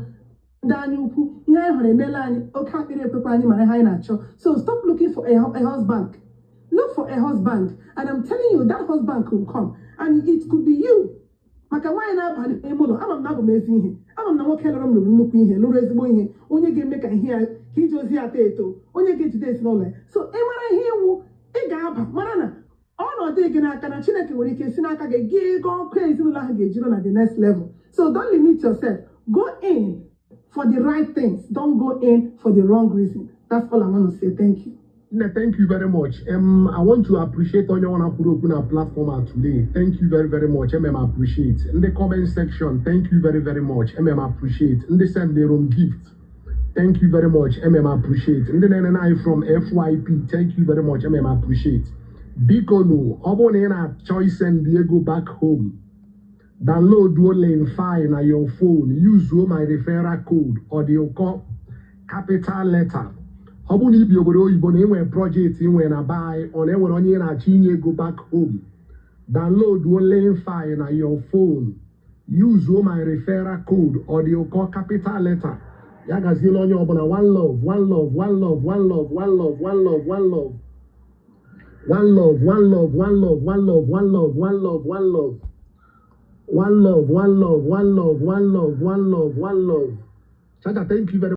ndị anyị ukwu ihe anyị hụrụ emela anyị oke akpịrị ekwekwe anyị mara ha anyị na-achọ. So stop looking for a husband. Look for a husband, and I'm telling you that husband could come, and it could be you. Maka nwaanyị na-aba n'ime ụlọ ama m na abụ m ezi ihe ama m na nwoke lụrụ m lụrụ nnukwu ihe lụrụ ezigbo ihe onye ga-eme ka ihe ya ka ije ozi ya eto onye ga-ejide ezinụlọ ya. So ị mara ihe iwu ị ga-aba mara na ọnọdụ gị n'aka na Chineke nwere ike si n'aka gị gị ego ọkụ ezinụlọ ahụ ga-ejiro na the next level. So don't limit yourself. Go in for the right things. Don't go in for the wrong reason. That's all I want to say. Thank you. Thank you very much. I want to appreciate anyone who put up platform today. Thank you very, very much. Appreciate. In the comment section, thank you very, very much. Appreciate. In the send their own gift. Thank you very much. Appreciate. In the NNI from FYP, thank you very much. Appreciate. Bikono, Obonena choice and Diego back home. Download Duolingo file on your phone. Use my referral code or the capital letter. Ọ bụ na ibi obodo oyibo na enwe project inwe na buy ọ na-enwere onye na-achọ inye go back home. Download Duolingo file na your phone. Use my referral code or the capital letter. Ya gaziela onye ọbụla one love, one love, one love, one love, one love, one love, one love. One love, one love, one love, one love, one love, one love, one love. One love, one love, one love, one love, one love, one love. Chacha, thank you very much.